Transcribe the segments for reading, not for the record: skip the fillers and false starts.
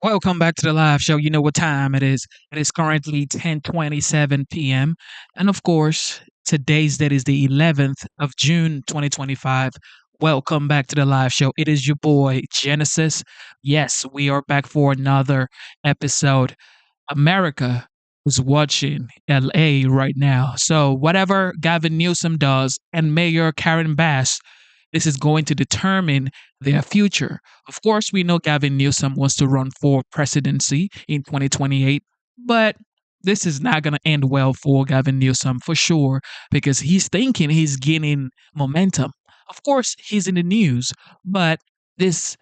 Welcome back to the live show. You know what time it is. It is currently 10:27 p.m. And of course, today's date is the 11th of June 2025. Welcome back to the live show. It is your boy Genesis. Yes, we are back for another episode. America is watching LA right now. So whatever Gavin Newsom does and Mayor Karen Bass, this is going to determine their future. Of course, we know Gavin Newsom wants to run for presidency in 2028, but this is not going to end well for Gavin Newsom for sure because he's thinking he's gaining momentum. Of course, he's in the news, but this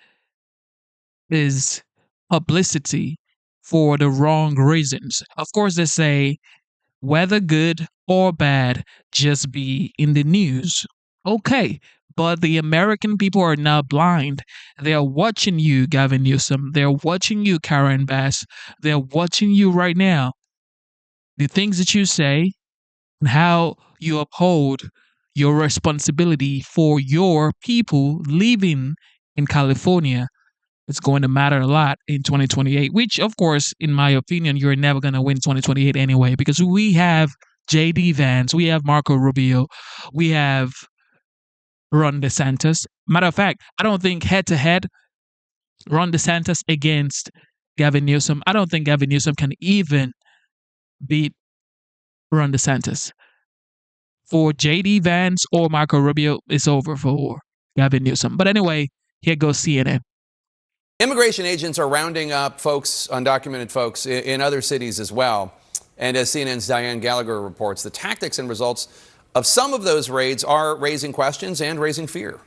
is publicity for the wrong reasons. Of course, they say whether good or bad, just be in the news. Okay, but the American people are not blind. They are watching you, Gavin Newsom. They're watching you, Karen Bass. They're watching you right now. The things that you say and how you uphold your responsibility for your people living in California, it's going to matter a lot in 2028, which, of course, in my opinion, you're never going to win 2028 anyway, because we have J.D. Vance, we have Marco Rubio, we have Ron DeSantis. Matter of fact, I don't think head to head, Ron DeSantis against Gavin Newsom, I don't think Gavin Newsom can even beat Ron DeSantis. For J.D. Vance or Marco Rubio, it's over for Gavin Newsom. But anyway, here goes CNN. Immigration agents are rounding up folks, undocumented folks, in other cities as well. And as CNN's Diane Gallagher reports, the tactics and results of some of those raids are raising questions and raising fear.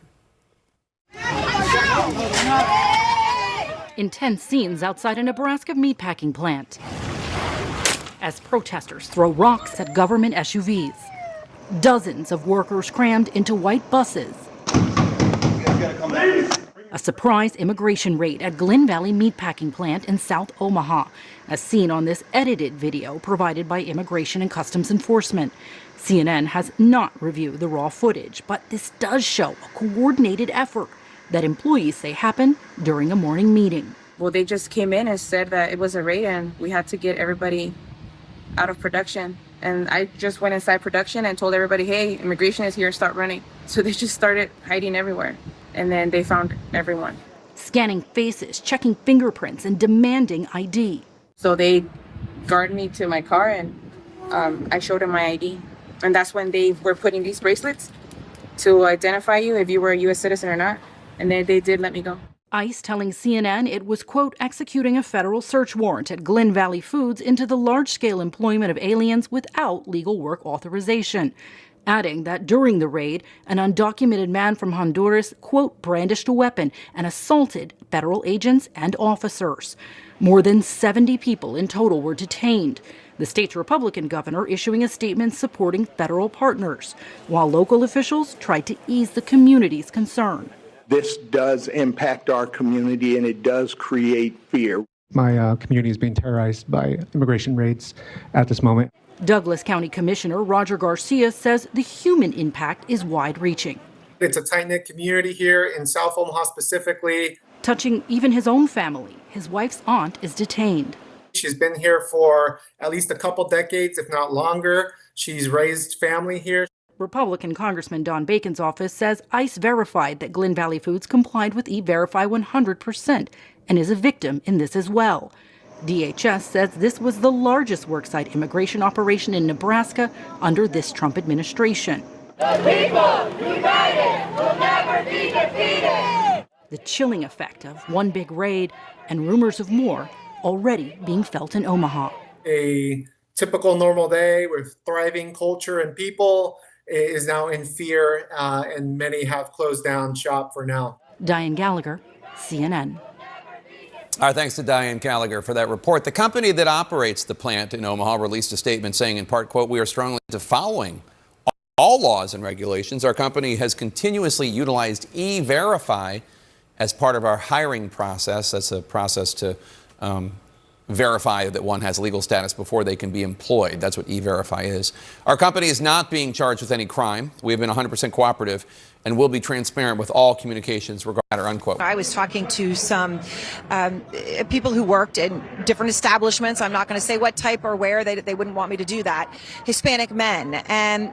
Intense scenes outside a Nebraska meatpacking plant as protesters throw rocks at government SUVs. Dozens of workers crammed into white buses. A surprise immigration raid at Glen Valley Meatpacking Plant in South Omaha, as seen on this edited video provided by Immigration and Customs Enforcement. CNN has not reviewed the raw footage, but this does show a coordinated effort that employees say happened during a morning meeting. Well, they just came in and said that it was a raid and we had to get everybody out of production. And I just went inside production and told everybody, hey, immigration is here, start running. So they just started hiding everywhere. And then they found everyone. Scanning faces, checking fingerprints, and demanding ID. So they guarded me to my car and I showed them my ID. And that's when they were putting these bracelets to identify you if you were a U.S. citizen or not. And then they did let me go. ICE telling CNN it was, quote, executing a federal search warrant at Glen Valley Foods into the large-scale employment of aliens without legal work authorization. Adding that during the raid, an undocumented man from Honduras, quote, brandished a weapon and assaulted federal agents and officers. More than 70 people in total were detained. The state's Republican governor issuing a statement supporting federal partners, while local officials tried to ease the community's concern. This does impact our community and it does create fear. My community is being terrorized by immigration raids at this moment. Douglas County Commissioner Roger Garcia says the human impact is wide-reaching. It's a tight-knit community here in South Omaha specifically. Touching even his own family. His wife's aunt is detained. She's been here for at least a couple decades, if not longer. She's raised family here. Republican Congressman Don Bacon's office says ICE verified that Glen Valley Foods complied with E-Verify 100% and is a victim in this as well. DHS says this was the largest worksite immigration operation in Nebraska under this Trump administration. The people united will never be defeated. The chilling effect of one big raid and rumors of more already being felt in Omaha. A typical normal day with thriving culture and people is now in fear, and many have closed down shop for now. Diane Gallagher, CNN. Our thanks to Diane Gallagher for that report. The company that operates the plant in Omaha released a statement saying, in part, quote, we are strongly into following all laws and regulations. Our company has continuously utilized E-Verify as part of our hiring process. That's a process to verify that one has legal status before they can be employed. That's what E-Verify is. Our company is not being charged with any crime. We have been 100% cooperative and will be transparent with all communications regarding that, unquote. I was talking to some people who worked in different establishments. I'm not going to say what type or where. They wouldn't want me to do that. Hispanic men. And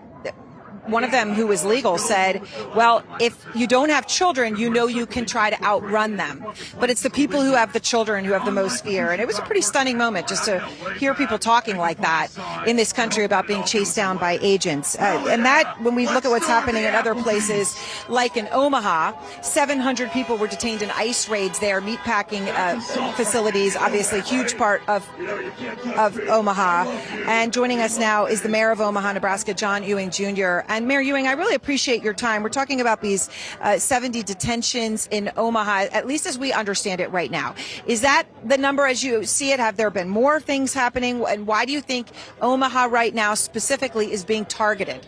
one of them, who was legal, said, well, if you don't have children, you know you can try to outrun them. But it's the people who have the children who have the most fear. And it was a pretty stunning moment just to hear people talking like that in this country about being chased down by agents. And that, when we look at what's happening in other places, like in Omaha, 700 people were detained in ICE raids there, meatpacking facilities, obviously a huge part of Omaha. And joining us now is the mayor of Omaha, Nebraska, John Ewing Jr. And Mayor Ewing, I really appreciate your time. We're talking about these 70 detentions in Omaha, at least as we understand it right now. Is that the number as you see it? Have there been more things happening? And why do you think Omaha right now specifically is being targeted?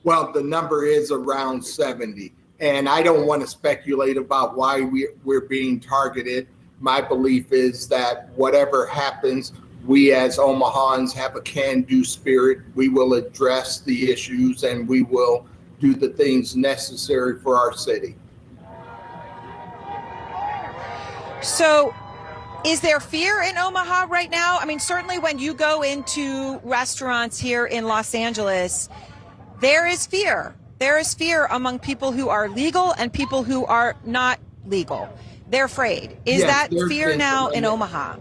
Well, the number is around 70. And I don't want to speculate about why we're being targeted. My belief is that whatever happens, we as Omahans have a can-do spirit. We will address the issues and we will do the things necessary for our city. So is there fear in Omaha right now? I mean, certainly when you go into restaurants here in Los Angeles, there is fear. There is fear among people who are legal and people who are not legal. They're afraid. Is that fear now in Omaha?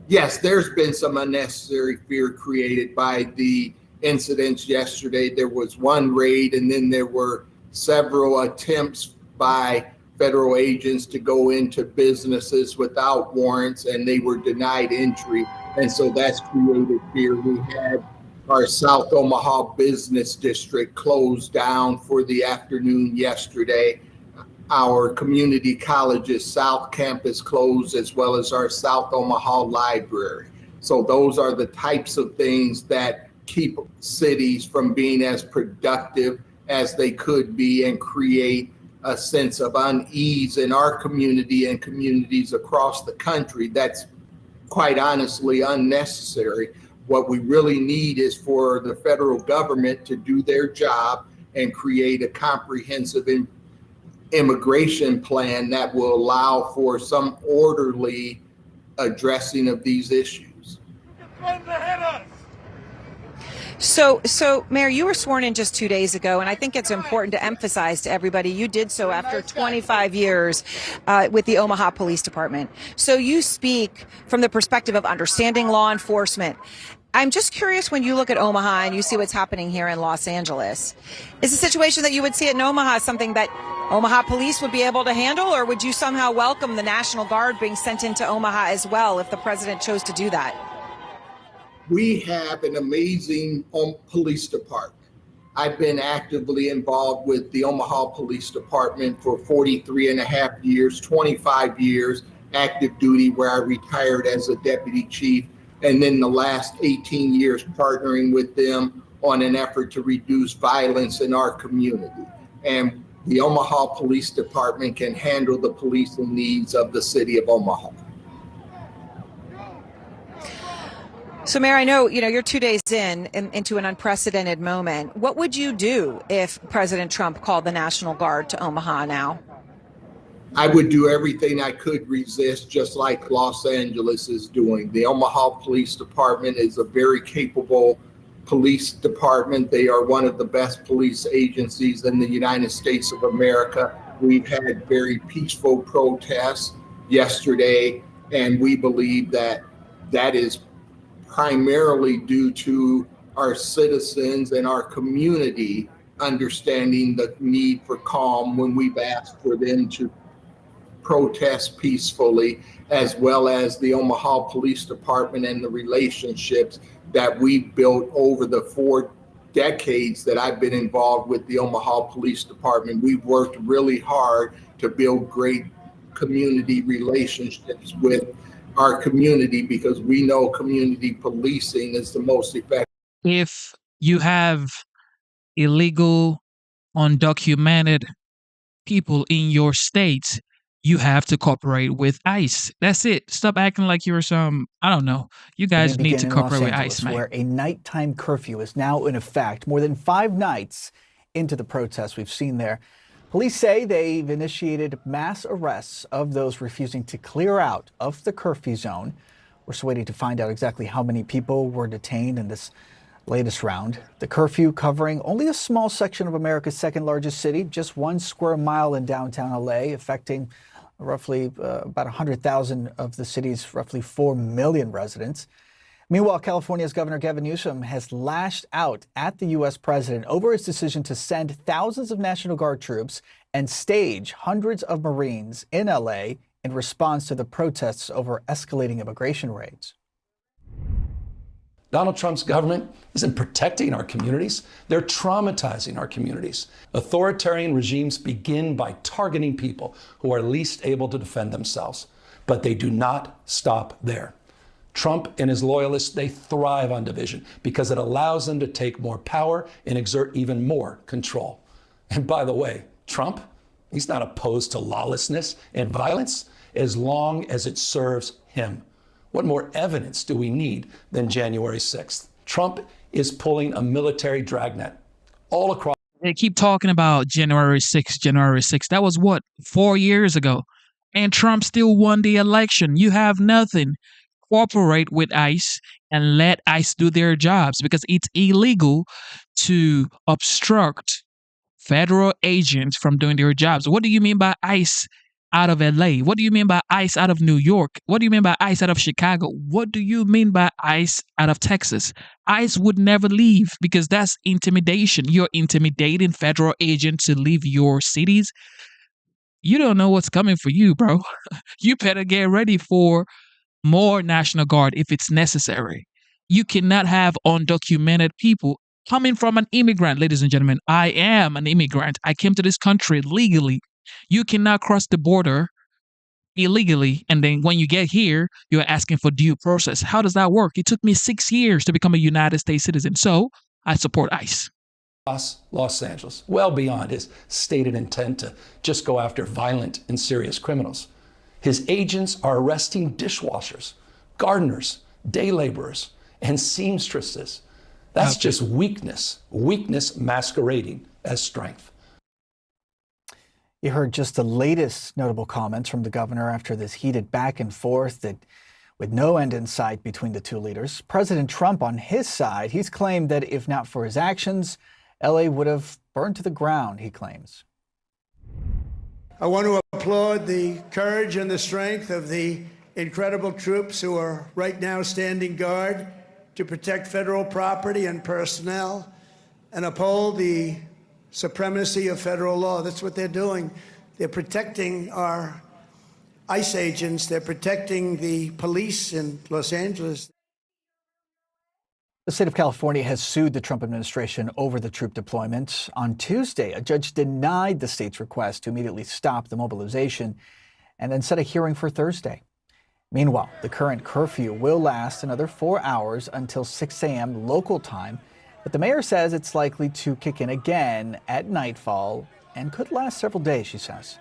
Yes, there's been some unnecessary fear created by the incidents yesterday. There was one raid, and then there were several attempts by federal agents to go into businesses without warrants, and they were denied entry. And so that's created fear. We had our South Omaha Business District closed down for the afternoon yesterday. Our community college's South Campus closed, as well as our South Omaha Library. So those are the types of things that keep cities from being as productive as they could be and create a sense of unease in our community and communities across the country. That's quite honestly unnecessary. What we really need is for the federal government to do their job and create a comprehensive immigration plan that will allow for some orderly addressing of these issues. So, Mayor, you were sworn in just 2 days ago, and I think it's important to emphasize to everybody you did so after 25 years with the Omaha Police Department. So you speak from the perspective of understanding law enforcement. I'm just curious, when you look at Omaha and you see what's happening here in Los Angeles, is the situation that you would see in Omaha something that Omaha police would be able to handle, or would you somehow welcome the National Guard being sent into Omaha as well if the president chose to do that? We have an amazing police department. I've been actively involved with the Omaha Police Department for 43 and a half years, 25 years active duty, where I retired as a deputy chief, and then the last 18 years partnering with them on an effort to reduce violence in our community. And the Omaha Police Department can handle the policing needs of the city of Omaha. So, Mayor, I know you're 2 days into an unprecedented moment. What would you do if President Trump called the National Guard to Omaha now? I would do everything I could resist, just like Los Angeles is doing. The Omaha Police Department is a very capable police department. They are one of the best police agencies in the United States of America. We've had very peaceful protests yesterday, and we believe that that is primarily due to our citizens and our community understanding the need for calm when we've asked for them to protest peacefully, as well as the Omaha Police Department and the relationships that we've built over the 4 decades that I've been involved with the Omaha Police Department. We've worked really hard to build great community relationships with our community because we know community policing is the most effective. If you have illegal, undocumented people in your state, you have to cooperate with ICE. That's it. Stop acting like you're some, I don't know. You guys We need begin to in Los cooperate with Angeles, ICE, man. where a nighttime curfew is now in effect. More than 5 nights into the protests we've seen there. Police say they've initiated mass arrests of those refusing to clear out of the curfew zone. We're still waiting to find out exactly how many people were detained in this latest round. The curfew covering only a small section of America's second largest city, just 1 square mile in downtown LA, affecting roughly about 100,000 of the city's roughly 4 million residents. Meanwhile, California's Governor Gavin Newsom has lashed out at the U.S. president over his decision to send thousands of National Guard troops and stage hundreds of Marines in L.A. in response to the protests over escalating immigration raids. Donald Trump's government isn't protecting our communities. They're traumatizing our communities. Authoritarian regimes begin by targeting people who are least able to defend themselves, but they do not stop there. Trump and his loyalists, they thrive on division because it allows them to take more power and exert even more control. And by the way, Trump, he's not opposed to lawlessness and violence as long as it serves him. What more evidence do we need than January 6th? Trump is pulling a military dragnet all across. They keep talking about January 6th, January 6th. That was what, 4 years ago? And Trump still won the election. You have nothing. Cooperate with ICE and let ICE do their jobs because it's illegal to obstruct federal agents from doing their jobs. What do you mean by ICE out of LA? What do you mean by ICE out of New York? What do you mean by ICE out of Chicago? What do you mean by ICE out of Texas? ICE would never leave because that's intimidation. You're intimidating federal agents to leave your cities. You don't know what's coming for you, bro. You better get ready for more National Guard if it's necessary. You cannot have undocumented people coming from an immigrant, ladies and gentlemen. I am an immigrant. I came to this country legally. You cannot cross the border illegally, and then when you get here, you're asking for due process. How does that work? It took me 6 years to become a United States citizen, so I support ICE. Los Angeles, well beyond his stated intent to just go after violent and serious criminals. His agents are arresting dishwashers, gardeners, day laborers, and seamstresses. That's just weakness masquerading as strength. You heard just the latest notable comments from the governor after this heated back and forth that with no end in sight between the two leaders. President Trump on his side, he's claimed that if not for his actions, LA would have burned to the ground, he claims. I want to applaud the courage and the strength of the incredible troops who are right now standing guard to protect federal property and personnel and uphold the supremacy of federal law. That's what they're doing. They're protecting our ICE agents. They're protecting the police in Los Angeles. The state of California has sued the Trump administration over the troop deployment. On Tuesday, a judge denied the state's request to immediately stop the mobilization and then set a hearing for Thursday. Meanwhile, the current curfew will last another 4 hours until 6 a.m. local time, but the mayor says it's likely to kick in again at nightfall and could last several days, she says.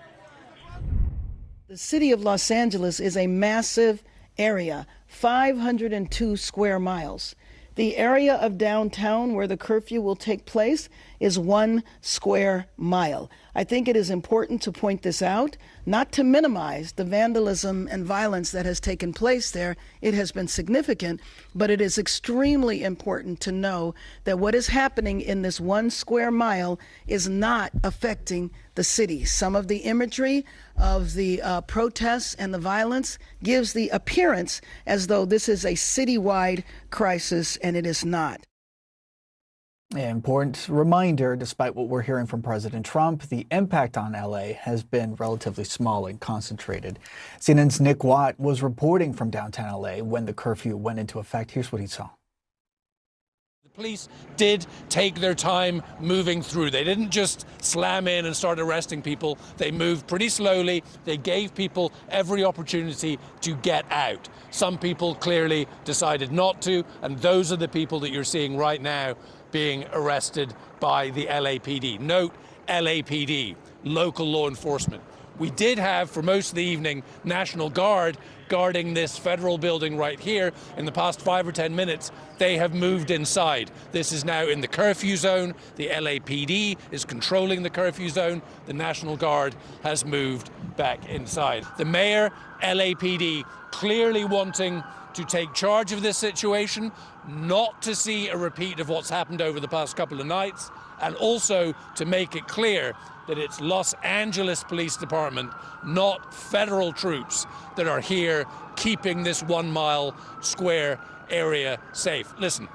The city of Los Angeles is a massive area, 502 square miles. The area of downtown where the curfew will take place is 1 square mile. I think it is important to point this out, not to minimize the vandalism and violence that has taken place there. It has been significant, but it is extremely important to know that what is happening in this 1 square mile is not affecting the city. Some of the imagery of the protests and the violence gives the appearance as though this is a citywide crisis, and it is not. An important reminder, despite what we're hearing from President Trump, the impact on LA has been relatively small and concentrated. CNN's Nick Watt was reporting from downtown LA when the curfew went into effect. Here's what he saw. The police did take their time moving through. They didn't just slam in and start arresting people. They moved pretty slowly. They gave people every opportunity to get out. Some people clearly decided not to, and those are the people that you're seeing right now being arrested by the LAPD. Note LAPD, local law enforcement. We did have, for most of the evening, National Guard guarding this federal building right here. In the past 5 or 10 minutes, they have moved inside. This is now in the curfew zone. The LAPD is controlling the curfew zone. The National Guard has moved back inside. The mayor, LAPD, clearly wanting to take charge of this situation, not to see a repeat of what's happened over the past couple of nights, and also to make it clear that it's Los Angeles Police Department, not federal troops, that are here keeping this 1 mile square area safe. Listen,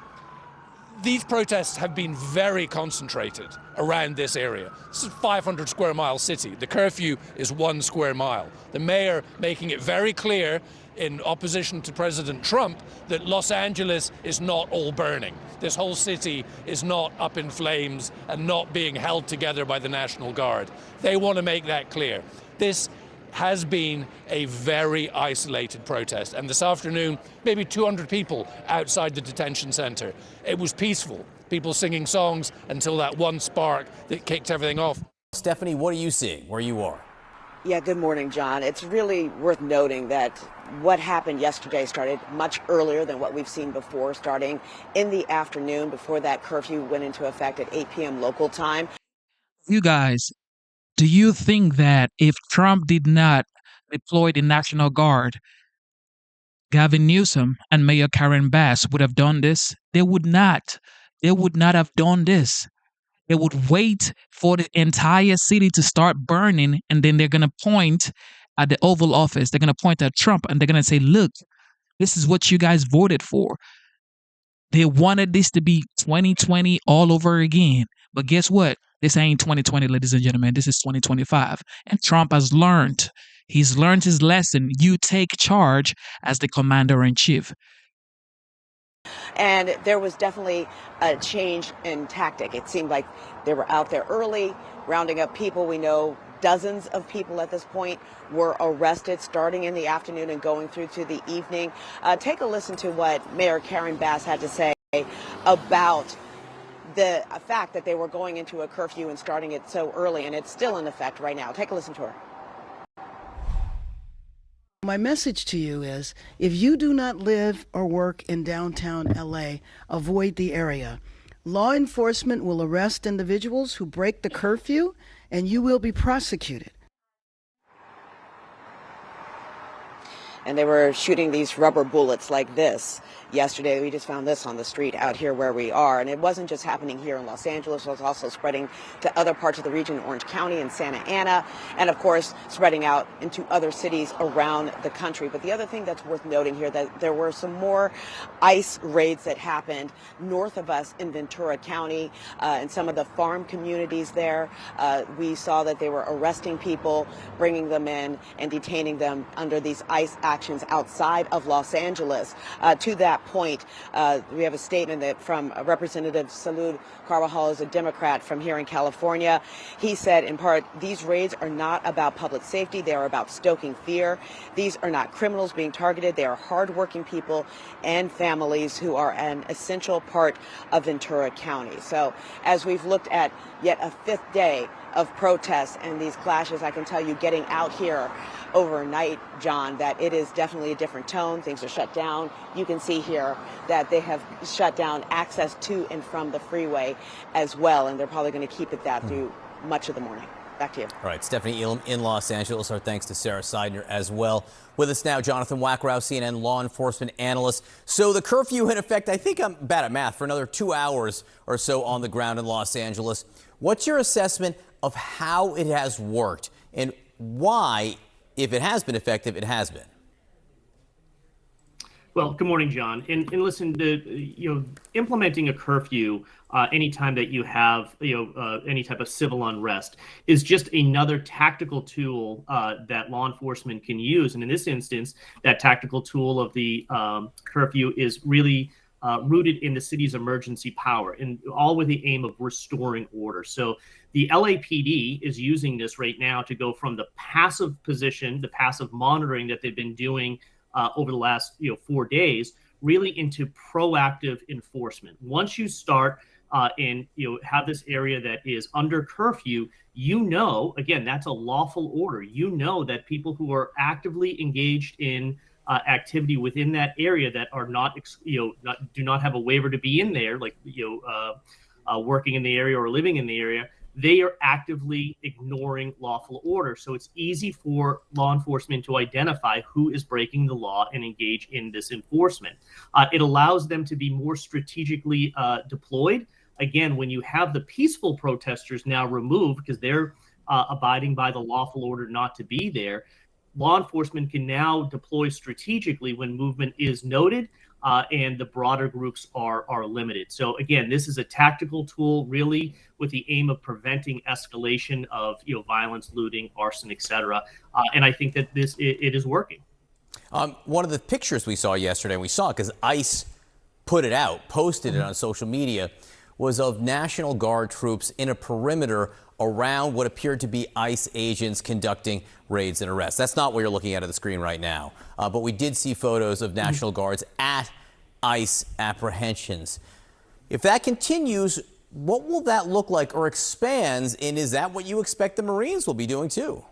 these protests have been very concentrated around this area. This is a 500 square mile city. The curfew is 1 square mile. The mayor making it very clear in opposition to President Trump that Los Angeles is not all burning. This whole city is not up in flames and not being held together by the National Guard. They want to make that clear. This has been a very isolated protest. And this afternoon, maybe 200 people outside the detention center. It was peaceful, people singing songs until that one spark that kicked everything off. Stephanie, what are you seeing where you are? Yeah, good morning, John. It's really worth noting that what happened yesterday started much earlier than what we've seen before, starting in the afternoon before that curfew went into effect at 8 p.m. local time. You guys, do you think that if Trump did not deploy the National Guard, Gavin Newsom and Mayor Karen Bass would have done this? They would not. They would not have done this. They would wait for the entire city to start burning, and then they're going to point at the Oval Office. They're going to point at Trump, and they're going to say, look, this is what you guys voted for. They wanted this to be 2020 all over again. But guess what? This ain't 2020, ladies and gentlemen. This is 2025. And Trump has learned. He's learned his lesson. You take charge as the commander-in-chief. And there was definitely a change in tactic. It seemed like they were out there early, rounding up people. We know dozens of people at this point were arrested starting in the afternoon and going through to the evening. Take a listen to what Mayor Karen Bass had to say about the fact that they were going into a curfew and starting it so early, and it's still in effect right now. Take a listen to her. My message to you is, if you do not live or work in downtown LA, avoid the area. Law enforcement will arrest individuals who break the curfew, and you will be prosecuted. And they were shooting these rubber bullets like this. Yesterday, we just found this on the street out here where we are. And it wasn't just happening here in Los Angeles. It was also spreading to other parts of the region, Orange County and Santa Ana, and of course, spreading out into other cities around the country. But the other thing that's worth noting here, that there were some more ICE raids that happened north of us in Ventura County, in some of the farm communities there. We saw that they were arresting people, bringing them in and detaining them under these ICE actions outside of Los Angeles. To that point, we have a statement that from Representative Salud Carvajal, is a Democrat from here in California. He said, in part, these raids are not about public safety. They are about stoking fear. These are not criminals being targeted. They are hardworking people and families who are an essential part of Ventura County. So as we've looked at yet a fifth day of protests and these clashes, I can tell you, getting out here overnight, John, that it is definitely a different tone. Things are shut down. You can see here that they have shut down access to and from the freeway as well, and they're probably going to keep it that through much of the morning. Back to you. All right, Stephanie Elam in Los Angeles. Our thanks to Sarah Seidner as well. With us now, Jonathan Wackrow, CNN law enforcement analyst. So the curfew in effect, I think I'm bad at math, for another 2 hours or so on the ground in Los Angeles. What's your assessment of how it has worked and why, if it has been effective, it has been? Well, good morning, John. And listen, implementing a curfew anytime that you have any type of civil unrest is just another tactical tool that law enforcement can use. And in this instance, that tactical tool of the curfew is really rooted in the city's emergency power, and all with the aim of restoring order. So the LAPD is using this right now to go from the passive position, the passive monitoring that they've been doing over the last 4 days, really into proactive enforcement. Once you start and have this area that is under curfew, again, that's a lawful order. That people who are actively engaged in activity within that area that are do not have a waiver to be in there, like working in the area or living in the area, they are actively ignoring lawful order. So it's easy for law enforcement to identify who is breaking the law and engage in this enforcement. It allows them to be more strategically deployed. Again, when you have the peaceful protesters now removed because they're abiding by the lawful order not to be there, law enforcement can now deploy strategically when movement is noted and the broader groups are limited. So again, this is a tactical tool really with the aim of preventing escalation of violence, looting, arson, etc. And I think that it is working. One of the pictures we saw yesterday, and we saw it because ICE posted it on social media, was of National Guard troops in a perimeter around what appeared to be ICE agents conducting raids and arrests. That's not what you're looking at the screen right now. But we did see photos of National Guards at ICE apprehensions. If that continues, what will that look like or expands? And is that what you expect the Marines will be doing too?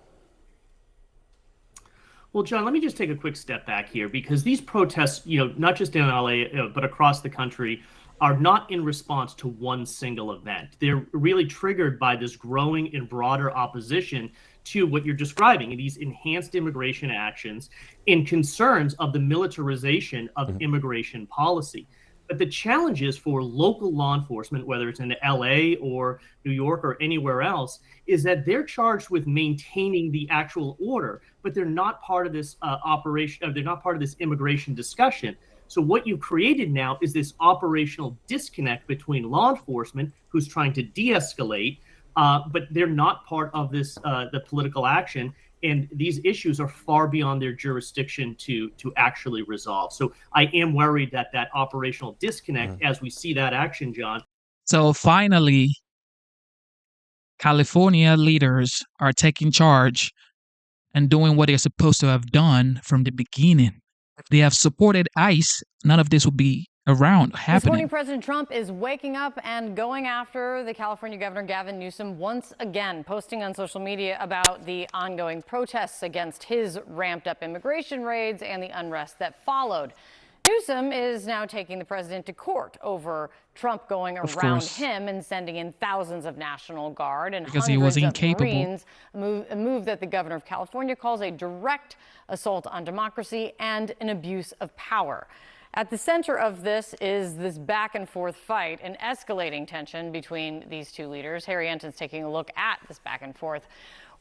Well, John, let me just take a quick step back here, because these protests, not just in LA, but across the country, are not in response to one single event. They're really triggered by this growing and broader opposition to what you're describing, these enhanced immigration actions and concerns of the militarization of immigration policy. But the challenges for local law enforcement, whether it's in LA or New York or anywhere else, is that they're charged with maintaining the actual order, but they're not part of this operation, they're not part of this immigration discussion. So what you've created now is this operational disconnect between law enforcement, who's trying to de-escalate, but they're not part of this, the political action. And these issues are far beyond their jurisdiction to actually resolve. So I am worried that operational disconnect, as we see that action, John. So finally, California leaders are taking charge and doing what they're supposed to have done from the beginning. If they have supported ICE, none of this would be happening. This morning, President Trump is waking up and going after the California Governor Gavin Newsom once again, posting on social media about the ongoing protests against his ramped up immigration raids and the unrest that followed. Newsom is now taking the president to court over Trump going around him and sending in thousands of National Guard and hundreds of Marines, a move that the governor of California calls a direct assault on democracy and an abuse of power. At the center of this is this back and forth fight and escalating tension between these two leaders. Harry Enton's taking a look at this back and forth.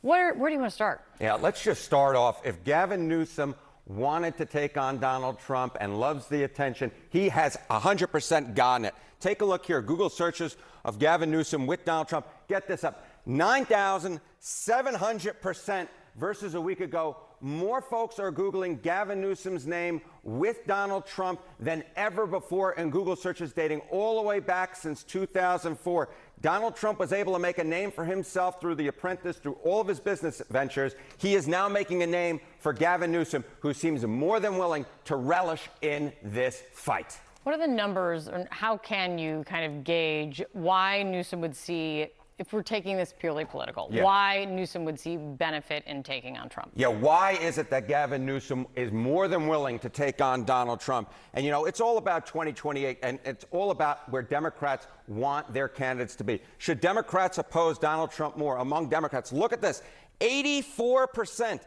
Where do you want to start? Yeah, let's just start off. If Gavin Newsom wanted to take on Donald Trump and loves the attention, he has 100% gotten it. Take a look here. Google searches of Gavin Newsom with Donald Trump. Get this up. 9,700% versus a week ago. More folks are Googling Gavin Newsom's name with Donald Trump than ever before in Google searches dating all the way back since 2004. Donald Trump was able to make a name for himself through The Apprentice, through all of his business ventures. He is now making a name for Gavin Newsom, who seems more than willing to relish in this fight. What are the numbers, and how can you kind of gauge why Newsom would see, if we're taking this purely political, why Newsom would see benefit in taking on Trump? Yeah, why is it that Gavin Newsom is more than willing to take on Donald Trump? And, it's all about 2028, and it's all about where Democrats want their candidates to be. Should Democrats oppose Donald Trump more? Among Democrats, look at this, 84%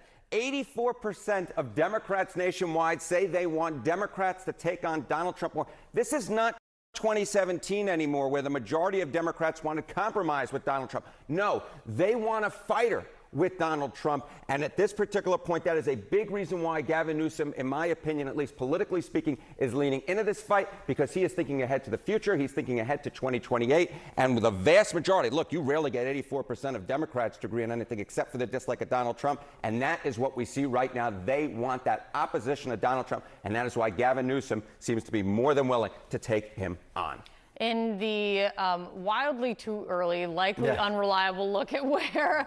of Democrats nationwide say they want Democrats to take on Donald Trump more. This is not 2017 anymore, where the majority of Democrats want to compromise with Donald Trump. No, they want a fighter with Donald Trump. And at this particular point, that is a big reason why Gavin Newsom, in my opinion, at least politically speaking, is leaning into this fight, because he is thinking ahead to the future. He's thinking ahead to 2028. And with a vast majority, look, you rarely get 84% of Democrats to agree on anything except for the dislike of Donald Trump. And that is what we see right now. They want that opposition of Donald Trump. And that is why Gavin Newsom seems to be more than willing to take him on. In the wildly too early, likely unreliable look at where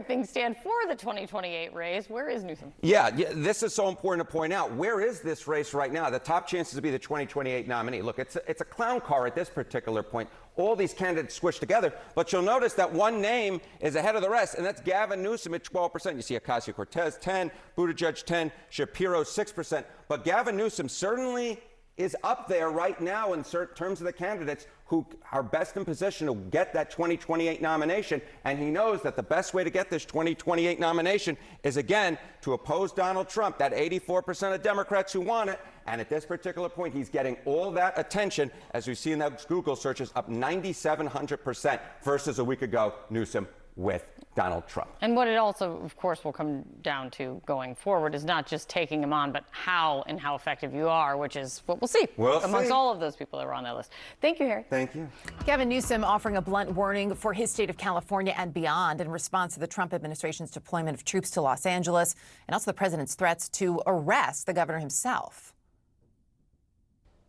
things stand for the 2028 race, where is Newsom? Yeah, this is so important to point out. Where is this race right now? The top chances to be the 2028 nominee. Look, it's a clown car at this particular point. all these candidates squished together. But you'll notice that one name is ahead of the rest, and that's Gavin Newsom at 12%. You see Ocasio-Cortez 10, Buttigieg 10, Shapiro 6%. But Gavin Newsom certainly is up there right now in terms of the candidates who are best in position to get that 2028 nomination. And he knows that the best way to get this 2028 nomination is, again, to oppose Donald Trump, that 84% of Democrats who want it. And at this particular point, he's getting all that attention, as we see in those Google searches, up 9,700% versus a week ago, Newsom with Donald Trump. And what it also, of course, will come down to going forward is not just taking him on, but how and how effective you are, which is what we'll see amongst all of those people that are on that list. Thank you, Harry. Thank you. Gavin Newsom offering a blunt warning for his state of California and beyond in response to the Trump administration's deployment of troops to Los Angeles and also the president's threats to arrest the governor himself.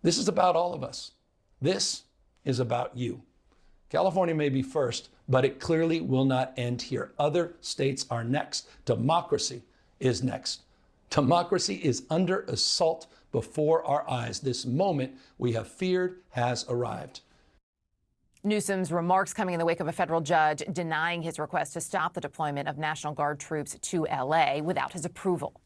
This is about all of us. This is about you. California may be first, but it clearly will not end here. Other states are next. Democracy is next. Democracy is under assault before our eyes. This moment we have feared has arrived. Newsom's remarks coming in the wake of a federal judge denying his request to stop the deployment of National Guard troops to L.A. without his approval.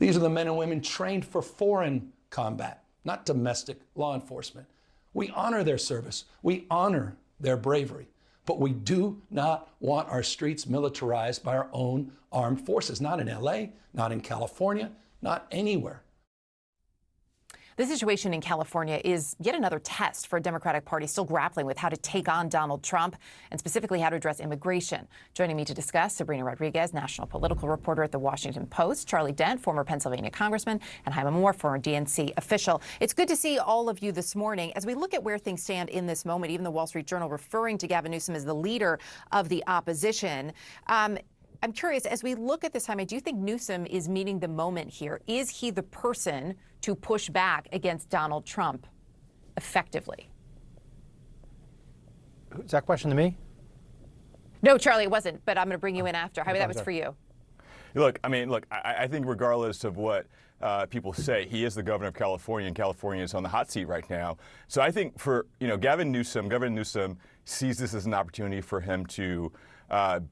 These are the men and women trained for foreign combat, not domestic law enforcement. We honor their service. We honor their bravery. But we do not want our streets militarized by our own armed forces, not in LA, not in California, not anywhere. The situation in California is yet another test for a Democratic Party still grappling with how to take on Donald Trump and specifically how to address immigration. Joining me to discuss, Sabrina Rodriguez, national political reporter at The Washington Post, Charlie Dent, former Pennsylvania congressman, and Jaime Moore, former DNC official. It's good to see all of you this morning. As we look at where things stand in this moment, even the Wall Street Journal referring to Gavin Newsom as the leader of the opposition, I'm curious, as we look at this time, do you think Newsom is meeting the moment here? Is he the person to push back against Donald Trump effectively? Is that question to me? No, Charlie, it wasn't, but I'm going to bring you in after. Jaime, that was for you. I think regardless of what people say, he is the governor of California, and California is on the hot seat right now. So I think for, Governor Newsom sees this as an opportunity for him to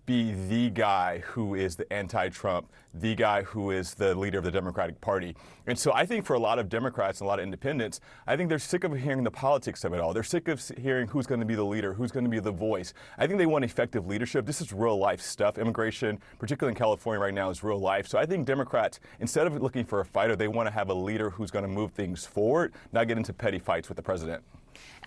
be the guy who is the anti-Trump, the guy who is the leader of the Democratic Party. And so I think for a lot of Democrats and a lot of independents, I think they're sick of hearing the politics of it all. They're sick of hearing who's going to be the leader, who's going to be the voice. I think they want effective leadership. This is real life stuff. Immigration, particularly in California right now, is real life. So I think Democrats, instead of looking for a fighter, they want to have a leader who's going to move things forward, not get into petty fights with the president.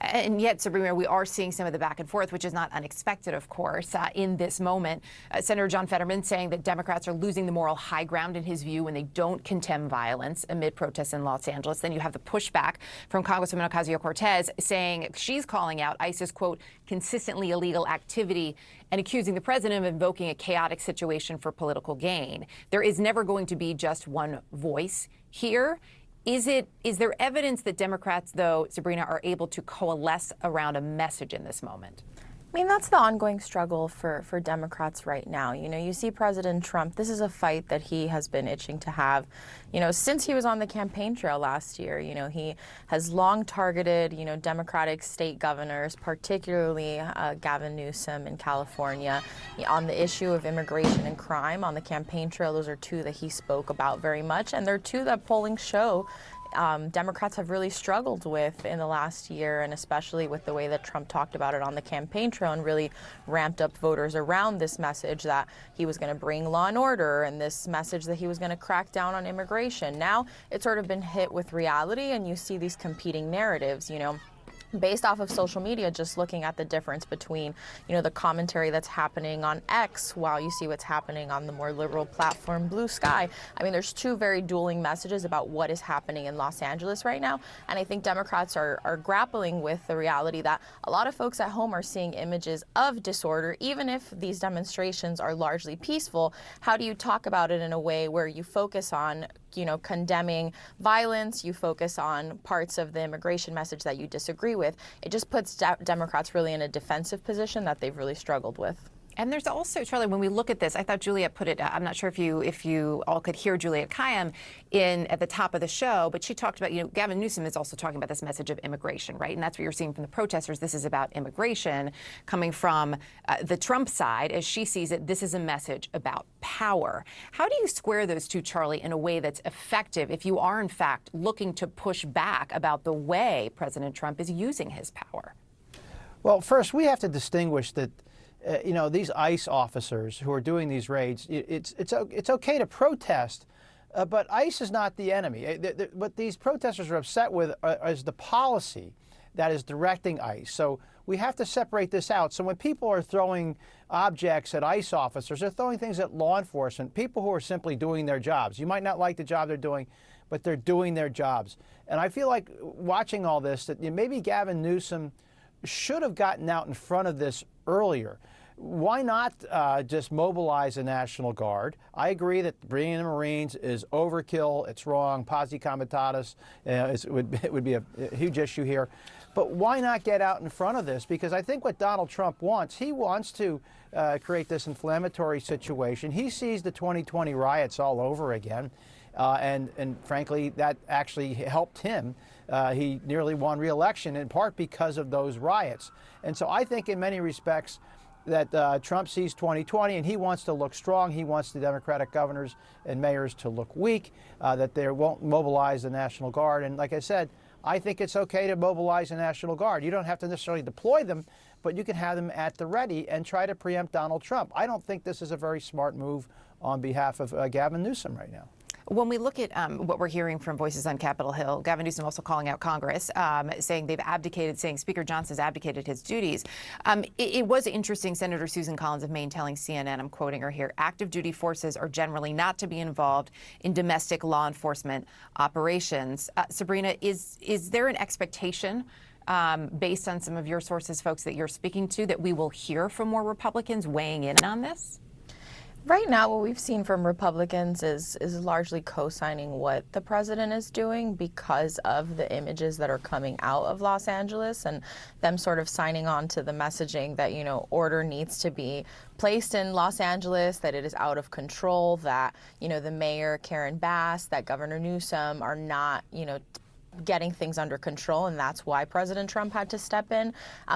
And yet, Sabrina, we are seeing some of the back and forth, which is not unexpected, of course, in this moment. Senator John Fetterman saying that Democrats are losing the moral high ground in his view when they don't condemn violence amid protests in Los Angeles. Then you have the pushback from Congresswoman Ocasio-Cortez saying she's calling out ISIS, quote, consistently illegal activity and accusing the president of invoking a chaotic situation for political gain. There is never going to be just one voice here. Is there evidence that Democrats, though, Sabrina, are able to coalesce around a message in this moment? I mean, that's the ongoing struggle for Democrats right now. You see President Trump, this is a fight that he has been itching to have, since he was on the campaign trail last year. He has long targeted, Democratic state governors, particularly Gavin Newsom in California, on the issue of immigration and crime. On the campaign trail, those are two that he spoke about very much, and they're two that polling show Democrats have really struggled with in the last year, and especially with the way that Trump talked about it on the campaign trail and really ramped up voters around this message that he was going to bring law and order and this message that he was going to crack down on immigration. Now it's sort of been hit with reality, and you see these competing narratives, based off of social media, just looking at the difference between, the commentary that's happening on X while you see what's happening on the more liberal platform Blue Sky. I mean, there's two very dueling messages about what is happening in Los Angeles right now. And I think Democrats are grappling with the reality that a lot of folks at home are seeing images of disorder, even if these demonstrations are largely peaceful. How do you talk about it in a way where you focus on condemning violence, you focus on parts of the immigration message that you disagree with? It just puts Democrats really in a defensive position that they've really struggled with. And there's also, Charlie, when we look at this, I thought Juliette put it, I'm not sure if you all could hear Juliette Kayyem at the top of the show, but she talked about, Gavin Newsom is also talking about this message of immigration, right? And that's what you're seeing from the protesters. This is about immigration coming from the Trump side. As she sees it, this is a message about power. How do you square those two, Charlie, in a way that's effective if you are, in fact, looking to push back about the way President Trump is using his power? Well, first, we have to distinguish that these ICE officers who are doing these raids, it's okay to protest, but ICE is not the enemy. What these protesters are upset with is the policy that is directing ICE. So we have to separate this out. So when people are throwing objects at ICE officers, they're throwing things at law enforcement, people who are simply doing their jobs. You might not like the job they're doing, but they're doing their jobs. And I feel like watching all this, that maybe Gavin Newsom should have gotten out in front of this earlier. Why not just mobilize the National Guard? I agree that bringing in the Marines is overkill. It's wrong. Posse comitatus it would be a huge issue here. But why not get out in front of this? Because I think what Donald Trump wants, he wants to create this inflammatory situation. He sees the 2020 riots all over again. And frankly, that actually helped him. He nearly won re-election in part because of those riots. And so I think in many respects that Trump sees 2020 and he wants to look strong. He wants the Democratic governors and mayors to look weak, that they won't mobilize the National Guard. And like I said, I think it's okay to mobilize the National Guard. You don't have to necessarily deploy them, but you can have them at the ready and try to preempt Donald Trump. I don't think this is a very smart move on behalf of Gavin Newsom right now. When we look at what we're hearing from voices on Capitol Hill, Gavin Newsom also calling out Congress, saying they've abdicated, saying Speaker Johnson's abdicated his duties. It was interesting, Senator Susan Collins of Maine telling CNN, I'm quoting her here, active duty forces are generally not to be involved in domestic law enforcement operations. Sabrina, is there an expectation based on some of your sources, folks that you're speaking to, that we will hear from more Republicans weighing in on this? Right now, what we've seen from Republicans is largely co-signing what the president is doing because of the images that are coming out of Los Angeles and them sort of signing on to the messaging that, order needs to be placed in Los Angeles, that it is out of control, that, the mayor, Karen Bass, that Governor Newsom are not, getting things under control, and that's why President Trump had to step in.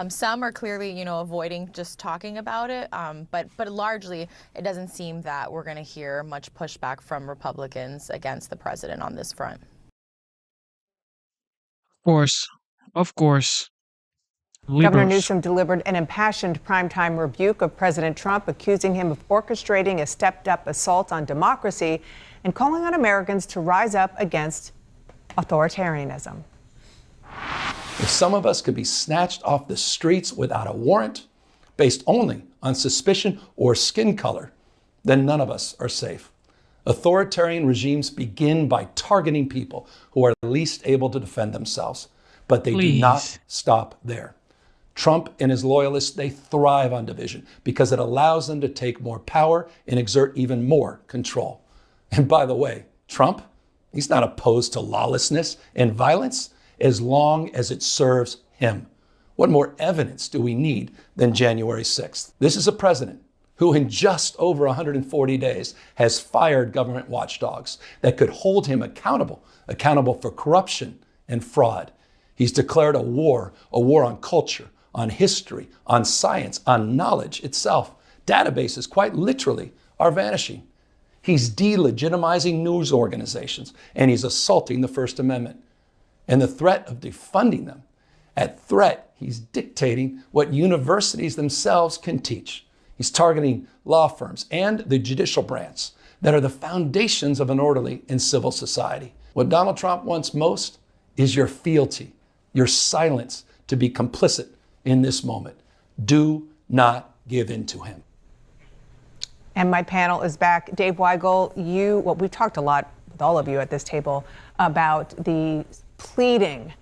Some are clearly, avoiding just talking about it, but largely it doesn't seem that we're going to hear much pushback from Republicans against the president on this front. Of course. Governor Newsom delivered an impassioned primetime rebuke of President Trump, accusing him of orchestrating a stepped-up assault on democracy and calling on Americans to rise up against authoritarianism. If some of us could be snatched off the streets without a warrant, based only on suspicion or skin color, then none of us are safe. Authoritarian regimes begin by targeting people who are least able to defend themselves, but they do not stop there. Trump and his loyalists, they thrive on division because it allows them to take more power and exert even more control. And by the way, Trump, he's not opposed to lawlessness and violence as long as it serves him. What more evidence do we need than January 6th? This is a president who in just over 140 days has fired government watchdogs that could hold him accountable for corruption and fraud. He's declared a war on culture, on history, on science, on knowledge itself. Databases, quite literally, are vanishing. He's delegitimizing news organizations, and he's assaulting the First Amendment. And the threat of defunding them, at threat, he's dictating what universities themselves can teach. He's targeting law firms and the judicial branch that are the foundations of an orderly and civil society. What Donald Trump wants most is your fealty, your silence to be complicit in this moment. Do not give in to him. And my panel is back. Dave Weigel, we talked a lot with all of you at this table about the pleading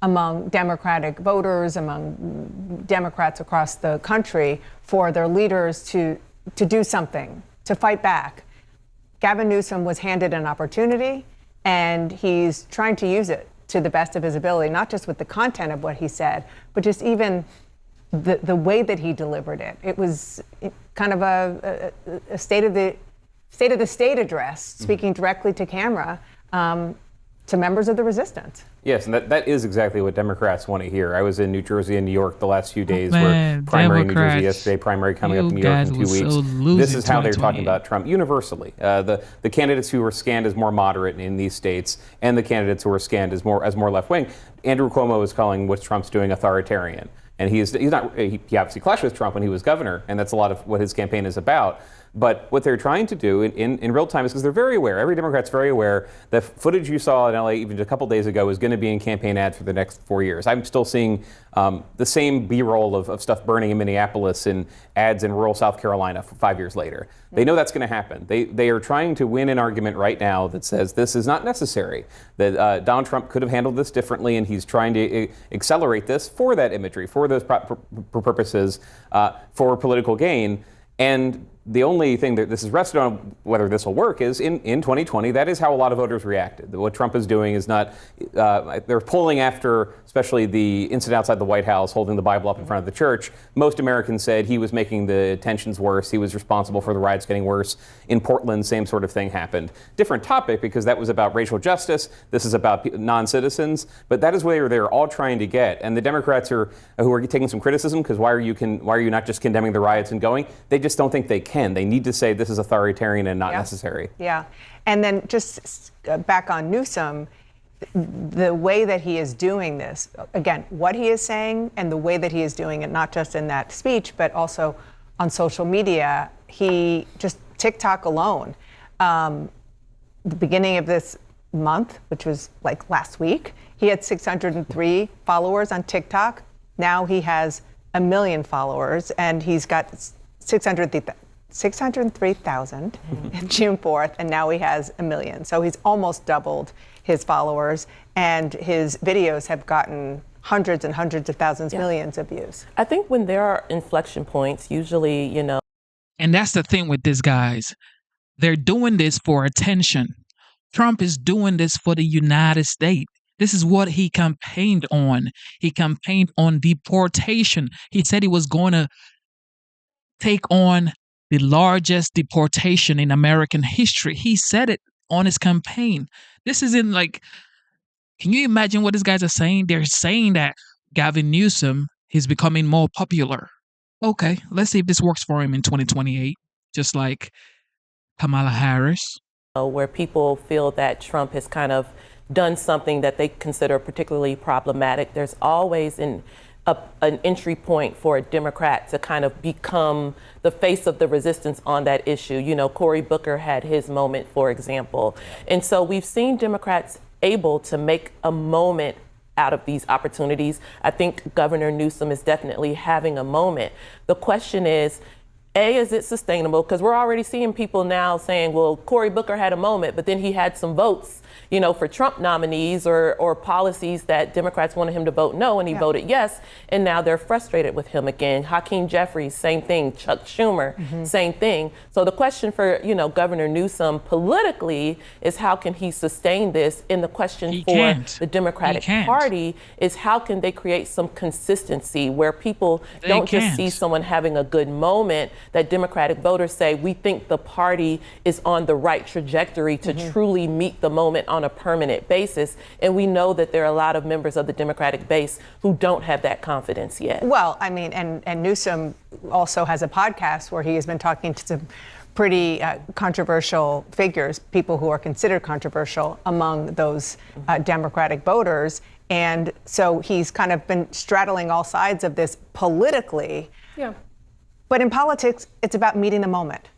among Democratic voters, among Democrats across the country for their leaders to do something, to fight back. Gavin Newsom was handed an opportunity, and he's trying to use it to the best of his ability, not just with the content of what he said, but just even the way that he delivered it. It was kind of a state of the state address, speaking directly to camera, to members of the resistance. Yes, and that is exactly what Democrats want to hear. I was in New Jersey and New York the last few days, where primary in New Jersey yesterday, primary coming up in New York in 2 weeks. This is how they're talking about Trump universally. The candidates who were scanned as more moderate in these states, and the candidates who were scanned as more left-wing. Andrew Cuomo is calling what Trump's doing authoritarian. And he obviously clashed with Trump when he was governor, and that's a lot of what his campaign is about. But what they're trying to do in real time is because they're very aware, every Democrat's very aware, that footage you saw in LA even a couple days ago is going to be in campaign ads for the next 4 years. I'm still seeing the same B-roll of stuff burning in Minneapolis and ads in rural South Carolina 5 years later. They know that's going to happen. They are trying to win an argument right now that says this is not necessary, that Donald Trump could have handled this differently, and he's trying to accelerate this for that imagery, for those purposes, for political gain. And the only thing that this is rested on, whether this will work, is in 2020, that is how a lot of voters reacted. What Trump is doing is not, they're pulling after, especially the incident outside the White House, holding the Bible up in front of the church. Most Americans said he was making the tensions worse. He was responsible for the riots getting worse. In Portland, same sort of thing happened. Different topic, because that was about racial justice. This is about non-citizens. But that is where they're all trying to get. And the Democrats who are taking some criticism, because why are you not just condemning the riots and going? They just don't think they can. They need to say this is authoritarian and not necessary. Yeah. And then just back on Newsom, the way that he is doing this, again, what he is saying and the way that he is doing it, not just in that speech, but also on social media, he just TikTok alone. The beginning of this month, which was like last week, he had 603 followers on TikTok. Now he has 1 million followers, and he's got 603,000 June 4th, and now he has 1 million. So he's almost doubled his followers, and his videos have gotten hundreds and hundreds of thousands, millions of views. I think when there are inflection points, usually, And that's the thing with these guys. They're doing this for attention. Trump is doing this for the United States. This is what he campaigned on. He campaigned on deportation. He said he was going to take on the largest deportation in American history. He said it on his campaign. This isn't like, can you imagine what these guys are saying? They're saying that Gavin Newsom is becoming more popular. Okay, let's see if this works for him in 2028, just like Kamala Harris. Where people feel that Trump has kind of done something that they consider particularly problematic. There's always an entry point for a Democrat to kind of become the face of the resistance on that issue. Cory Booker had his moment, for example. And so we've seen Democrats able to make a moment out of these opportunities. I think Governor Newsom is definitely having a moment. The question is, is it sustainable? Because we're already seeing people now saying, well, Cory Booker had a moment, but then he had some votes, for Trump nominees or policies that Democrats wanted him to vote no, and he voted yes, and now they're frustrated with him again. Hakeem Jeffries, same thing. Chuck Schumer, same thing. So the question for, Governor Newsom politically is how can he sustain this? And the question for the Democratic Party is how can they create some consistency where people don't just see someone having a good moment, that Democratic voters say, we think the party is on the right trajectory to truly meet the moment on a permanent basis. And we know that there are a lot of members of the Democratic base who don't have that confidence yet. Well, I mean, and Newsom also has a podcast where he has been talking to some pretty controversial figures, people who are considered controversial among those Democratic voters. And so he's kind of been straddling all sides of this politically. Yeah. But in politics, it's about meeting the moment.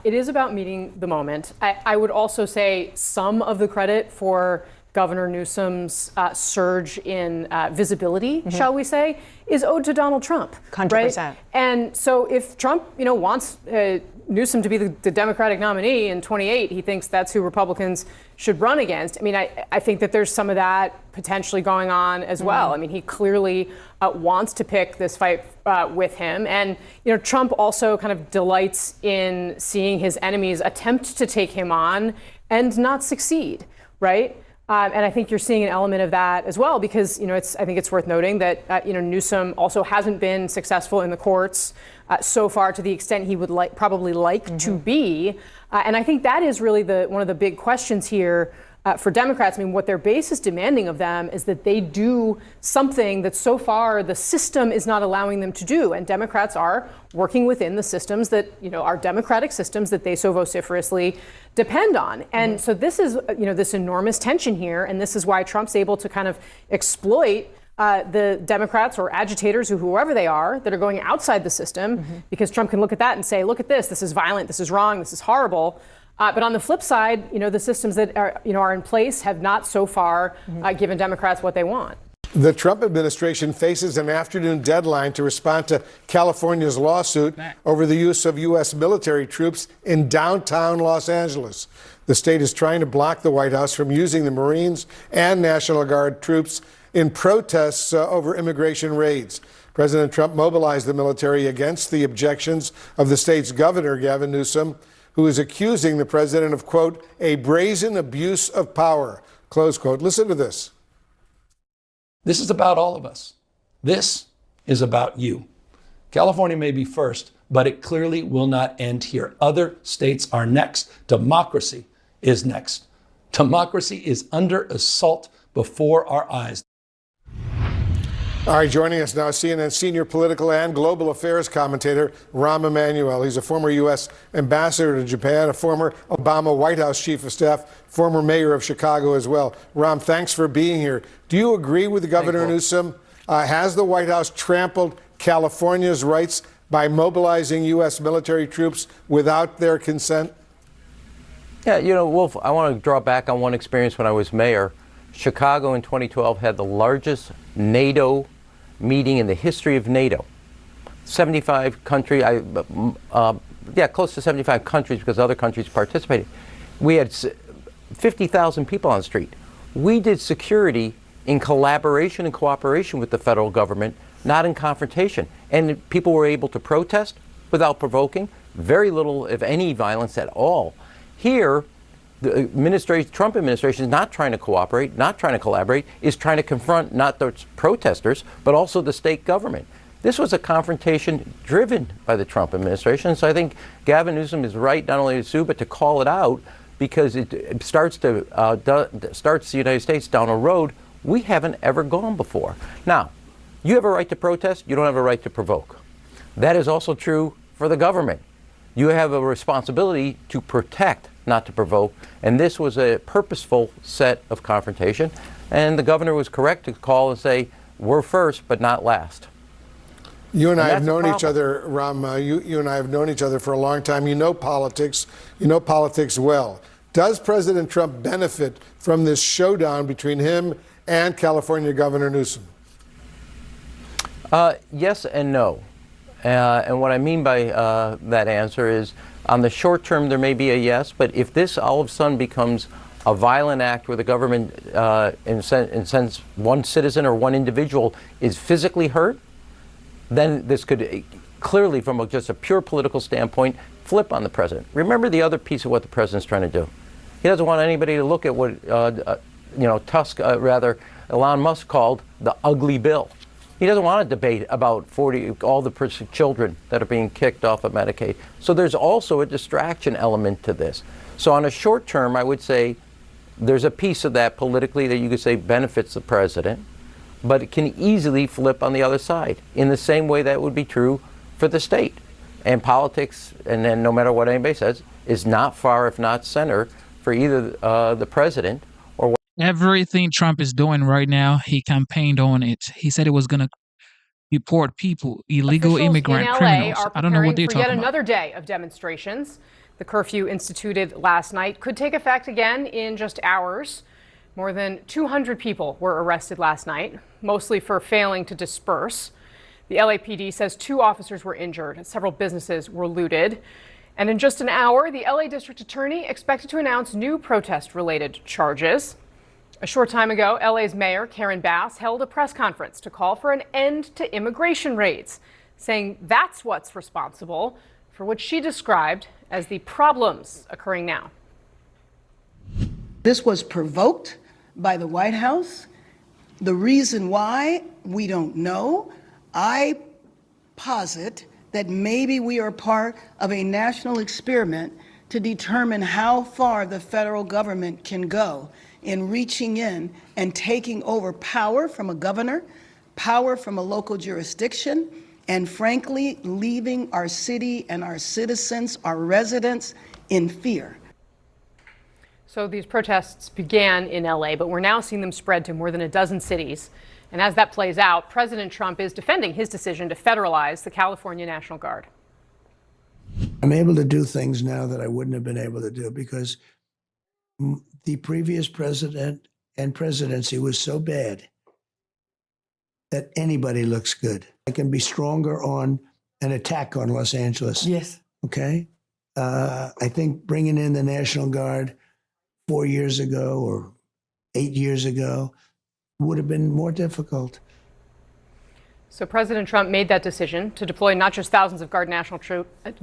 It is about meeting the moment. I would also say some of the credit for Governor Newsom's surge in visibility, shall we say, is owed to Donald Trump. 100%. Right? And so if Trump, wants Newsom to be the Democratic nominee in 2028, he thinks that's who Republicans should run against. I mean, I think that there's some of that potentially going on as well. I mean, he clearly wants to pick this fight with him. And, Trump also kind of delights in seeing his enemies attempt to take him on and not succeed, right? And I think you're seeing an element of that as well, because I think it's worth noting that Newsom also hasn't been successful in the courts so far to the extent he would probably like to be. And I think that is really one of the big questions here for Democrats. I mean, what their base is demanding of them is that they do something that so far the system is not allowing them to do. And Democrats are working within the systems that, are democratic systems that they so vociferously depend on. And so this is, this enormous tension here. And this is why Trump's able to kind of exploit the Democrats or agitators, or whoever they are, that are going outside the system, because Trump can look at that and say, look at this is violent, this is wrong, this is horrible. But on the flip side, the systems that are in place have not so far given Democrats what they want. The Trump administration faces an afternoon deadline to respond to California's lawsuit over the use of U.S. military troops in downtown Los Angeles. The state is trying to block the White House from using the Marines and National Guard troops in protests over immigration raids. President Trump mobilized the military against the objections of the state's governor, Gavin Newsom, who is accusing the president of, quote, a brazen abuse of power, close quote. Listen to this. This is about all of us. This is about you. California may be first, but it clearly will not end here. Other states are next. Democracy is next. Democracy is under assault before our eyes. All right, joining us now, CNN senior political and global affairs commentator Rahm Emanuel. He's a former U.S. ambassador to Japan, a former Obama White House chief of staff, former mayor of Chicago as well. Rahm, thanks for being here. Do you agree with Governor Newsom? Has the White House trampled California's rights by mobilizing U.S. military troops without their consent? Yeah, Wolf, I want to draw back on one experience when I was mayor. Chicago in 2012 had the largest NATO meeting in the history of NATO. 75 countries, close to 75 countries, because other countries participated. We had 50,000 people on the street. We did security in collaboration and cooperation with the federal government, not in confrontation. And people were able to protest without provoking, very little, if any, violence at all. Here, the Trump administration is not trying to cooperate, not trying to collaborate, is trying to confront not the protesters, but also the state government. This was a confrontation driven by the Trump administration. So I think Gavin Newsom is right not only to sue, but to call it out, because it starts the United States down a road we haven't ever gone before. Now, you have a right to protest, you don't have a right to provoke. That is also true for the government. You have a responsibility to protect, not to provoke, and this was a purposeful set of confrontation, and the governor was correct to call and say, we're first, but not last. You and I have known each other, Rahm, you and I have known each other for a long time. You know politics well. Does President Trump benefit from this showdown between him and California Governor Newsom? Yes and no. And what I mean by that answer is, on the short term, there may be a yes, but if this all of a sudden becomes a violent act where the government, in a sense, one citizen or one individual is physically hurt, then this could clearly, from just a pure political standpoint, flip on the president. Remember the other piece of what the president's trying to do. He doesn't want anybody to look at what, Elon Musk called the ugly bill. He doesn't want to debate about all the children that are being kicked off of Medicaid. So there's also a distraction element to this. So on a short term, I would say there's a piece of that politically that you could say benefits the president, but it can easily flip on the other side in the same way that would be true for the state. And politics, and then no matter what anybody says, is not far, if not center, for either the president or everything Trump is doing right now. He campaigned on it. He said it was going to deport people, illegal immigrant criminals. Are I don't know what they're for talking yet about. another day of demonstrations. The curfew instituted last night could take effect again in just hours. More than 200 people were arrested last night, mostly for failing to disperse. The LAPD says 2 officers were injured and several businesses were looted. And in just an hour, the LA District Attorney expected to announce new protest-related charges. A short time ago, LA's Mayor Karen Bass held a press conference to call for an end to immigration raids, saying that's what's responsible for what she described as the problems occurring now. This was provoked by the White House. The reason why, we don't know. I posit that maybe we are part of a national experiment to determine how far the federal government can go in reaching in and taking over power from a governor, power from a local jurisdiction, and frankly, leaving our city and our citizens, our residents, in fear. So these protests began in LA, but we're now seeing them spread to more than a dozen cities. And as that plays out, President Trump is defending his decision to federalize the California National Guard. I'm able to do things now that I wouldn't have been able to do because the previous president and presidency was so bad that anybody looks good. I can be stronger on an attack on Los Angeles. Yes. Okay? I think bringing in the National Guard 4 years ago or 8 years ago would have been more difficult. So President Trump made that decision to deploy not just thousands of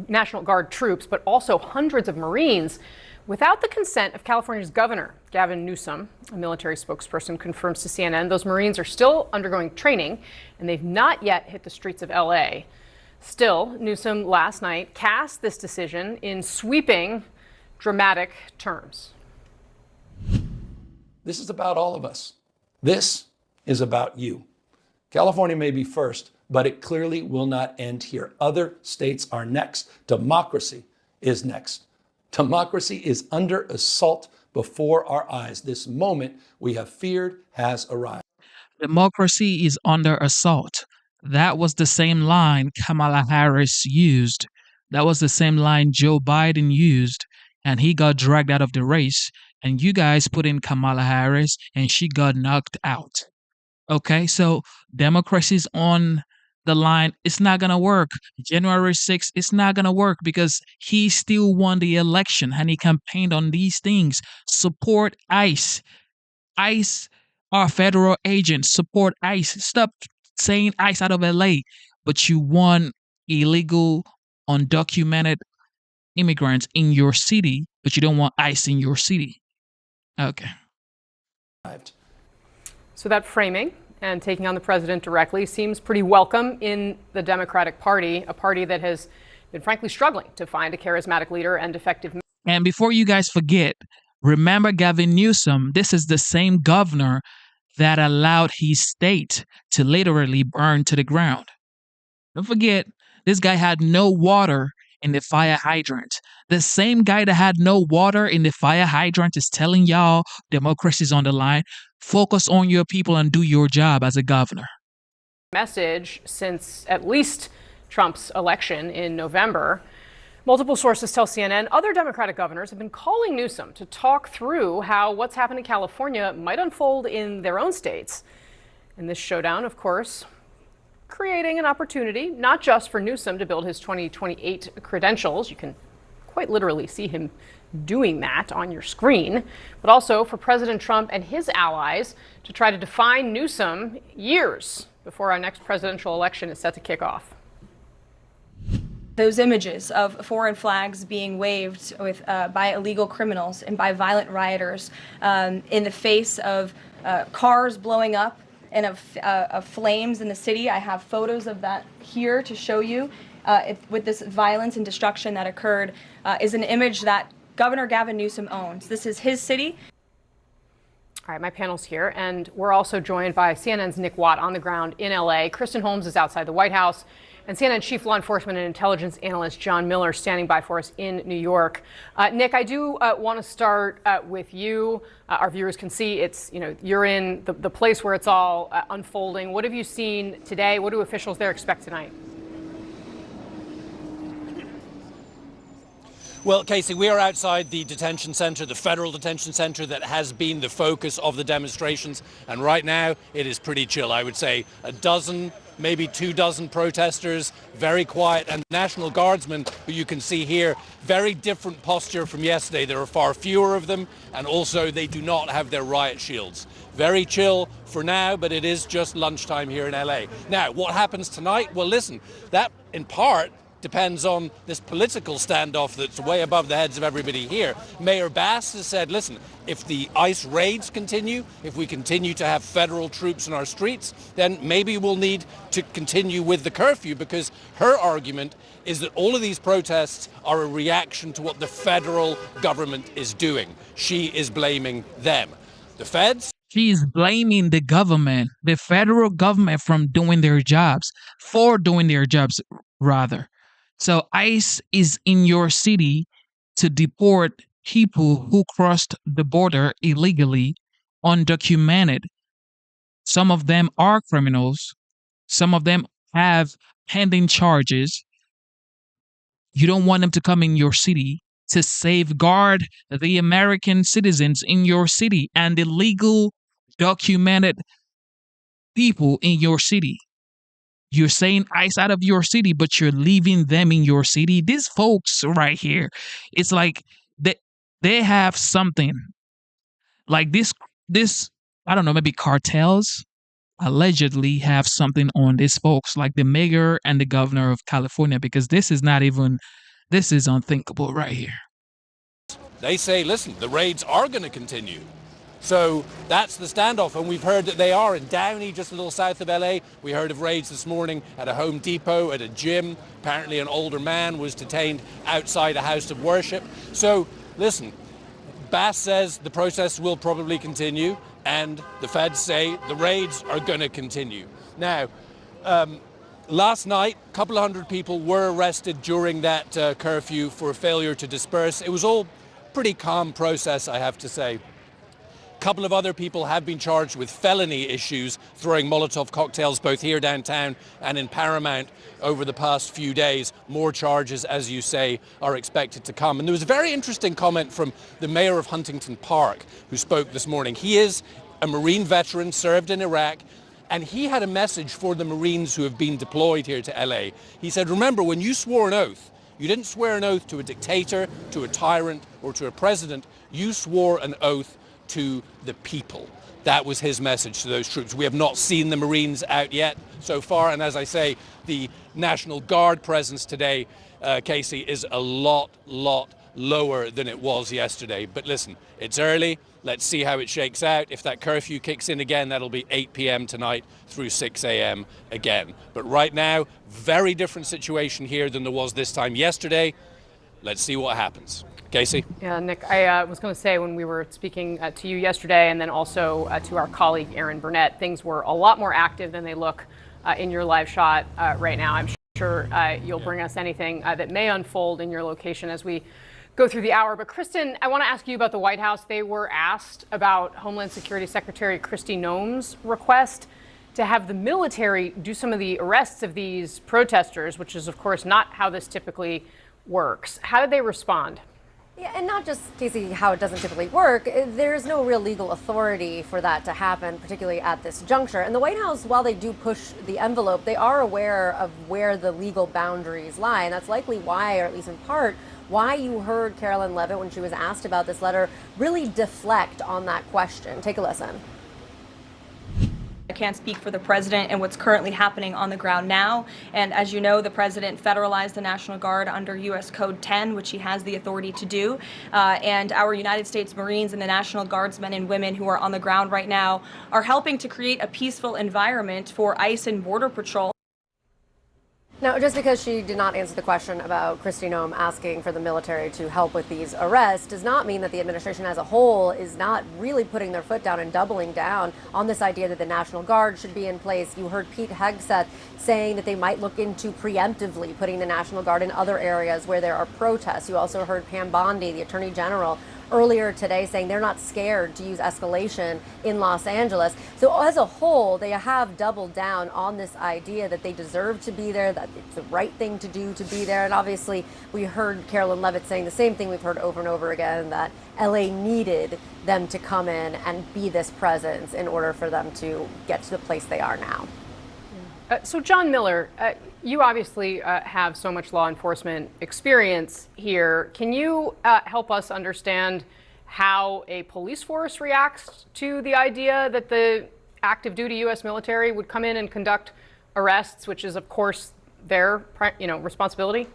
National Guard troops, but also hundreds of Marines without the consent of California's governor, Gavin Newsom. A military spokesperson confirms to CNN those Marines are still undergoing training and they've not yet hit the streets of LA. Still, Newsom last night cast this decision in sweeping, dramatic terms. This is about all of us. This is about you. California may be first, but it clearly will not end here. Other states are next. Democracy is next. Democracy is under assault before our eyes. This moment we have feared has arrived. Democracy is under assault. That was the same line Kamala Harris used. That was the same line Joe Biden used, and he got dragged out of the race. And you guys put in Kamala Harris, and she got knocked out. Okay, so democracy's on the line. It's not going to work. January 6th, it's not going to work because he still won the election and he campaigned on these things. Support ICE. ICE are federal agents. Support ICE. Stop saying ICE out of LA. But you want illegal, undocumented immigrants in your city, but you don't want ICE in your city. Okay. So that framing and taking on the president directly seems pretty welcome in the Democratic Party, a party that has been frankly struggling to find a charismatic leader and effective. And before you guys forget, remember Gavin Newsom, this is the same governor that allowed his state to literally burn to the ground. Don't forget, this guy had no water in the fire hydrant. The same guy that had no water in the fire hydrant is telling y'all democracy's on the line. Focus on your people and do your job as a governor. Message since at least Trump's election in November. Multiple sources tell CNN other Democratic governors have been calling Newsom to talk through how what's happened in California might unfold in their own states. And this showdown, of course, creating an opportunity not just for Newsom to build his 2028 credentials. You can quite literally see him doing that on your screen, but also for President Trump and his allies to try to define Newsom years before our next presidential election is set to kick off. Those images of foreign flags being waved with, by illegal criminals and by violent rioters in the face of cars blowing up and of flames in the city. I have photos of that here to show you. With this violence and destruction that occurred is an image that Governor Gavin Newsom owns. This is his city. All right, my panel's here, and we're also joined by CNN's Nick Watt on the ground in LA. Kristen Holmes is outside the White House, and CNN Chief Law Enforcement and Intelligence Analyst John Miller standing by for us in New York. Nick, I do want to start with you. Our viewers can see you're in the place where it's all unfolding. What have you seen today? What do officials there expect tonight? Well, Casey, we are outside the detention center, the federal detention center that has been the focus of the demonstrations. And right now it is pretty chill. I would say a dozen, maybe 24 protesters, very quiet, and National Guardsmen, who you can see here, very different posture from yesterday. There are far fewer of them, and also they do not have their riot shields. Very chill for now, but it is just lunchtime here in LA. Now, what happens tonight? Well, listen, that in part depends on this political standoff that's way above the heads of everybody here. Mayor Bass has said, listen, if the ICE raids continue, if we continue to have federal troops in our streets, then maybe we'll need to continue with the curfew, because her argument is that all of these protests are a reaction to what the federal government is doing. She is blaming them. The feds? She's blaming the government, the federal government, for doing their jobs, rather. So ICE is in your city to deport people who crossed the border illegally, undocumented. Some of them are criminals. Some of them have pending charges. You don't want them to come in your city to safeguard the American citizens in your city and the legal documented people in your city. You're saying ICE out of your city, but you're leaving them in your city. These folks right here, it's like they have something like this, I don't know, maybe cartels allegedly have something on these folks, like the mayor and the governor of California, because this is unthinkable right here. They say, listen, the raids are going to continue. So that's the standoff, and we've heard that they are in Downey, just a little south of LA. We heard of raids this morning at a Home Depot, at a gym. Apparently an older man was detained outside a house of worship. So listen, Bass says the protests will probably continue, and the feds say the raids are going to continue. Now, last night, a couple of hundred people were arrested during that curfew for failure to disperse. It was all pretty calm process, I have to say. A couple of other people have been charged with felony issues, throwing Molotov cocktails both here downtown and in Paramount over the past few days. More charges, as you say, are expected to come. And there was a very interesting comment from the mayor of Huntington Park, who spoke this morning. He is a Marine veteran, served in Iraq, and he had a message for the Marines who have been deployed here to LA. He said, remember, when you swore an oath, you didn't swear an oath to a dictator, to a tyrant, or to a president. You swore an oath to the people. That was his message to those troops. We have not seen the Marines out yet so far, and as I say, the National Guard presence today, Casey, is a lot lower than it was yesterday. But listen, it's early. Let's see how it shakes out. If that curfew kicks in again, that'll be 8 p.m. tonight through 6 a.m. again. But right now, very different situation here than there was this time yesterday. Let's see what happens. Casey? Yeah, Nick, I was going to say, when we were speaking to you yesterday and then also to our colleague Aaron Burnett, things were a lot more active than they look in your live shot right now. I'm sure you'll bring us anything that may unfold in your location as we go through the hour. But Kristen, I want to ask you about the White House. They were asked about Homeland Security Secretary Kristi Noem's request to have the military do some of the arrests of these protesters, which is, of course, not how this typically works. How did they respond? Yeah, and not just, Casey, how it doesn't typically work. There's no real legal authority for that to happen, particularly at this juncture. And the White House, while they do push the envelope, they are aware of where the legal boundaries lie. And that's likely why, or at least in part, why you heard Carolyn Leavitt, when she was asked about this letter, really deflect on that question. Take a listen. I can't speak for the president and what's currently happening on the ground now. And as you know, the president federalized the National Guard under U.S. Code 10, which he has the authority to do. And our United States Marines and the National Guardsmen and women who are on the ground right now are helping to create a peaceful environment for ICE and Border Patrol. Now, just because she did not answer the question about Kristi Noem asking for the military to help with these arrests does not mean that the administration as a whole is not really putting their foot down and doubling down on this idea that the National Guard should be in place. You heard Pete Hegseth saying that they might look into preemptively putting the National Guard in other areas where there are protests. You also heard Pam Bondi, the Attorney General, earlier today saying they're not scared to use escalation in Los Angeles. So as a whole, they have doubled down on this idea that they deserve to be there, that it's the right thing to do to be there. And obviously, we heard Carolyn Leavitt saying the same thing we've heard over and over again, that LA needed them to come in and be this presence in order for them to get to the place they are now. So John Miller, you obviously have so much law enforcement experience here. Can you help us understand how a police force reacts to the idea that the active duty U.S. military would come in and conduct arrests, which is, of course, their responsibility?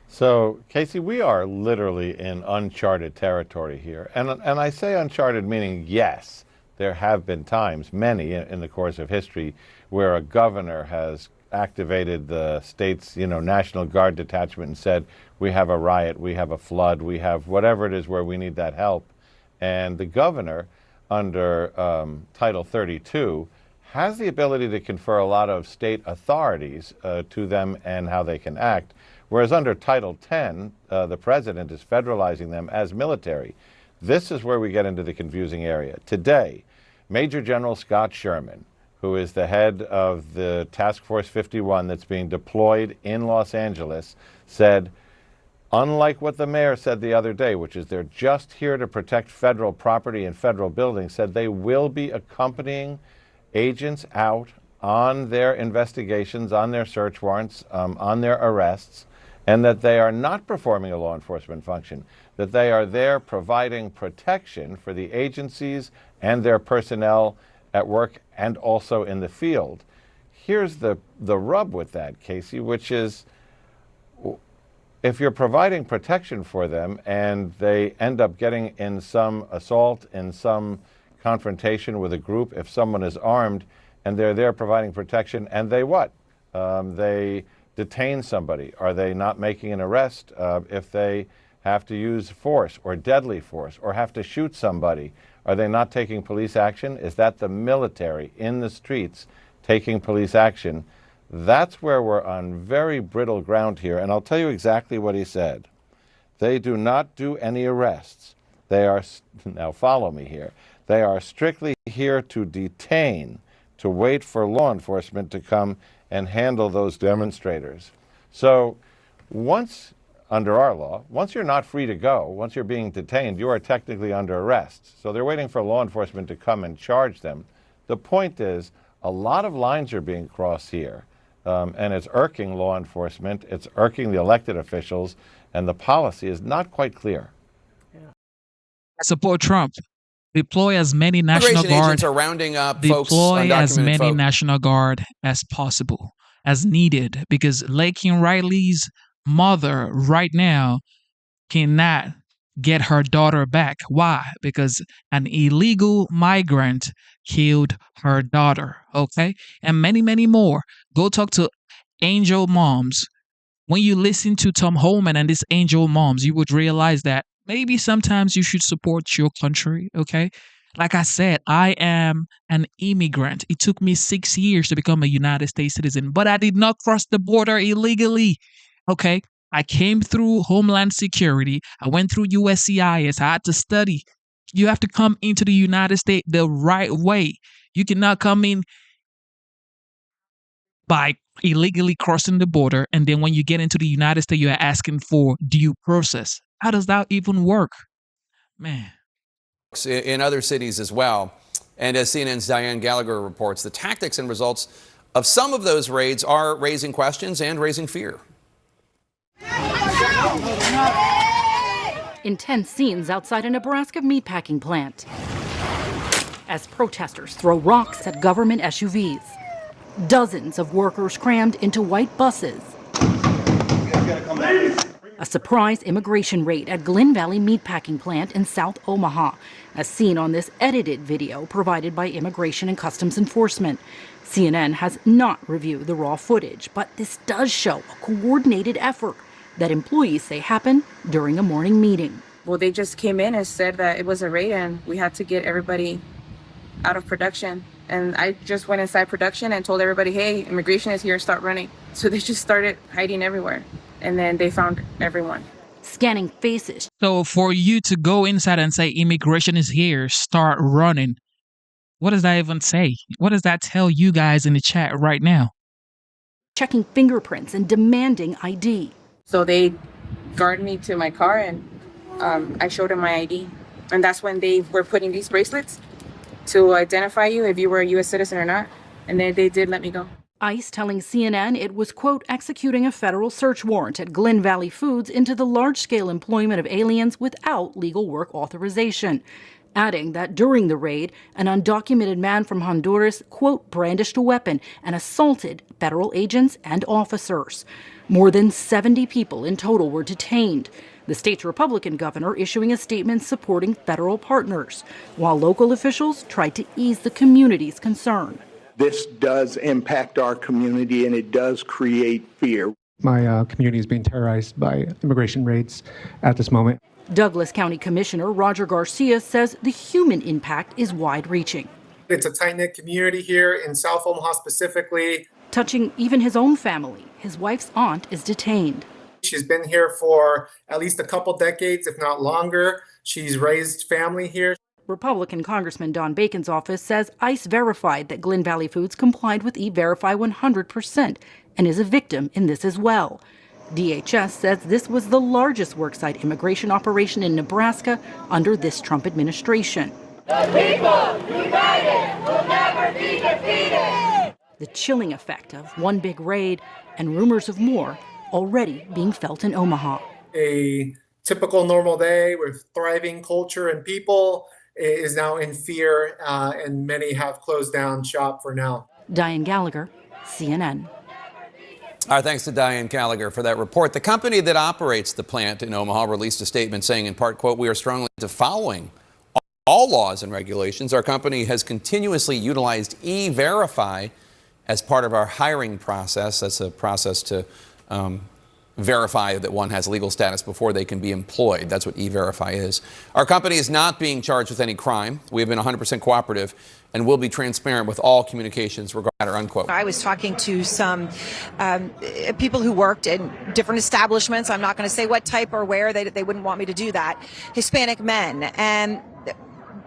So, Casey, we are literally in uncharted territory here. And I say uncharted meaning, yes, there have been times, many in the course of history, where a governor has activated the state's, National Guard detachment and said, we have a riot, we have a flood, we have whatever it is where we need that help. And the governor, under Title 32, has the ability to confer a lot of state authorities to them and how they can act. Whereas under Title 10, the president is federalizing them as military. This is where we get into the confusing area. Today, Major General Scott Sherman, who is the head of the Task Force 51 that's being deployed in Los Angeles, said, unlike what the mayor said the other day, which is they're just here to protect federal property and federal buildings, said they will be accompanying agents out on their investigations, on their search warrants, on their arrests, and that they are not performing a law enforcement function, that they are there providing protection for the agencies and their personnel at work and also in the field. Here's the rub with that, Casey, which is if you're providing protection for them and they end up getting in some assault, in some confrontation with a group, if someone is armed and they're there providing protection and they what? They detain somebody. Are they not making an arrest? If they have to use force or deadly force or have to shoot somebody, are they not taking police action? Is that the military in the streets taking police action? That's where we're on very brittle ground here, and I'll tell you exactly what he said. They do not do any arrests. They are, now follow me here, they are strictly here to detain, to wait for law enforcement to come and handle those demonstrators. So once, under our law, once you're not free to go, once you're being detained, you are technically under arrest. So they're waiting for law enforcement to come and charge them. The point is, a lot of lines are being crossed here, and it's irking law enforcement, it's irking the elected officials, and the policy is not quite clear. Support Trump. Deploy as many National Guard. Are rounding up deploy as many National Guard as possible, as needed, because Laken Riley's mother right now cannot get her daughter back. Why? Because an illegal migrant killed her daughter. Okay, and many, many more. Go talk to Angel Moms. When you listen to Tom Homan and this Angel Moms, you would realize that maybe sometimes you should support your country, okay? Like I said, I am an immigrant. It took me 6 years to become a United States citizen, but I did not cross the border illegally, okay? I came through Homeland Security. I went through USCIS. I had to study. You have to come into the United States the right way. You cannot come in by illegally crossing the border, and then when you get into the United States, you're asking for due process. How does that even work? Man. In other cities as well. And as CNN's Diane Gallagher reports, the tactics and results of some of those raids are raising questions and raising fear. Intense scenes outside a Nebraska meatpacking plant as protesters throw rocks at government SUVs. Dozens of workers crammed into white buses. A surprise immigration raid at Glen Valley Meatpacking Plant in South Omaha, as seen on this edited video provided by Immigration and Customs Enforcement. CNN has not reviewed the raw footage, but this does show a coordinated effort that employees say happened during a morning meeting. Well, they just came in and said that it was a raid and we had to get everybody out of production. And I just went inside production and told everybody, hey, immigration is here, start running. So they just started hiding everywhere. And then they found everyone. Scanning faces. So for you to go inside and say immigration is here, start running. What does that even say? What does that tell you guys in the chat right now? Checking fingerprints and demanding ID. So they guarded me to my car and I showed them my ID. And that's when they were putting these bracelets to identify you if you were a U.S. citizen or not. And then they did let me go. ICE telling CNN it was, quote, executing a federal search warrant at Glen Valley Foods into the large-scale employment of aliens without legal work authorization. adding that during the raid, an undocumented man from Honduras, quote, brandished a weapon and assaulted federal agents and officers. More than 70 people in total were detained. The state's Republican governor issuing a statement supporting federal partners, while local officials tried to ease the community's concern. This does impact our community and it does create fear. My community is being terrorized by immigration raids at this moment. Douglas County Commissioner Roger Garcia says the human impact is wide-reaching. It's a tight-knit community here in South Omaha specifically. Touching even his own family. His wife's aunt is detained. She's been here for at least a couple decades, if not longer. She's raised family here. Republican Congressman Don Bacon's office says ICE verified that Glynn Valley Foods complied with E-Verify 100% and is a victim in this as well. DHS says this was the largest worksite immigration operation in Nebraska under this Trump administration. The people united will never be defeated. The chilling effect of one big raid and rumors of more already being felt in Omaha. A typical normal day with thriving culture and people is now in fear, and many have closed down shop for now. Diane Gallagher, CNN. Our thanks to Diane Gallagher for that report. The company that operates the plant in Omaha released a statement saying, in part, quote, "We are strongly into following all laws and regulations. Our company has continuously utilized E-Verify as part of our hiring process." That's a process to verify that one has legal status before they can be employed. That's what E-Verify is. Our company is not being charged with any crime. We have been 100% cooperative and will be transparent with all communications regarding, unquote. I was talking to some people who worked in different establishments. I'm not going to say what type or where. They wouldn't want me to do that. Hispanic men. And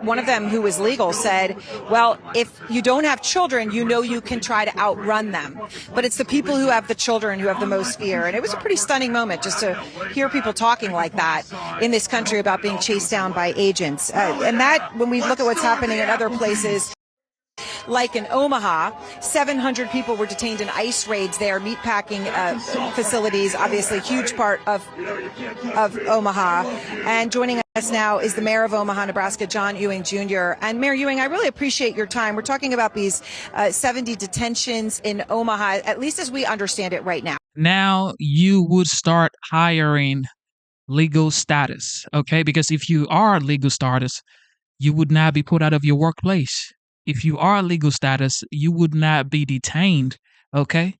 one of them, who was legal, said, well, if you don't have children, you know you can try to outrun them. But it's the people who have the children who have the most fear. And it was a pretty stunning moment just to hear people talking like that in this country about being chased down by agents. And that, when we look at what's happening in other places, like in Omaha, 700 people were detained in ICE raids there, meatpacking facilities, obviously a huge part of Omaha. And joining us now is the mayor of Omaha, Nebraska, John Ewing Jr. And Mayor Ewing, I really appreciate your time. We're talking about these 70 detentions in Omaha, at least as we understand it right now. Now you would start hiring legal status, okay? Because if you are legal status, you would not be put out of your workplace. If you are legal status, you would not be detained, okay?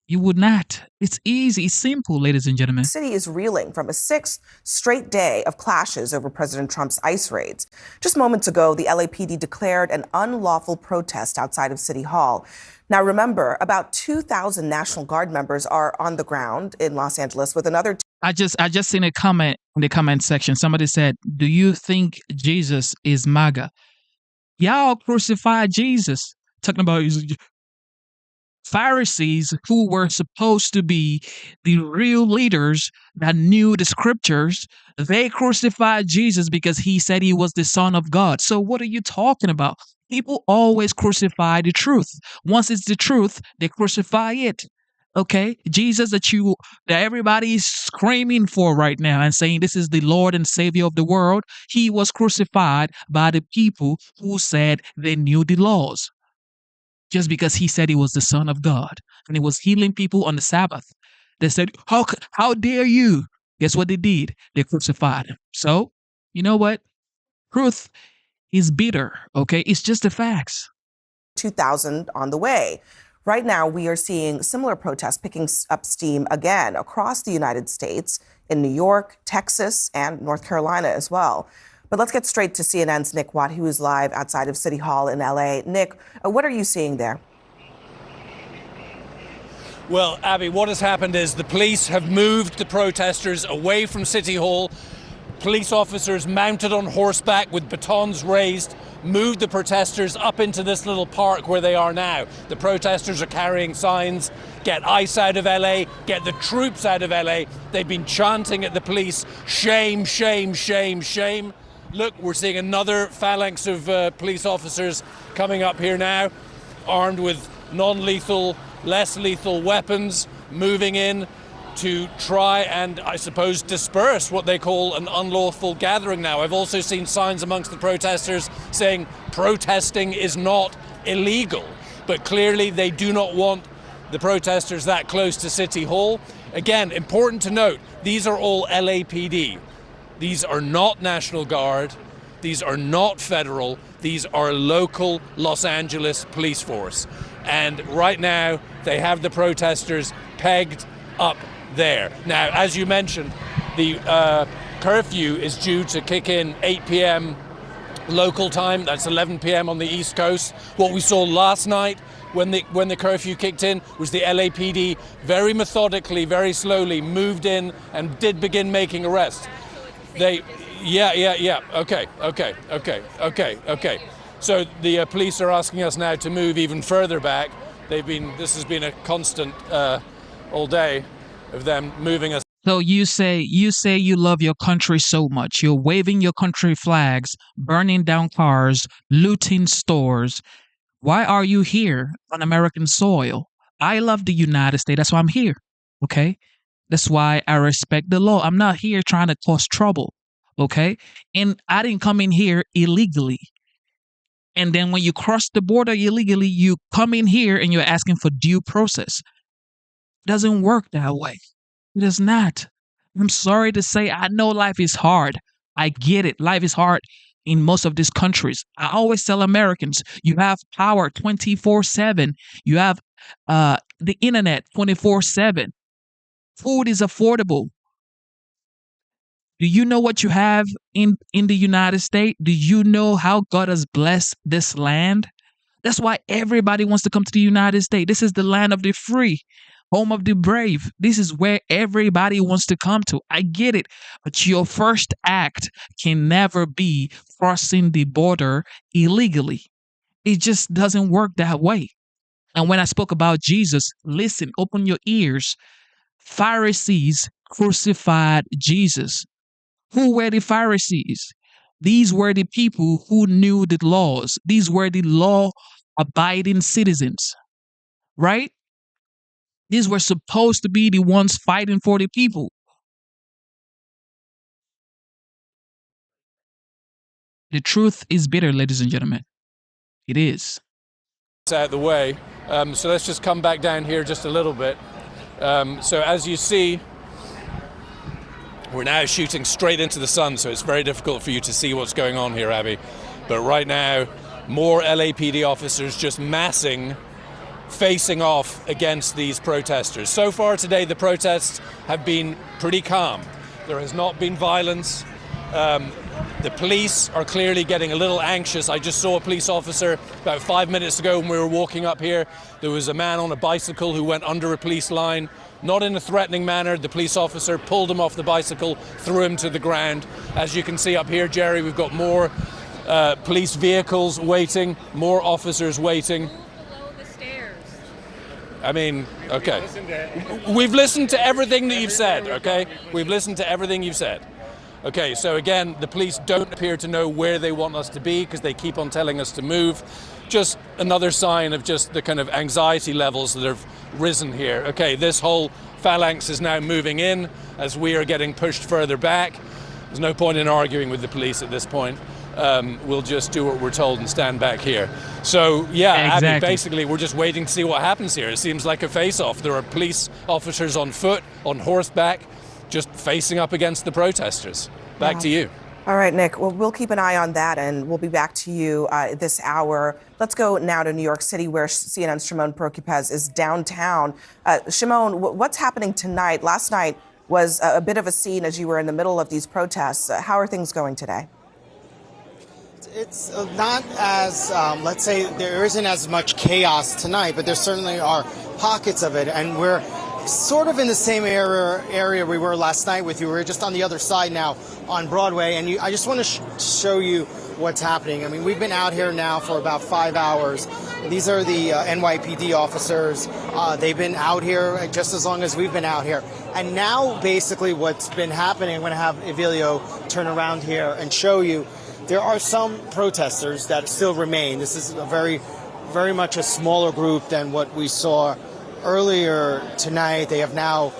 You would not. It's easy, it's simple, ladies and gentlemen. The city is reeling from a sixth straight day of clashes over President Trump's ICE raids. Just moments ago, the LAPD declared an unlawful protest outside of City Hall. Now, remember, about 2,000 National Guard members are on the ground in Los Angeles with another. I just seen a comment in the comment section. Somebody said, "Do you think Jesus is MAGA?" Y'all crucified Jesus. Talking about Pharisees, who were supposed to be the real leaders that knew the scriptures. They crucified Jesus because he said he was the Son of God. So what are you talking about? People always crucify the truth. Once it's the truth, they crucify it. Okay, Jesus that everybody is screaming for right now and saying this is the Lord and Savior of the world. He was crucified by the people who said they knew the laws, just because he said he was the Son of God and he was healing people on the Sabbath. They said, "How dare you?" Guess what they did? They crucified him. So you know what? Truth is bitter. Okay, it's just the facts. 2,000 on the way. Right now, we are seeing similar protests picking up steam again across the United States, in New York, Texas, and North Carolina as well. But let's get straight to CNN's Nick Watt, who is live outside of City Hall in LA. Nick, what are you seeing there? Well, Abby, what has happened is the police have moved the protesters away from City Hall. Police officers mounted on horseback with batons raised moved the protesters up into this little park where they are now. The protesters are carrying signs, "Get ICE out of LA, get the troops out of LA." They've been chanting at the police, "Shame, shame, shame, shame." Look, we're seeing another phalanx of police officers coming up here now, armed with non-lethal, less lethal weapons, moving in. to try and, I suppose, disperse what they call an unlawful gathering now. I've also seen signs amongst the protesters saying protesting is not illegal, but clearly they do not want the protesters that close to City Hall. Again, important to note, these are all LAPD. These are not National Guard. These are not federal. These are local Los Angeles police force. And right now, they have the protesters pegged up there. Now, as you mentioned, the curfew is due to kick in 8 p.m. local time. That's 11 p.m. on the East Coast. What we saw last night when the curfew kicked in was the LAPD very methodically, very slowly moved in and did begin making arrests. Okay. So the police are asking us now to move even further back. This has been a constant all day of them moving us. So you say you love your country so much. You're waving your country flags, burning down cars, looting stores. Why are you here on American soil? I love the United States. That's why I'm here. Okay? That's why I respect the law. I'm not here trying to cause trouble. Okay? And I didn't come in here illegally. And then when you cross the border illegally, you come in here and you're asking for due process. It doesn't work that way. It does not. I'm sorry to say, I know life is hard. I get it. Life is hard in most of these countries. I always tell Americans, you have power 24/7. You have the internet 24/7. Food is affordable. Do you know what you have in the United States? Do you know how God has blessed this land? That's why everybody wants to come to the United States. This is the land of the free, home of the brave. This is where everybody wants to come to. I get it. But your first act can never be crossing the border illegally. It just doesn't work that way. And when I spoke about Jesus, listen, open your ears. Pharisees crucified Jesus. Who were the Pharisees? These were the people who knew the laws. These were the law-abiding citizens, right? These were supposed to be the ones fighting for the people. The truth is bitter, ladies and gentlemen. It is. It's out of the way. So let's just come back down here just a little bit. So as you see, we're now shooting straight into the sun, so it's very difficult for you to see what's going on here, Abby. But right now, more LAPD officers just massing, facing off against these protesters. So far today, the protests have been pretty calm. There has not been violence. The police are clearly getting a little anxious. I just saw a police officer about 5 minutes ago when we were walking up here. There was a man on a bicycle who went under a police line. Not in a threatening manner. The police officer pulled him off the bicycle, threw him to the ground. As you can see up here, Jerry, we've got more police vehicles waiting, more officers waiting. I mean, okay. We've listened to everything that you've said, okay? We've listened to everything you've said. Okay, so again, the police don't appear to know where they want us to be because they keep on telling us to move. Just another sign of just the kind of anxiety levels that have risen here. Okay, this whole phalanx is now moving in as we are getting pushed further back. There's no point in arguing with the police at this point. We'll just do what we're told and stand back here. So, yeah, exactly. Abby, basically, we're just waiting to see what happens here. It seems like a face-off. There are police officers on foot, on horseback, just facing up against the protesters. Back to you. All right, Nick. Well, we'll keep an eye on that, and we'll be back to you this hour. Let's go now to New York City, where CNN's Shimon Prokupecz is downtown. Shimon, what's happening tonight? Last night was a bit of a scene as you were in the middle of these protests. How are things going today? It's not as, let's say, there isn't as much chaos tonight, but there certainly are pockets of it, and we're sort of in the same area we were last night with you. We're just on the other side now on Broadway, and I just want to show you what's happening. I mean, we've been out here now for about 5 hours. These are the NYPD officers. They've been out here just as long as we've been out here. And now, basically, what's been happening, I'm going to have Evelio turn around here and show you, there are some protesters that still remain. This is a very, very much a smaller group than what we saw earlier tonight. They have now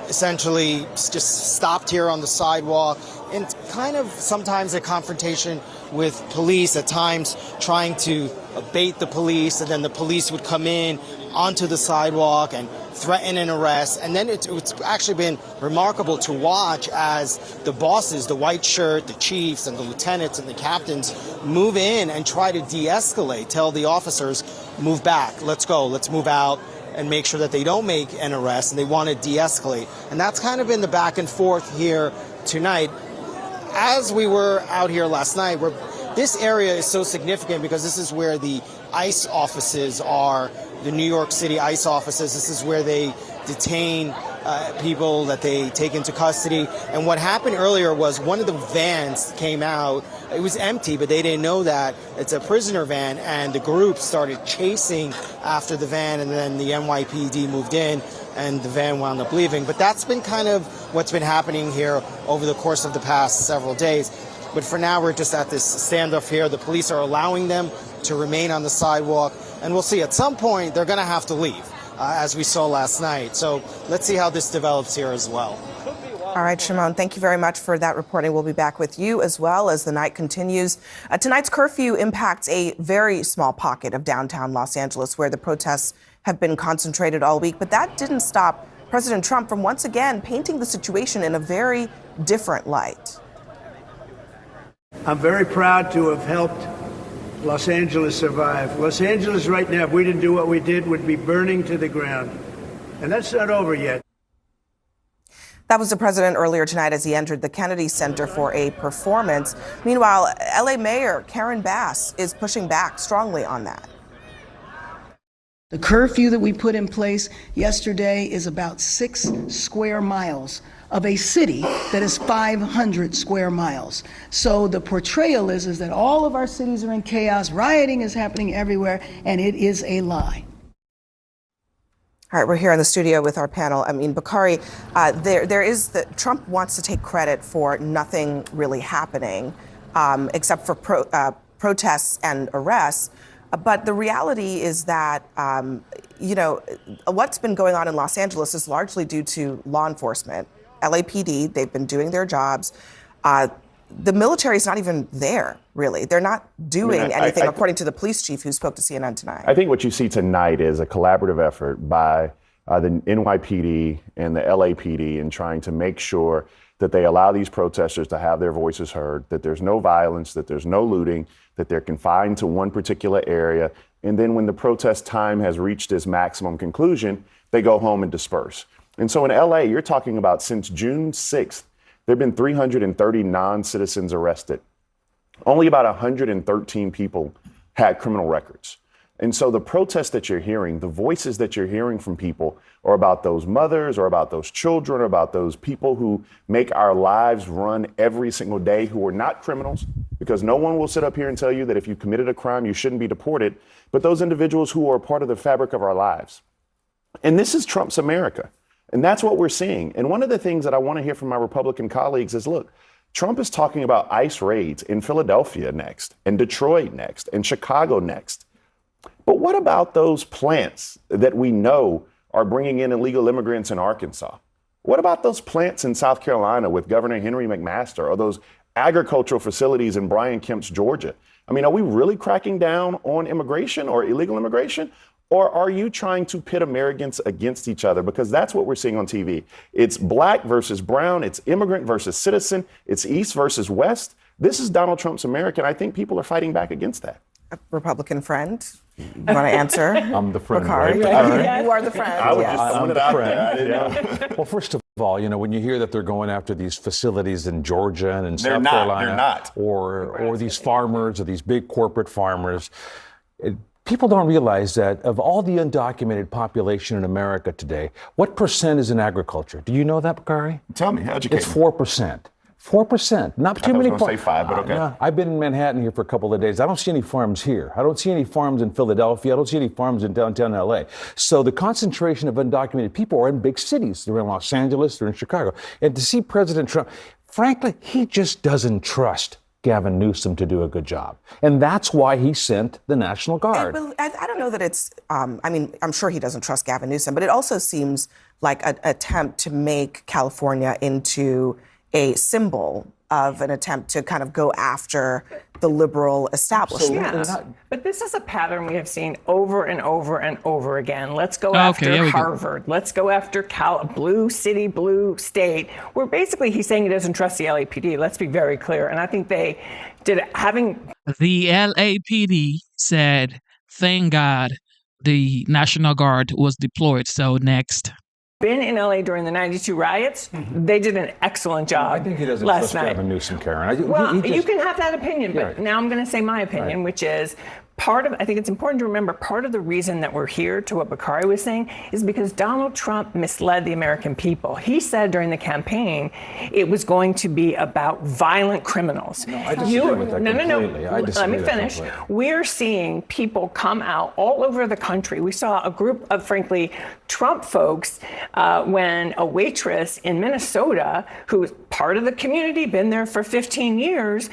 essentially just stopped here on the sidewalk, and kind of sometimes a confrontation with police, at times trying to bait the police, and then the police would come in onto the sidewalk and threaten an arrest. And then it's actually been remarkable to watch as the bosses, the white shirt, the chiefs and the lieutenants and the captains move in and try to de-escalate, tell the officers, move back, let's go, let's move out, and make sure that they don't make an arrest, and they want to de-escalate. And that's kind of been the back and forth here tonight. As we were out here last night, this area is so significant because this is where the ICE offices are, the New York City ICE offices. This is where they detain people that they take into custody. And what happened earlier was one of the vans came out. It was empty, but they didn't know that. It's a prisoner van, and the group started chasing after the van, and then the NYPD moved in, and the van wound up leaving. But that's been kind of what's been happening here over the course of the past several days. But for now, we're just at this standoff here. The police are allowing them to remain on the sidewalk, and we'll see. At some point, they're going to have to leave, as we saw last night. So let's see how this develops here as well. All right, Shimon, thank you very much for that reporting. We'll be back with you as well as the night continues. Tonight's curfew impacts a very small pocket of downtown Los Angeles where the protests have been concentrated all week. But that didn't stop President Trump from once again painting the situation in a very different light. I'm very proud to have helped Los Angeles survive. Los Angeles right now, if we didn't do what we did, would be burning to the ground. And that's not over yet. That was the president earlier tonight as he entered the Kennedy Center for a performance. Meanwhile, LA Mayor Karen Bass is pushing back strongly on that. The curfew that we put in place yesterday is about 6 square miles of a city that is 500 square miles. So the portrayal is that all of our cities are in chaos, rioting is happening everywhere, and it is a lie. All right, we're here in the studio with our panel. Bakari, Trump wants to take credit for nothing really happening, except for protests and arrests. But the reality is that, what's been going on in Los Angeles is largely due to law enforcement. LAPD, they've been doing their jobs. The military is not even there, really. They're not doing anything, according to the police chief who spoke to CNN tonight. I think what you see tonight is a collaborative effort by the NYPD and the LAPD in trying to make sure that they allow these protesters to have their voices heard, that there's no violence, that there's no looting, that they're confined to one particular area. And then when the protest time has reached its maximum conclusion, they go home and disperse. And so in LA, you're talking about since June 6th, there have been 330 non-citizens arrested. Only about 113 people had criminal records. And so the protests that you're hearing, the voices that you're hearing from people are about those mothers or about those children or about those people who make our lives run every single day who are not criminals, because no one will sit up here and tell you that if you committed a crime, you shouldn't be deported, but those individuals who are part of the fabric of our lives. And this is Trump's America. And that's what we're seeing. And one of the things that I want to hear from my Republican colleagues is, look, Trump is talking about ICE raids in Philadelphia next, and Detroit next, and Chicago next. But what about those plants that we know are bringing in illegal immigrants in Arkansas? What about those plants in South Carolina with Governor Henry McMaster, or those agricultural facilities in Brian Kemp's Georgia? Are we really cracking down on immigration or illegal immigration? Or are you trying to pit Americans against each other? Because that's what we're seeing on TV. It's black versus brown. It's immigrant versus citizen. It's East versus West. This is Donald Trump's America, and I think people are fighting back against that. A Republican friend, you want to answer? I'm the friend, Bakari, right? You are the friend. I'm the friend. Well, first of all, when you hear that they're going after these facilities in Georgia and in South Carolina, they're not. or these farmers or these big corporate farmers, people don't realize that of all the undocumented population in America today, what percent is in agriculture? Do you know that, Bakari? Tell me, educate It's me. 4%. 4%. Not too many. I was going to say 5, but okay. I've been in Manhattan here for a couple of days. I don't see any farms here. I don't see any farms in Philadelphia. I don't see any farms in downtown LA. So the concentration of undocumented people are in big cities. They're in Los Angeles, they're in Chicago. And to see President Trump, frankly, he just doesn't trust Gavin Newsom to do a good job. And that's why he sent the National Guard. I don't know that it's, I mean, I'm sure he doesn't trust Gavin Newsom, but it also seems like an attempt to make California into a symbol of an attempt to kind of go after the liberal establishment. Yeah. But this is a pattern we have seen over and over and over again. Let's go after Harvard. Let's go after blue city, blue state, where basically he's saying he doesn't trust the LAPD. Let's be very clear. And I think they did The LAPD said, thank God the National Guard was deployed. So next. Been in LA during the 92 riots. They did an excellent job. I think he doesn't last trust night. Gavin Newsom, Karen. Well, you can have that opinion, but now I'm going to say my opinion, which is I think it's important to remember part of the reason that we're here, to what Bakari was saying, is because Donald Trump misled the American people. He said during the campaign it was going to be about violent criminals. No, I disagree with that completely. Let me finish. We're seeing people come out all over the country. We saw a group of, frankly, Trump folks when a waitress in Minnesota, who's part of the community, been there for 15 years,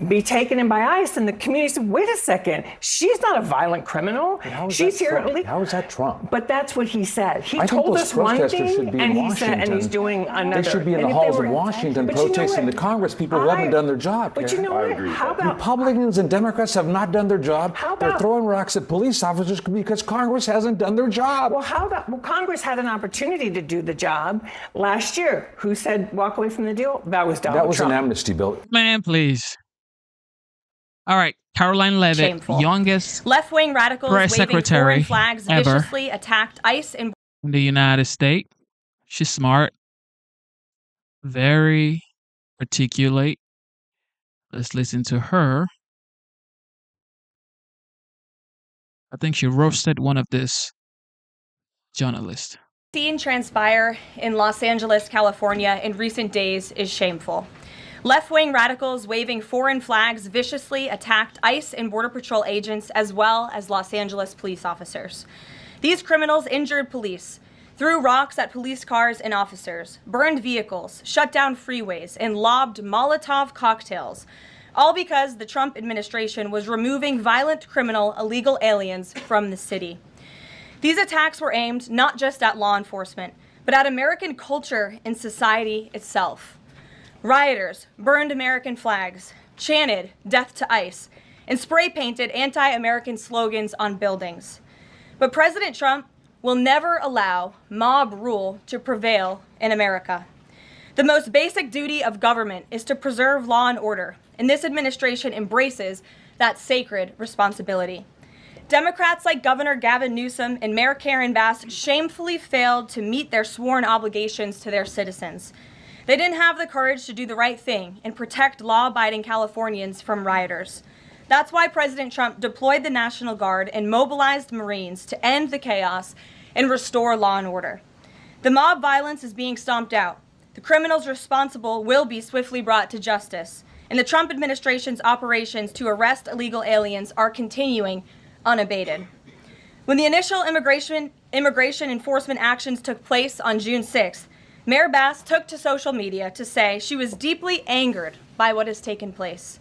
be taken in by ICE, and the community said, wait a second, she's not a violent criminal. She's here. How is that Trump? But that's what he said. He told us one thing, and he said, and he's doing another. They should be in the halls of Washington protesting the Congress people who haven't done their job. But you know what? How about Republicans and Democrats have not done their job. They're throwing rocks at police officers because Congress hasn't done their job. Well, Congress had an opportunity to do the job last year. Who said walk away from the deal? That was Donald Trump. That was an amnesty bill. Man, please. All right, Caroline Leavitt, Shameful. youngest Left-wing radicals press waving secretary foreign flags ever viciously attacked ICE in in the United States. She's smart, very articulate. Let's listen to her. I think she roasted one of this journalists. Seen transpire in Los Angeles, California in recent days is shameful. Left-wing radicals waving foreign flags viciously attacked ICE and Border Patrol agents as well as Los Angeles police officers. These criminals injured police, threw rocks at police cars and officers, burned vehicles, shut down freeways, and lobbed Molotov cocktails, all because the Trump administration was removing violent criminal illegal aliens from the city. These attacks were aimed not just at law enforcement, but at American culture and society itself. Rioters burned American flags, chanted "Death to ICE," and spray-painted anti-American slogans on buildings. But President Trump will never allow mob rule to prevail in America. The most basic duty of government is to preserve law and order, and this administration embraces that sacred responsibility. Democrats like Governor Gavin Newsom and Mayor Karen Bass shamefully failed to meet their sworn obligations to their citizens. They didn't have the courage to do the right thing and protect law-abiding Californians from rioters. That's why President Trump deployed the National Guard and mobilized Marines to end the chaos and restore law and order. The mob violence is being stomped out. The criminals responsible will be swiftly brought to justice. And the Trump administration's operations to arrest illegal aliens are continuing unabated. When the initial immigration enforcement actions took place on June 6th, Mayor Bass took to social media to say she was deeply angered by what has taken place.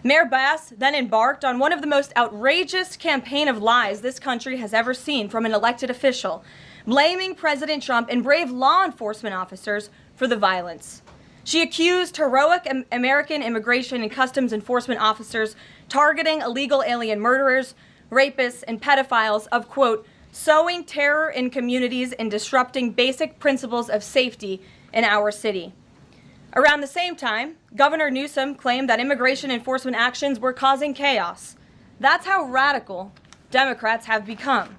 Mayor Bass then embarked on one of the most outrageous campaign of lies this country has ever seen from an elected official, blaming President Trump and brave law enforcement officers for the violence. She accused heroic American immigration and customs enforcement officers targeting illegal alien murderers, rapists, and pedophiles of, quote, sowing terror in communities and disrupting basic principles of safety in our city. Around the same time, Governor Newsom claimed that immigration enforcement actions were causing chaos. That's how radical Democrats have become.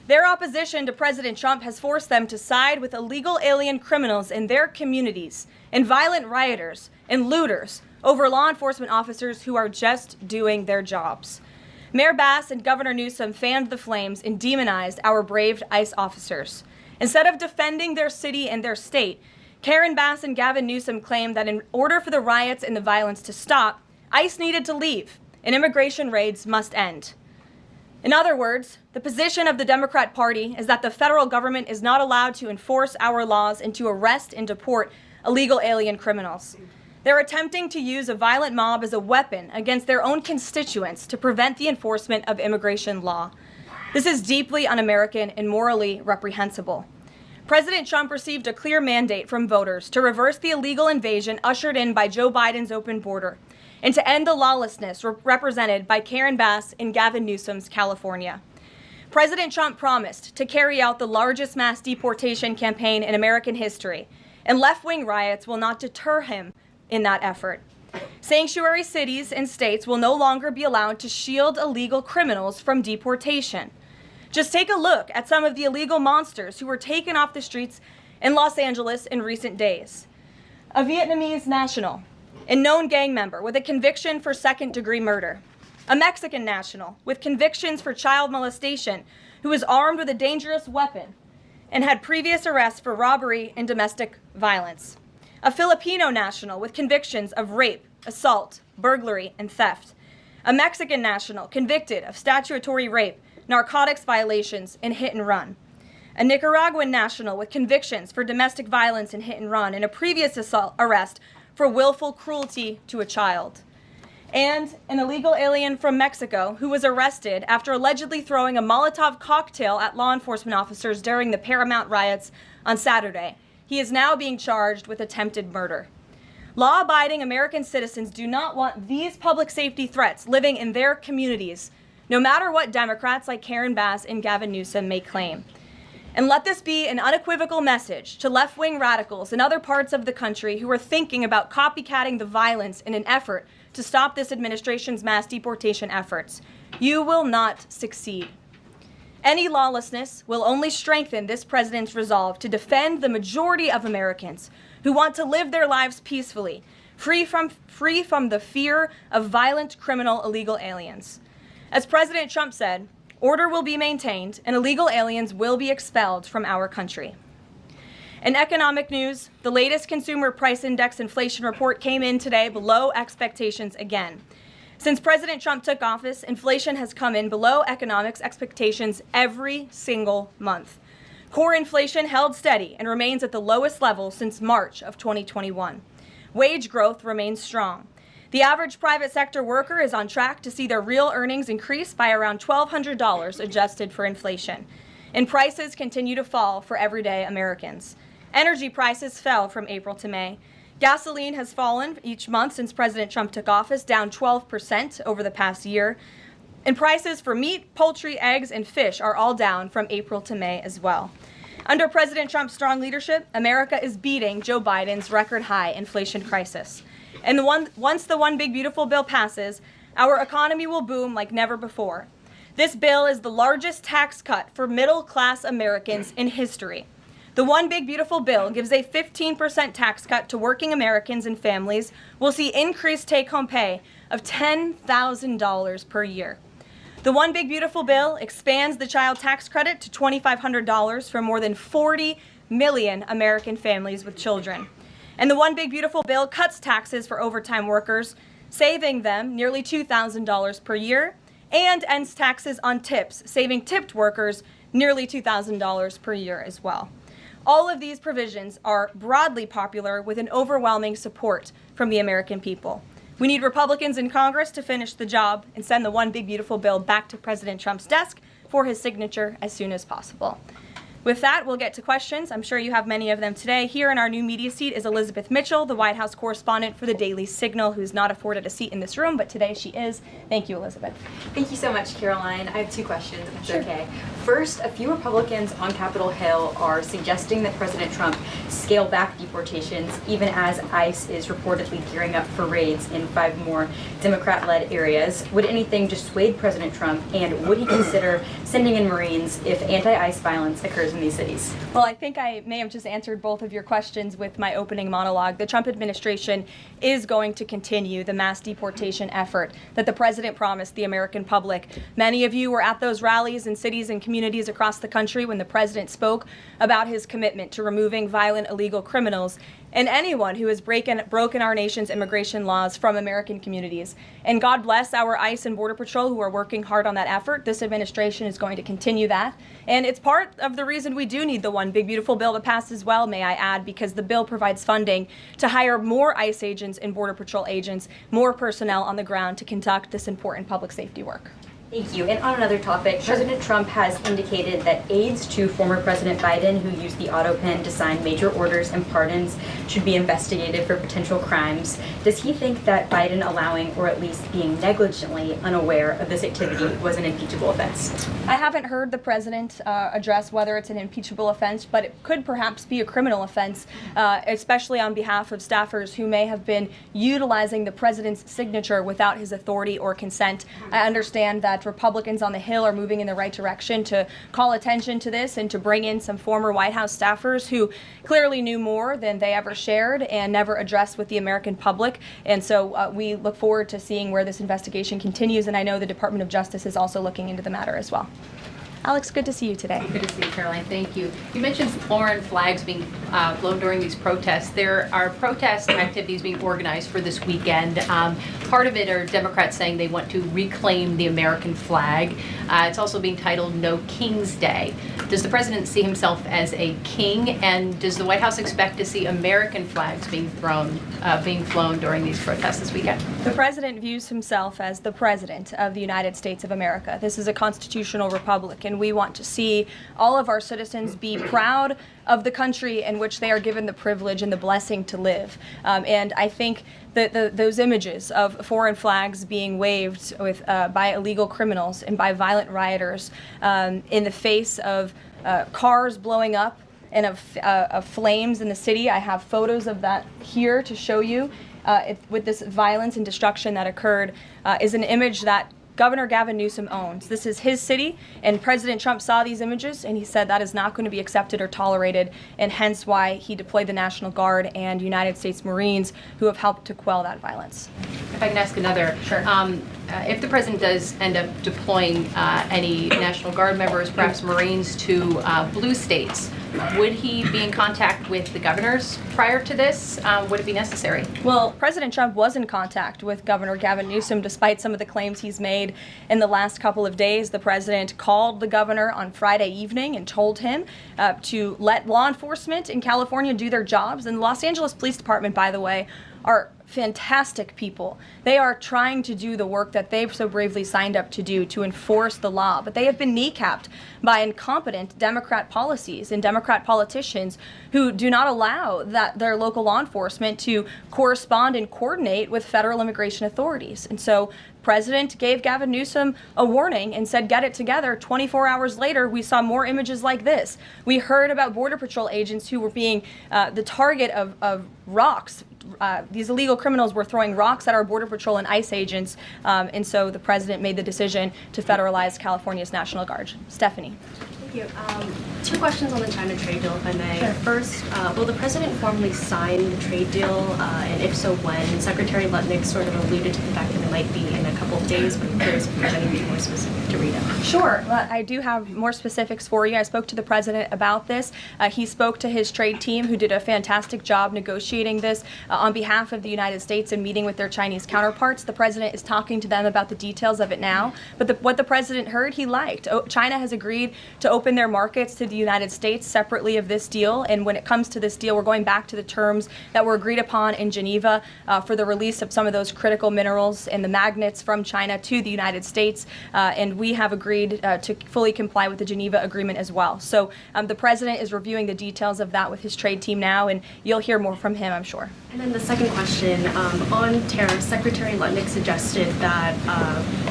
Their opposition to President Trump has forced them to side with illegal alien criminals in their communities and violent rioters and looters over law enforcement officers who are just doing their jobs. Mayor Bass and Governor Newsom fanned the flames and demonized our brave ICE officers. Instead of defending their city and their state, Karen Bass and Gavin Newsom claimed that in order for the riots and the violence to stop, ICE needed to leave and immigration raids must end. In other words, the position of the Democrat Party is that the federal government is not allowed to enforce our laws and to arrest and deport illegal alien criminals. They're attempting to use a violent mob as a weapon against their own constituents to prevent the enforcement of immigration law. This is deeply un-American and morally reprehensible. President Trump received a clear mandate from voters to reverse the illegal invasion ushered in by Joe Biden's open border and to end the lawlessness represented by Karen Bass in Gavin Newsom's California. President Trump promised to carry out the largest mass deportation campaign in American history, and left-wing riots will not deter him in that effort. Sanctuary cities and states will no longer be allowed to shield illegal criminals from deportation. Just take a look at some of the illegal monsters who were taken off the streets in Los Angeles in recent days. A Vietnamese national, a known gang member with a conviction for second-degree murder. A Mexican national with convictions for child molestation who was armed with a dangerous weapon and had previous arrests for robbery and domestic violence. A Filipino national with convictions of rape, assault, burglary, and theft. A Mexican national convicted of statutory rape, narcotics violations, and hit and run. A Nicaraguan national with convictions for domestic violence and hit and run and a previous arrest for willful cruelty to a child. And an illegal alien from Mexico who was arrested after allegedly throwing a Molotov cocktail at law enforcement officers during the Paramount riots on Saturday. He is now being charged with attempted murder. Law-abiding American citizens do not want these public safety threats living in their communities, no matter what Democrats like Karen Bass and Gavin Newsom may claim. And let this be an unequivocal message to left-wing radicals in other parts of the country who are thinking about copycatting the violence in an effort to stop this administration's mass deportation efforts. You will not succeed. Any lawlessness will only strengthen this president's resolve to defend the majority of Americans who want to live their lives peacefully, free from the fear of violent criminal illegal aliens. As President Trump said, order will be maintained and illegal aliens will be expelled from our country. In economic news, the latest Consumer Price Index inflation report came in today below expectations again. Since President Trump took office, inflation has come in below economics expectations every single month. Core inflation held steady and remains at the lowest level since March of 2021. Wage growth remains strong. The average private sector worker is on track to see their real earnings increase by around $1,200 adjusted for inflation. And prices continue to fall for everyday Americans. Energy prices fell from April to May. Gasoline has fallen each month since President Trump took office, down 12% over the past year. And prices for meat, poultry, eggs, and fish are all down from April to May as well. Under President Trump's strong leadership, America is beating Joe Biden's record-high inflation crisis. And once the One Big Beautiful Bill passes, our economy will boom like never before. This bill is the largest tax cut for middle-class Americans in history. The One Big Beautiful Bill gives a 15% tax cut to working Americans and families. We'll see increased take-home pay of $10,000 per year. The One Big Beautiful Bill expands the child tax credit to $2,500 for more than 40 million American families with children. And the One Big Beautiful Bill cuts taxes for overtime workers, saving them nearly $2,000 per year, and ends taxes on tips, saving tipped workers nearly $2,000 per year as well. All of these provisions are broadly popular with an overwhelming support from the American people. We need Republicans in Congress to finish the job and send the One Big Beautiful Bill back to President Trump's desk for his signature as soon as possible. With that, we'll get to questions. I'm sure you have many of them today. Here in our new media seat is Elizabeth Mitchell, the White House correspondent for the Daily Signal, who's not afforded a seat in this room, but today she is. Thank you, Elizabeth. Thank you so much, Caroline. I have two questions, if that's okay. First, a few Republicans on Capitol Hill are suggesting that President Trump scale back deportations, even as ICE is reportedly gearing up for raids in 5 more Democrat-led areas. Would anything dissuade President Trump, and would he consider sending in Marines if anti-ICE violence occurs in these cities? Well, I think I may have just answered both of your questions with my opening monologue. The Trump administration is going to continue the mass deportation effort that the president promised the American public. Many of you were at those rallies in cities and communities across the country when the president spoke about his commitment to removing violent illegal criminals and anyone who has broken our nation's immigration laws from American communities. And God bless our ICE and Border Patrol who are working hard on that effort. This administration is going to continue that. And it's part of the reason we do need the one big beautiful bill to pass as well, may I add, because the bill provides funding to hire more ICE agents and Border Patrol agents, more personnel on the ground to conduct this important public safety work. Thank you. And on another topic, President Trump has indicated that aides to former President Biden who used the auto pen to sign major orders and pardons should be investigated for potential crimes. Does he think that Biden allowing or at least being negligently unaware of this activity was an impeachable offense? I haven't heard the president address whether it's an impeachable offense, but it could perhaps be a criminal offense, especially on behalf of staffers who may have been utilizing the president's signature without his authority or consent. I understand that Republicans on the Hill are moving in the right direction to call attention to this and to bring in some former White House staffers who clearly knew more than they ever shared and never addressed with the American public. And so we look forward to seeing where this investigation continues. And I know the Department of Justice is also looking into the matter as well. Alex, good to see you today. Good to see you, Caroline. Thank you. You mentioned foreign flags being flown during these protests. There are protest activities being organized for this weekend. Part of it are Democrats saying they want to reclaim the American flag. It's also being titled No King's Day. Does the president see himself as a king? And does the White House expect to see American flags being flown during these protests this weekend? The president views himself as the president of the United States of America. This is a constitutional republic, and we want to see all of our citizens be proud of the country in which they are given the privilege and the blessing to live. And I think that those images of foreign flags being waved by illegal criminals and by violent rioters in the face of cars blowing up and of flames in the city. I have photos of that here to show you. With this violence and destruction that occurred is an image that Governor Gavin Newsom owns. This is his city, and President Trump saw these images, and he said that is not going to be accepted or tolerated, and hence why he deployed the National Guard and United States Marines who have helped to quell that violence. If I can ask another. Sure. If the president does end up deploying any National Guard members, perhaps Marines, to blue states, would he be in contact with the governors prior to this? Would it be necessary? Well, President Trump was in contact with Governor Gavin Newsom despite some of the claims he's made in the last couple of days. The president called the governor on Friday evening and told him to let law enforcement in California do their jobs. And the Los Angeles Police Department, by the way, are fantastic people. They are trying to do the work that they've so bravely signed up to do to enforce the law, but they have been kneecapped by incompetent Democrat policies and Democrat politicians who do not allow their local law enforcement to correspond and coordinate with federal immigration authorities. And so President gave Gavin Newsom a warning and said, get it together. 24 hours later, we saw more images like this. We heard about Border Patrol agents who were being the target of rocks. These illegal criminals were throwing rocks at our Border Patrol and ICE agents, and so the president made the decision to federalize California's National Guard. Stephanie. Thank you. Two questions on the China trade deal, if I may. Sure. First, will the president formally sign the trade deal, and if so, when? Secretary Lutnick sort of alluded to the fact that it might be in a couple of days, but I'm curious if there's anything more specific to read out. Sure. Well, I do have more specifics for you. I spoke to the president about this. He spoke to his trade team, who did a fantastic job negotiating this on behalf of the United States and meeting with their Chinese counterparts. The president is talking to them about the details of it now. But what the president heard, he liked. China has agreed to open their markets to the United States separately of this deal. And when it comes to this deal, we're going back to the terms that were agreed upon in Geneva for the release of some of those critical minerals and the magnets from China to the United States. And we have agreed to fully comply with the Geneva Agreement as well. So the president is reviewing the details of that with his trade team now, and you'll hear more from him, I'm sure. And then the second question, on tariffs, Secretary Lutnick suggested that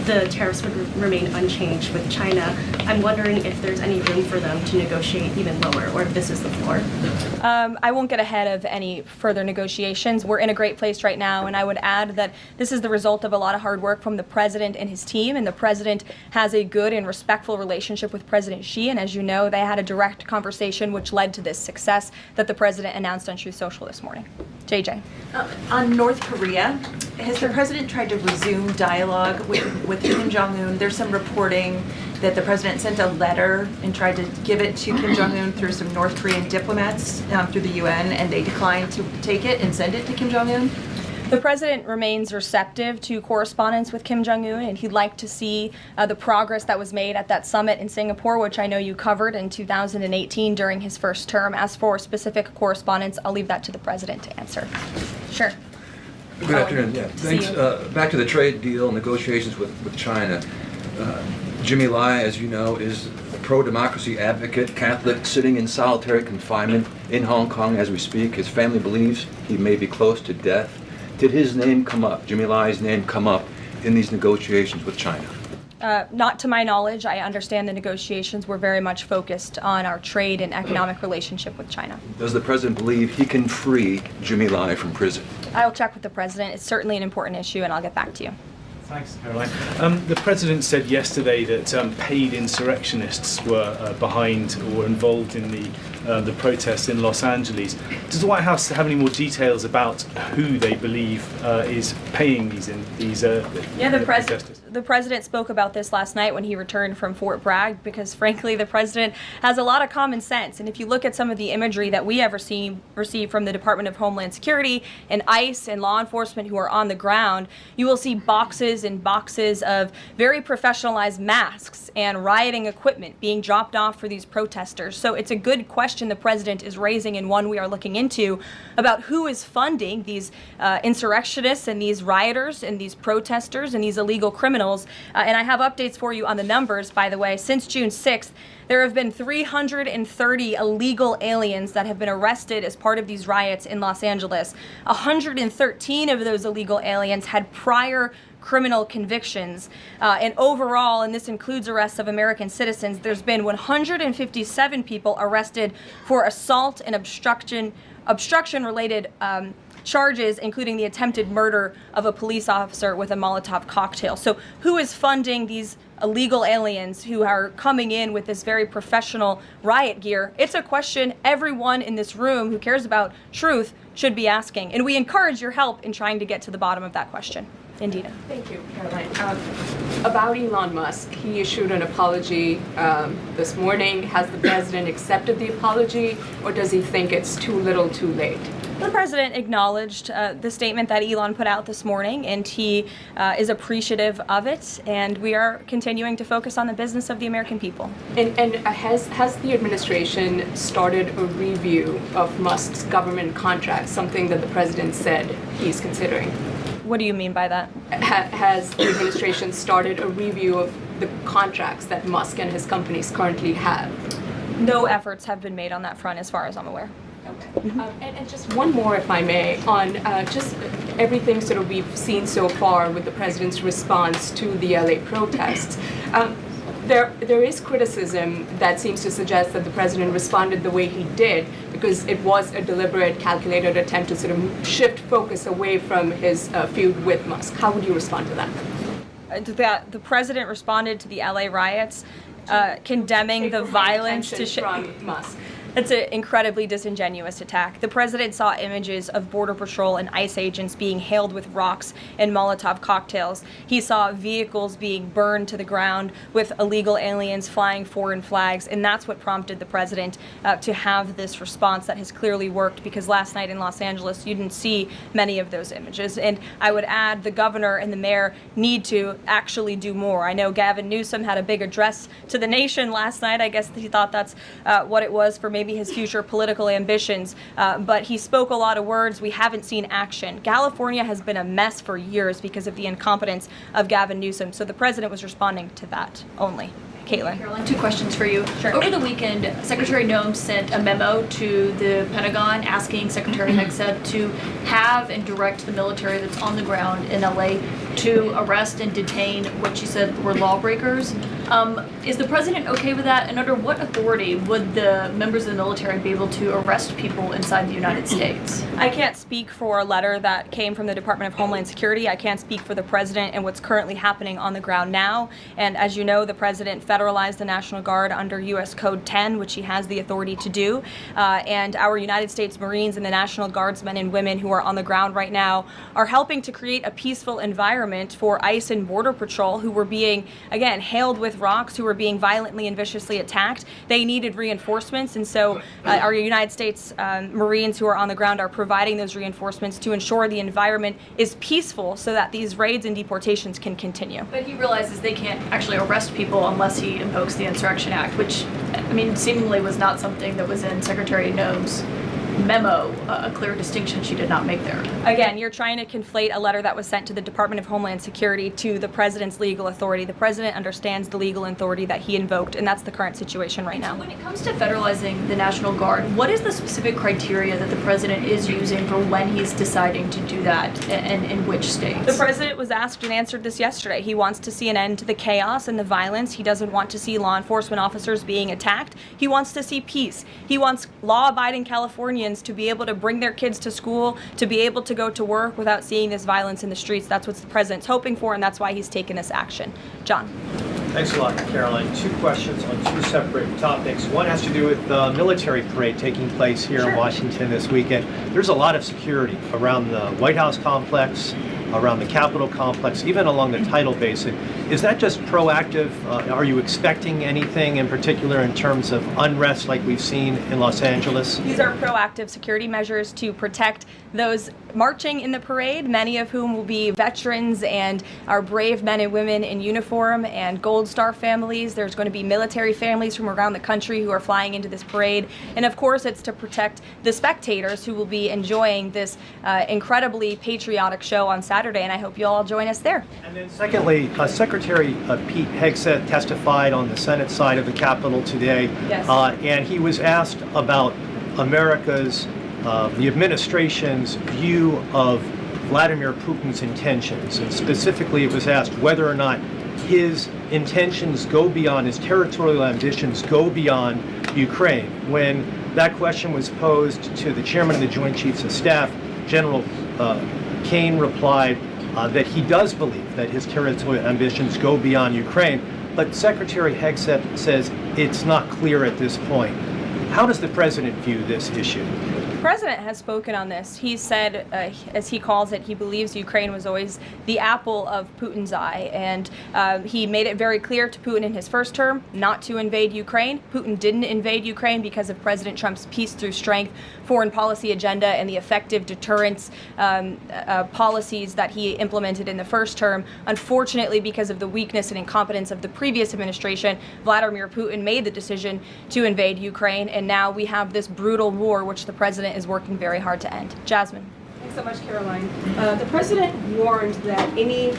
the tariffs would remain unchanged with China. I'm wondering if there's any room for them to negotiate even lower, or if this is the floor. I won't get ahead of any further negotiations. We're in a great place right now, and I would add that this is the result of a lot of hard work from the president and his team, and the president has a good and respectful relationship with President Xi, and as you know, they had a direct conversation which led to this success that the president announced on Truth Social this morning. JJ. On North Korea, has the president tried to resume dialogue with Kim Jong-un? There's some reporting that the president sent a letter and tried to give it to Kim Jong-un through some North Korean diplomats through the UN, and they declined to take it and send it to Kim Jong-un. The president remains receptive to correspondence with Kim Jong-un, and he'd like to see the progress that was made at that summit in Singapore, which I know you covered in 2018 during his first term. As for specific correspondence, I'll leave that to the president to answer. Sure. Good afternoon. Yeah, thanks. Back to the trade deal negotiations with China. Jimmy Lai, as you know, is a pro-democracy advocate, Catholic, sitting in solitary confinement in Hong Kong as we speak. His family believes he may be close to death. Did his name come up, Jimmy Lai's name come up in these negotiations with China? Not to my knowledge. I understand the negotiations were very much focused on our trade and economic relationship with China. Does the president believe he can free Jimmy Lai from prison? I'll check with the president. It's certainly an important issue, and I'll get back to you. Thanks, Caroline. The president said yesterday that paid insurrectionists were behind or involved in the protests in Los Angeles. Does the White House have any more details about who they believe is paying these protesters? The president spoke about this last night when he returned from Fort Bragg, because frankly the president has a lot of common sense. And if you look at some of the imagery that we have received from the Department of Homeland Security and ICE and law enforcement who are on the ground, you will see boxes and boxes of very professionalized masks and rioting equipment being dropped off for these protesters. So it's a good question the president is raising, and one we are looking into, about who is funding these insurrectionists and these rioters and these protesters and these illegal criminals. And I have updates for you on the numbers, by the way. Since June 6th, there have been 330 illegal aliens that have been arrested as part of these riots in Los Angeles. 113 of those illegal aliens had prior criminal convictions. And overall, and this includes arrests of American citizens, there's been 157 people arrested for assault and obstruction-related charges, including the attempted murder of a police officer with a Molotov cocktail. So who is funding these illegal aliens who are coming in with this very professional riot gear? It's a question everyone in this room who cares about truth should be asking. And we encourage your help in trying to get to the bottom of that question. Indina. Thank you, Caroline. About Elon Musk, he issued an apology this morning. Has the president accepted the apology, or does he think it's too little too late? The president acknowledged the statement that Elon put out this morning, and he is appreciative of it, and we are continuing to focus on the business of the American people. And has the administration started a review of Musk's government contracts, something that the president said he's considering? What do you mean by that? Has the administration started a review of the contracts that Musk and his companies currently have? No efforts have been made on that front as far as I'm aware. Okay. And just one more, if I may, on just everything sort of we've seen so far with the president's response to the LA protests. There is criticism that seems to suggest that the president responded the way he did because it was a deliberate, calculated attempt to sort of shift focus away from his feud with Musk. How would you respond to that? The president responded to the LA riots, condemning the violence to from Musk. It's an incredibly disingenuous attack. The president saw images of Border Patrol and ICE agents being hailed with rocks and Molotov cocktails. He saw vehicles being burned to the ground with illegal aliens flying foreign flags, and that's what prompted the president to have this response that has clearly worked, because last night in Los Angeles, you didn't see many of those images. And I would add the governor and the mayor need to actually do more. I know Gavin Newsom had a big address to the nation last night. I guess he thought that's what it was for maybe his future political ambitions, but he spoke a lot of words. We haven't seen action. California has been a mess for years because of the incompetence of Gavin Newsom, so the president was responding to that only. Caitlin. Caroline, two questions for you. Sure. Over the weekend, Secretary Noem sent a memo to the Pentagon asking Secretary Hegseth to have and direct the military that's on the ground in LA to arrest and detain what she said were lawbreakers. Is the president okay with that? And under what authority would the members of the military be able to arrest people inside the United States? I can't speak for a letter that came from the Department of Homeland Security. I can't speak for the president and what's currently happening on the ground now. And as you know, the president federalized the National Guard under U.S. Code 10, which he has the authority to do. And our United States Marines and the National Guardsmen and women who are on the ground right now are helping to create a peaceful environment for ICE and Border Patrol, who were being, again, hailed with rocks, who were being violently and viciously attacked. They needed reinforcements, and so our United States Marines who are on the ground are providing those reinforcements to ensure the environment is peaceful so that these raids and deportations can continue. But he realizes they can't actually arrest people unless he invokes the Insurrection Act, which, I mean, seemingly was not something that was in Secretary Noem's memo, a clear distinction she did not make there. Again, you're trying to conflate a letter that was sent to the Department of Homeland Security to the president's legal authority. The president understands the legal authority that he invoked, and that's the current situation right now. When it comes to federalizing the National Guard, what is the specific criteria that the president is using for when he's deciding to do that, and in which states? The president was asked and answered this yesterday. He wants to see an end to the chaos and the violence. He doesn't want to see law enforcement officers being attacked. He wants to see peace. He wants law-abiding Californians to be able to bring their kids to school, to be able to go to work without seeing this violence in the streets. That's what the president's hoping for, and that's why he's taken this action. John. Thanks a lot, Caroline. Two questions on two separate topics. One has to do with the military parade taking place here in Washington this weekend. There's a lot of security around the White House complex, around the Capitol complex, even along the Tidal Basin. Is that just proactive? Are you expecting anything in particular in terms of unrest like we've seen in Los Angeles? These are proactive security measures to protect those marching in the parade, many of whom will be veterans and our brave men and women in uniform and Gold Star families. There's going to be military families from around the country who are flying into this parade. And of course, it's to protect the spectators who will be enjoying this incredibly patriotic show on Saturday. And I hope you all join us there. And then secondly, Secretary Pete Hegseth testified on the Senate side of the Capitol today. Yes. And he was asked about America's the administration's view of Vladimir Putin's intentions. And specifically, it was asked whether or not his intentions go beyond, his territorial ambitions go beyond Ukraine. When that question was posed to the chairman of the Joint Chiefs of Staff, General Kane replied that he does believe that his territorial ambitions go beyond Ukraine. But Secretary Hegseth says it's not clear at this point. How does the president view this issue? The president has spoken on this. He said, as he calls it, he believes Ukraine was always the apple of Putin's eye. And he made it very clear to Putin in his first term not to invade Ukraine. Putin didn't invade Ukraine because of President Trump's peace through strength foreign policy agenda and the effective deterrence policies that he implemented in the first term. Unfortunately, because of the weakness and incompetence of the previous administration, Vladimir Putin made the decision to invade Ukraine. And now we have this brutal war, which the president is working very hard to end. Jasmine. Thanks so much, Caroline. The president warned that any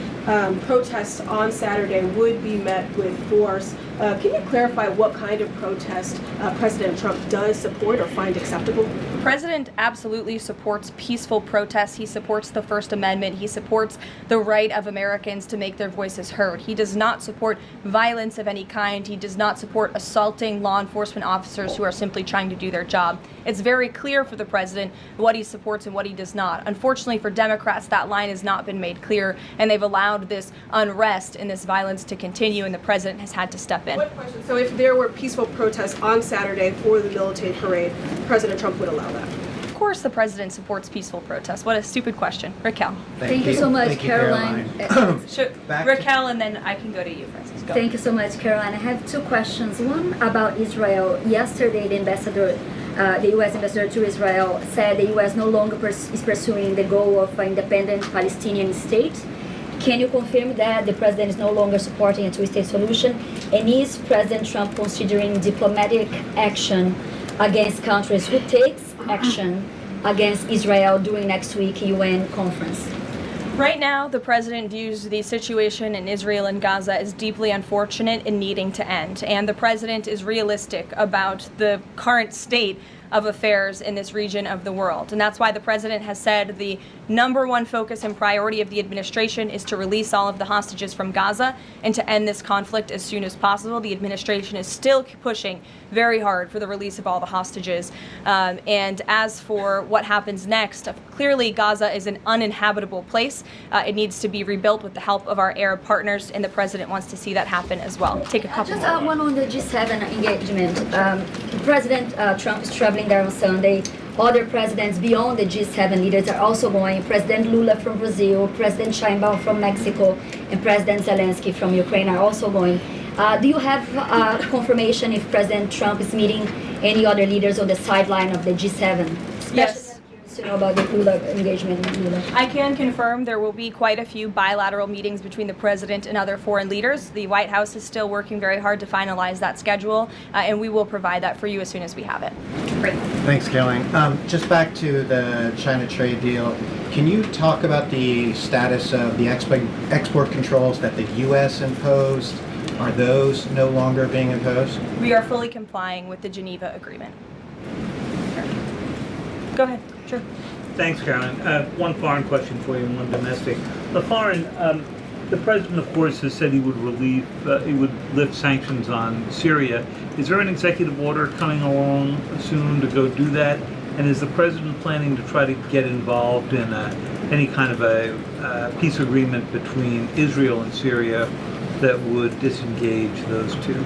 protests on Saturday would be met with force. Can you clarify what kind of protest President Trump does support or find acceptable? The president absolutely supports peaceful protests. He supports the First Amendment. He supports the right of Americans to make their voices heard. He does not support violence of any kind. He does not support assaulting law enforcement officers who are simply trying to do their job. It's very clear for the president what he supports and what he does not. Unfortunately for Democrats, that line has not been made clear, and they've allowed this unrest and this violence to continue, and the president has had to step in. What question? So if there were peaceful protests on Saturday for the military parade, President Trump would allow that? Of course the president supports peaceful protests. What a stupid question. Raquel. Thank you so much, Caroline. Raquel, and then I can go to you, Francis. Go. Thank you so much, Caroline. I have two questions. One about Israel. Yesterday, the U.S. ambassador to Israel said the U.S. no longer is pursuing the goal of an independent Palestinian state. Can you confirm that the president is no longer supporting a two-state solution? And is President Trump considering diplomatic action against countries who takes action against Israel during next week's UN conference? Right now, the president views the situation in Israel and Gaza as deeply unfortunate and needing to end. And the president is realistic about the current state of affairs in this region of the world. And that's why the president has said the number one focus and priority of the administration is to release all of the hostages from Gaza and to end this conflict as soon as possible. The administration is still pushing very hard for the release of all the hostages. And as for what happens next, clearly Gaza is an uninhabitable place. It needs to be rebuilt with the help of our Arab partners, and the president wants to see that happen as well. Take a couple Just one on the G7 engagement. President Trump is traveling there on Sunday. Other presidents beyond the G7 leaders are also going. President Lula from Brazil, President Sheinbaum from Mexico, and President Zelensky from Ukraine are also going. Do you have confirmation if President Trump is meeting any other leaders on the sideline of the G7? Yes. To know about the Lula engagement. I can confirm there will be quite a few bilateral meetings between the president and other foreign leaders. The White House is still working very hard to finalize that schedule, and we will provide that for you as soon as we have it. Great. Thanks, Karoline. Just back to the China trade deal, can you talk about the status of the export controls that the U.S. imposed? Are those no longer being imposed? We are fully complying with the Geneva Agreement. Go ahead. Sure. Thanks, Caroline. One foreign question for you and one domestic. The foreign, the president, of course, has said he would lift sanctions on Syria. Is there an executive order coming along soon to go do that? And is the president planning to try to get involved in any kind of a peace agreement between Israel and Syria that would disengage those two?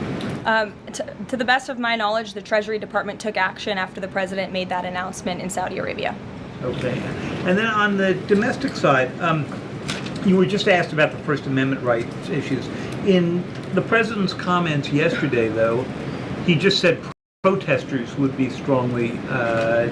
To the best of my knowledge, the Treasury Department took action after the president made that announcement in Saudi Arabia. Okay. And then on the domestic side, you were just asked about the First Amendment rights issues. In the president's comments yesterday, though, he just said protesters would be strongly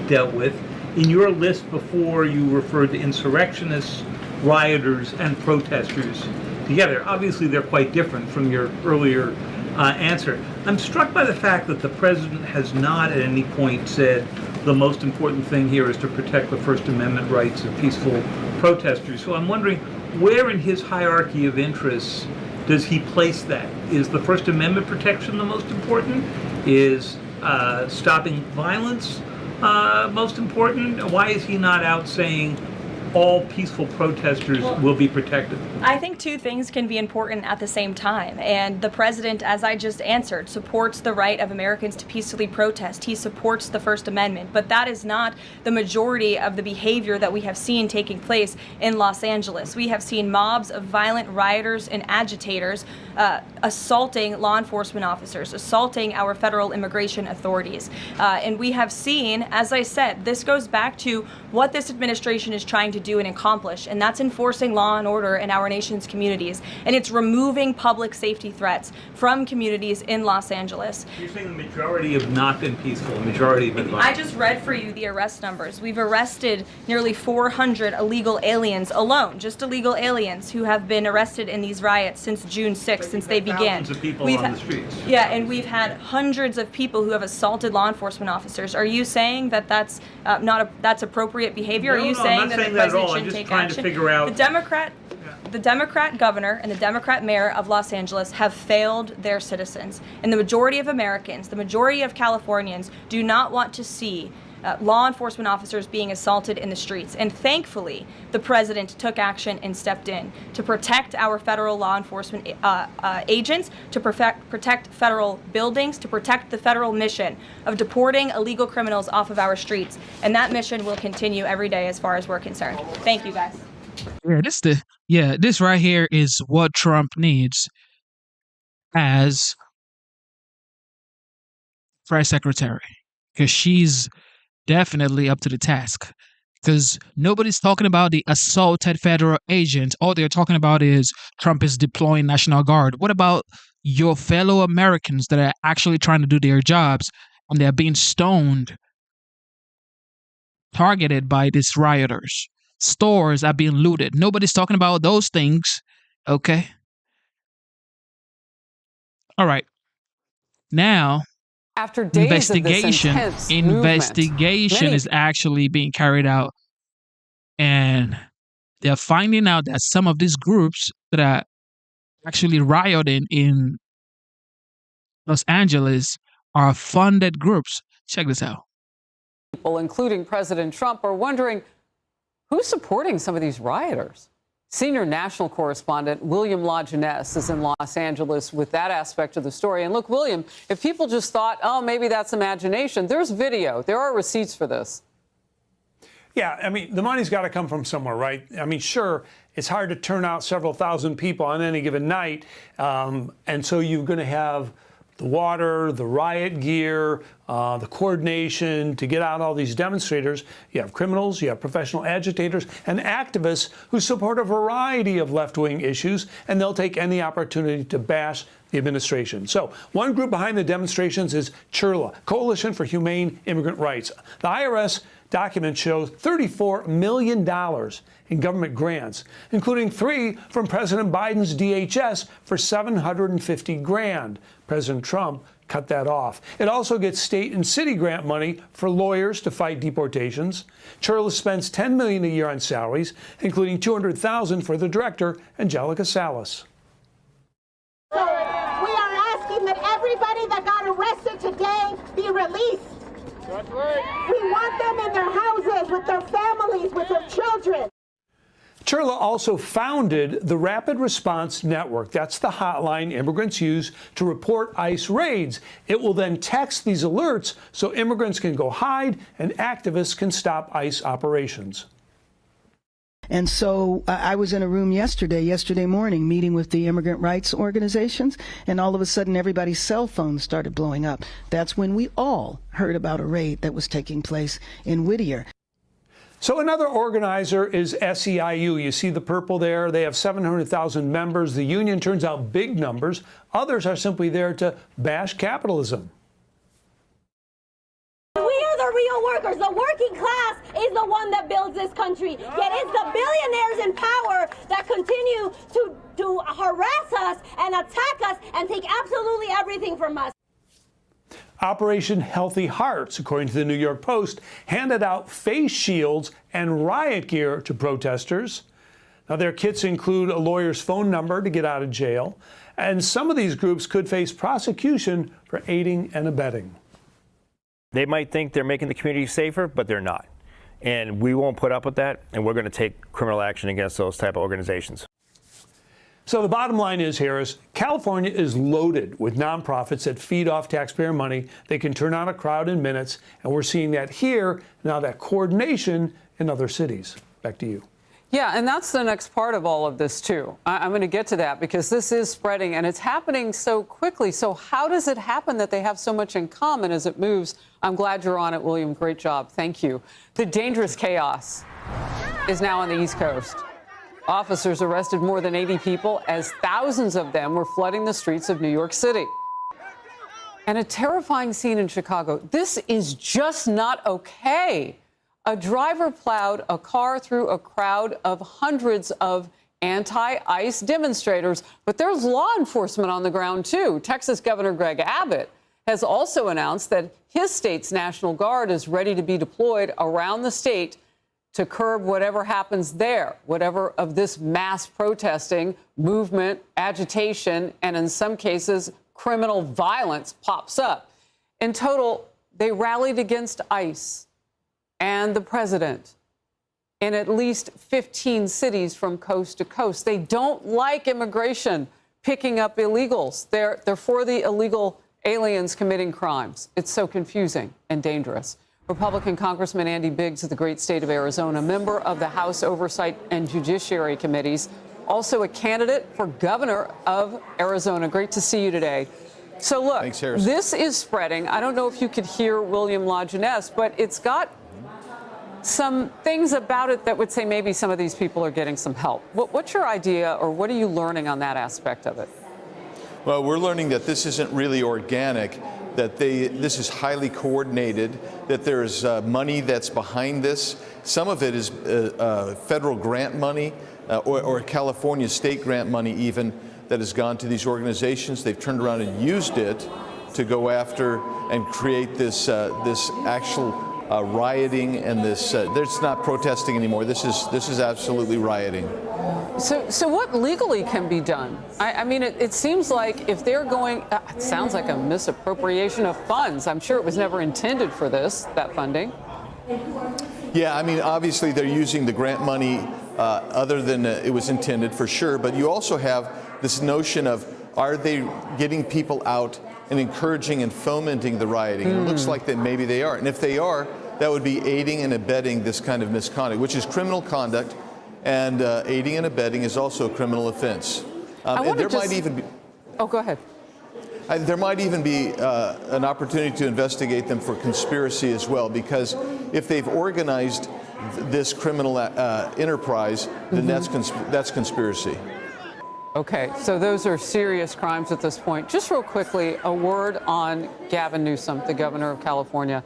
dealt with. In your list before, you referred to insurrectionists, rioters, and protesters together. Obviously, they're quite different from your earlier answer. I'm struck by the fact that the president has not at any point said the most important thing here is to protect the First Amendment rights of peaceful protesters. So I'm wondering, where in his hierarchy of interests does he place that? Is the First Amendment protection the most important? Is stopping violence most important? Why is he not out saying all peaceful protesters will be protected? I think two things can be important at the same time. And the president, as I just answered, supports the right of Americans to peacefully protest. He supports the First Amendment. But that is not the majority of the behavior that we have seen taking place in Los Angeles. We have seen mobs of violent rioters and agitators assaulting law enforcement officers, assaulting our federal immigration authorities. And we have seen, as I said, this goes back to what this administration is trying to do and accomplish, and that's enforcing law and order in our nation's communities. And it's removing public safety threats from communities in Los Angeles. You're saying the majority have not been peaceful, the majority have been violent. I just read for you the arrest numbers. We've arrested nearly 400 illegal aliens alone, just illegal aliens who have been arrested in these riots since June 6th, since they began. Thousands of people on the streets. Yeah, and we've had hundreds of people who have assaulted law enforcement officers. Are you saying that that's that's appropriate behavior? No, Are you no, saying I'm not that saying the that at all. president I'm shouldn't just take trying action? to figure out. The Democrat governor and the Democrat mayor of Los Angeles have failed their citizens. And the majority of Americans, the majority of Californians do not want to see law enforcement officers being assaulted in the streets. And thankfully, the president took action and stepped in to protect our federal law enforcement agents, to protect federal buildings, to protect the federal mission of deporting illegal criminals off of our streets. And that mission will continue every day as far as we're concerned. Thank you, guys. This right here is what Trump needs as press secretary, because she's definitely up to the task. Because nobody's talking about the assaulted federal agents. All they're talking about is Trump is deploying National Guard. What about your fellow Americans that are actually trying to do their jobs and they're being stoned, targeted by these rioters? Stores are being looted. Nobody's talking about those things. Okay. All right. Now, after days of this investigation is actually being carried out, and they're finding out that some of these groups that are actually rioting in Los Angeles are funded groups. Check this out. People, including President Trump, are wondering who's supporting some of these rioters. Senior national correspondent William LaJeunesse is in Los Angeles with that aspect of the story. And look, William, if people just thought, oh, maybe that's imagination, there's video. There are receipts for this. Yeah, I mean, the money's got to come from somewhere, right? I mean, sure, it's hard to turn out several thousand people on any given night. And so you're going to have the water, the riot gear, the coordination to get out all these demonstrators. You have criminals, you have professional agitators, and activists who support a variety of left-wing issues, and they'll take any opportunity to bash the administration. So one group behind the demonstrations is CHIRLA, Coalition for Humane Immigrant Rights. The IRS document shows $34 million in government grants, including 3 from President Biden's DHS for $750 grand. President Trump cut that off. It also gets state and city grant money for lawyers to fight deportations. CHIRLA spends $10 million a year on salaries, including $200,000 for the director, Angelica Salas. So we are asking that everybody that got arrested today be released. That's right. We want them in their houses with their families, with their children. CHIRLA also founded the Rapid Response Network. That's the hotline immigrants use to report ICE raids. It will then text these alerts so immigrants can go hide and activists can stop ICE operations. And so I was in a room yesterday morning, meeting with the immigrant rights organizations, and all of a sudden everybody's cell phones started blowing up. That's when we all heard about a raid that was taking place in Whittier. So another organizer is SEIU. You see the purple there. They have 700,000 members. The union turns out big numbers. Others are simply there to bash capitalism. We are the real workers. The working class is the one that builds this country. Yet it's the billionaires in power that continue to harass us and attack us and take absolutely everything from us. Operation Healthy Hearts, according to the New York Post, handed out face shields and riot gear to protesters. Now, their kits include a lawyer's phone number to get out of jail, and some of these groups could face prosecution for aiding and abetting. They might think they're making the community safer, but they're not. And we won't put up with that, and we're going to take criminal action against those type of organizations. So the bottom line is, Harris, California is loaded with nonprofits that feed off taxpayer money. They can turn out a crowd in minutes, and we're seeing that here, now that coordination in other cities. Back to you. Yeah, and that's the next part of all of this, too. I'm going to get to that because this is spreading, and it's happening so quickly. So how does it happen that they have so much in common as it moves? I'm glad you're on it, William. Great job. Thank you. The dangerous chaos is now on the East Coast. Officers arrested more than 80 people as thousands of them were flooding the streets of New York City. And a terrifying scene in Chicago. This is just not okay. A driver plowed a car through a crowd of hundreds of anti-ICE demonstrators, but there's law enforcement on the ground, too. Texas Governor Greg Abbott has also announced that his state's National Guard is ready to be deployed around the state to curb whatever happens there, whatever of this mass protesting, movement, agitation, and in some cases, criminal violence pops up. In total, they rallied against ICE and the president in at least 15 cities from coast to coast. They don't like immigration picking up illegals. They're for the illegal aliens committing crimes. It's so confusing and dangerous. Republican Congressman Andy Biggs of the great state of Arizona, member of the House Oversight and Judiciary Committees, also a candidate for governor of Arizona. Great to see you today. So look, Thanks, Harris. This is spreading. I don't know if you could hear William LaJeunesse, but it's got some things about it that would say maybe some of these people are getting some help. What's your idea, or what are you learning on that aspect of it? Well, we're learning that this isn't really organic, that this is highly coordinated, that there's money that's behind this. Some of it is federal grant money or California state grant money even that has gone to these organizations. They've turned around and used it to go after and create this actual rioting, and this there's not protesting anymore. This is absolutely rioting. So what legally can be done? I mean, it seems like if they're going, it sounds like a misappropriation of funds. I'm sure it was never intended for this, that funding. Yeah, I mean, obviously they're using the grant money other than it was intended for sure, but you also have this notion of, are they getting people out and encouraging and fomenting the rioting? It looks like that maybe they are. And if they are, that would be aiding and abetting this kind of misconduct, which is criminal conduct, and aiding and abetting is also a criminal offense. And there might even be... Oh, go ahead. There might even be an opportunity to investigate them for conspiracy as well, because if they've organized this criminal enterprise, then that's conspiracy. Okay, so those are serious crimes at this point. Just real quickly, a word on Gavin Newsom, the governor of California.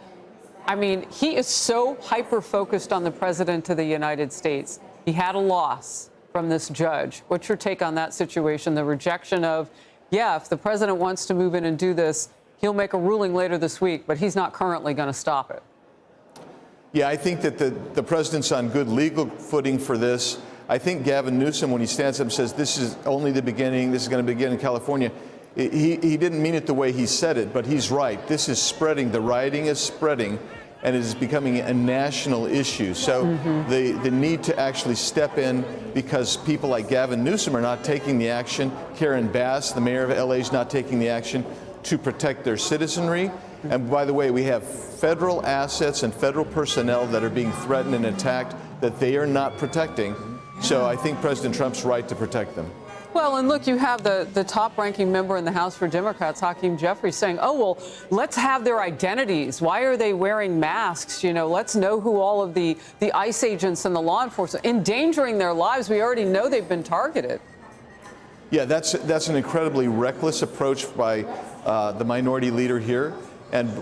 I mean, he is so hyper-focused on the president of the United States. He had a loss from this judge. What's your take on that situation, the rejection of, yeah, if the president wants to move in and do this, he'll make a ruling later this week, but he's not currently going to stop it? Yeah, I think that the president's on good legal footing for this. I think Gavin Newsom, when he stands up and says this is only the beginning, this is going to begin in California, he didn't mean it the way he said it, but he's right. This is spreading. The rioting is spreading, and it is becoming a national issue. So the need to actually step in, because people like Gavin Newsom are not taking the action. Karen Bass, the mayor of LA, is not taking the action to protect their citizenry. And by the way, we have federal assets and federal personnel that are being threatened and attacked that they are not protecting. So I think President Trump's right to protect them. Well, and look, you have the top-ranking member in the House for Democrats, Hakeem Jeffries, saying, oh, well, let's have their identities. Why are they wearing masks? You know, let's know who all of the ICE agents and the law enforcement, endangering their lives. We already know they've been targeted. Yeah, that's an incredibly reckless approach by the minority leader here.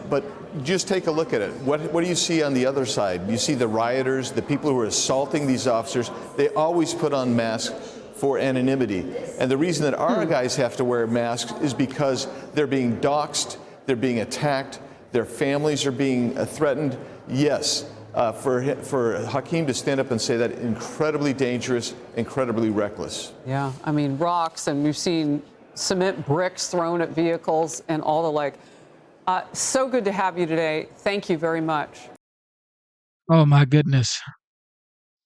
But just take a look at it. What do you see on the other side? You see the rioters, the people who are assaulting these officers. They always put on masks for anonymity. And the reason that our guys have to wear masks is because they're being doxxed, they're being attacked, their families are being threatened. Yes, for Hakeem to stand up and say that, incredibly dangerous, incredibly reckless. Yeah, I mean, rocks, and we've seen cement bricks thrown at vehicles and all the like. So good to have you today. Thank you very much. Oh, my goodness.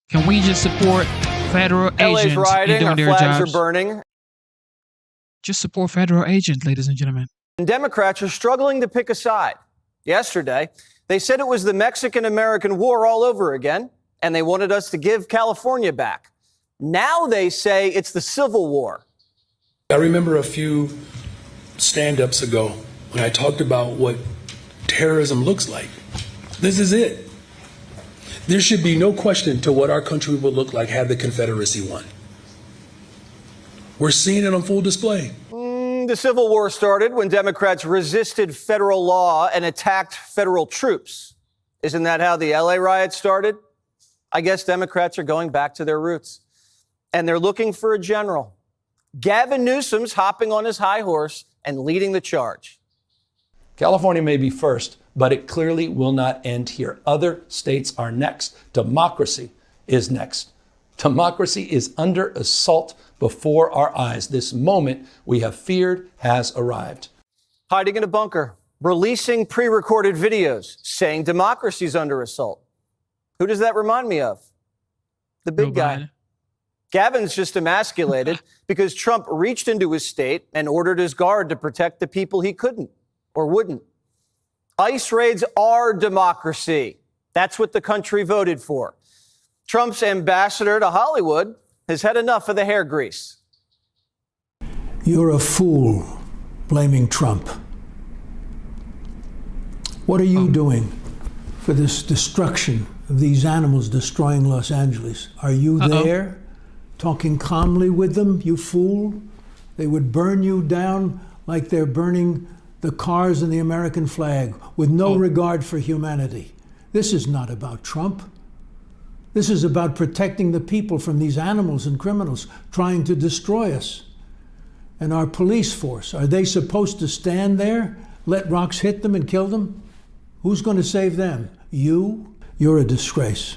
Can we just support federal agents rioting, in doing our their flags jobs? are burning. Just support federal agents, ladies and gentlemen. And Democrats are struggling to pick a side. Yesterday, they said it was the Mexican-American War all over again, and they wanted us to give California back. Now they say it's the Civil War. I remember a few stand-ups ago when I talked about what terrorism looks like. This is it. There should be no question to what our country would look like had the Confederacy won. We're seeing it on full display. The Civil War started when Democrats resisted federal law and attacked federal troops. Isn't that how the LA riots started? I guess Democrats are going back to their roots. And they're looking for a general. Gavin Newsom's hopping on his high horse and leading the charge. California may be first, but it clearly will not end here. Other states are next. Democracy is next. Democracy is under assault before our eyes. This moment we have feared has arrived. Hiding in a bunker, releasing pre-recorded videos, saying democracy's under assault. Who does that remind me of? The big guy. Gavin's just emasculated because Trump reached into his state and ordered his guard to protect the people he couldn't or wouldn't. ICE raids are democracy. That's what the country voted for. Trump's ambassador to Hollywood has had enough of the hair grease. You're a fool blaming Trump. What are you doing for this destruction of these animals destroying Los Angeles? Are you there talking calmly with them, you fool? They would burn you down like they're burning the cars and the American flag with no regard for humanity. This is not about Trump. This is about protecting the people from these animals and criminals trying to destroy us. And our police force, are they supposed to stand there, let rocks hit them and kill them? Who's going to save them? You? You're a disgrace.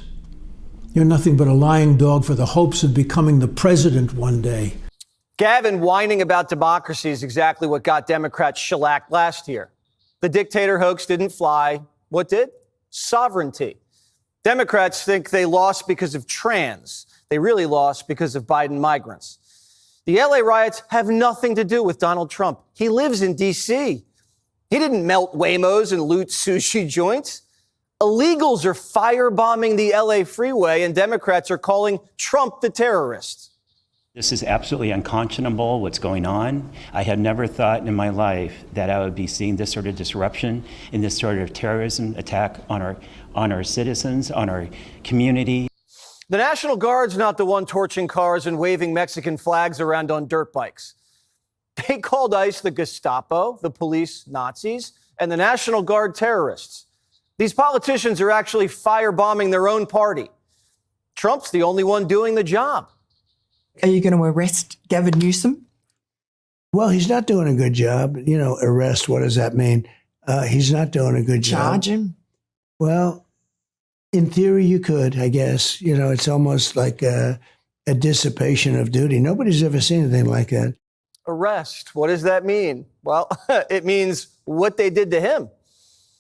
You're nothing but a lying dog for the hopes of becoming the president one day. Gavin whining about democracy is exactly what got Democrats shellacked last year. The dictator hoax didn't fly. What did? Sovereignty. Democrats think they lost because of trans. They really lost because of Biden migrants. The LA riots have nothing to do with Donald Trump. He lives in D.C. He didn't melt Waymos and loot sushi joints. Illegals are firebombing the LA freeway, and Democrats are calling Trump the terrorist. This is absolutely unconscionable, what's going on. I had never thought in my life that I would be seeing this sort of disruption and this sort of terrorism attack on our citizens, on our community. The National Guard's not the one torching cars and waving Mexican flags around on dirt bikes. They called ICE the Gestapo, the police Nazis, and the National Guard terrorists. These politicians are actually firebombing their own party. Trump's the only one doing the job. Are you going to arrest Gavin Newsom? Well, he's not doing a good job. You know, arrest, what does that mean? He's not doing a good job. Charge him? Well, in theory, you could, I guess. You know, it's almost like a dissipation of duty. Nobody's ever seen anything like that. Arrest. What does that mean? Well, it means what they did to him.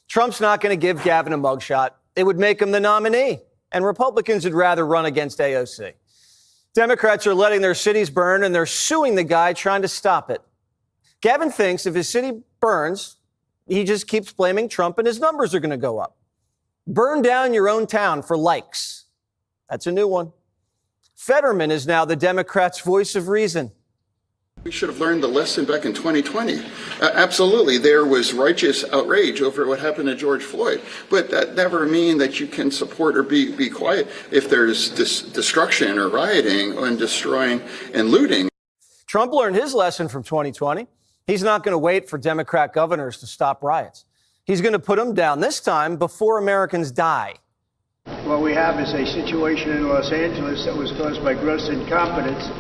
Trump's not going to give Gavin a mugshot. It would make him the nominee. And Republicans would rather run against AOC. Democrats are letting their cities burn, and they're suing the guy trying to stop it. Gavin thinks if his city burns, he just keeps blaming Trump and his numbers are going to go up. Burn down your own town for likes. That's a new one. Fetterman is now the Democrats' voice of reason. We should have learned the lesson back in 2020. Absolutely, there was righteous outrage over what happened to George Floyd, but that never means that you can support or be quiet if there's destruction or rioting and destroying and looting. Trump learned his lesson from 2020. He's not going to wait for Democrat governors to stop riots. He's going to put them down, this time before Americans die. What we have is a situation in Los Angeles that was caused by gross incompetence.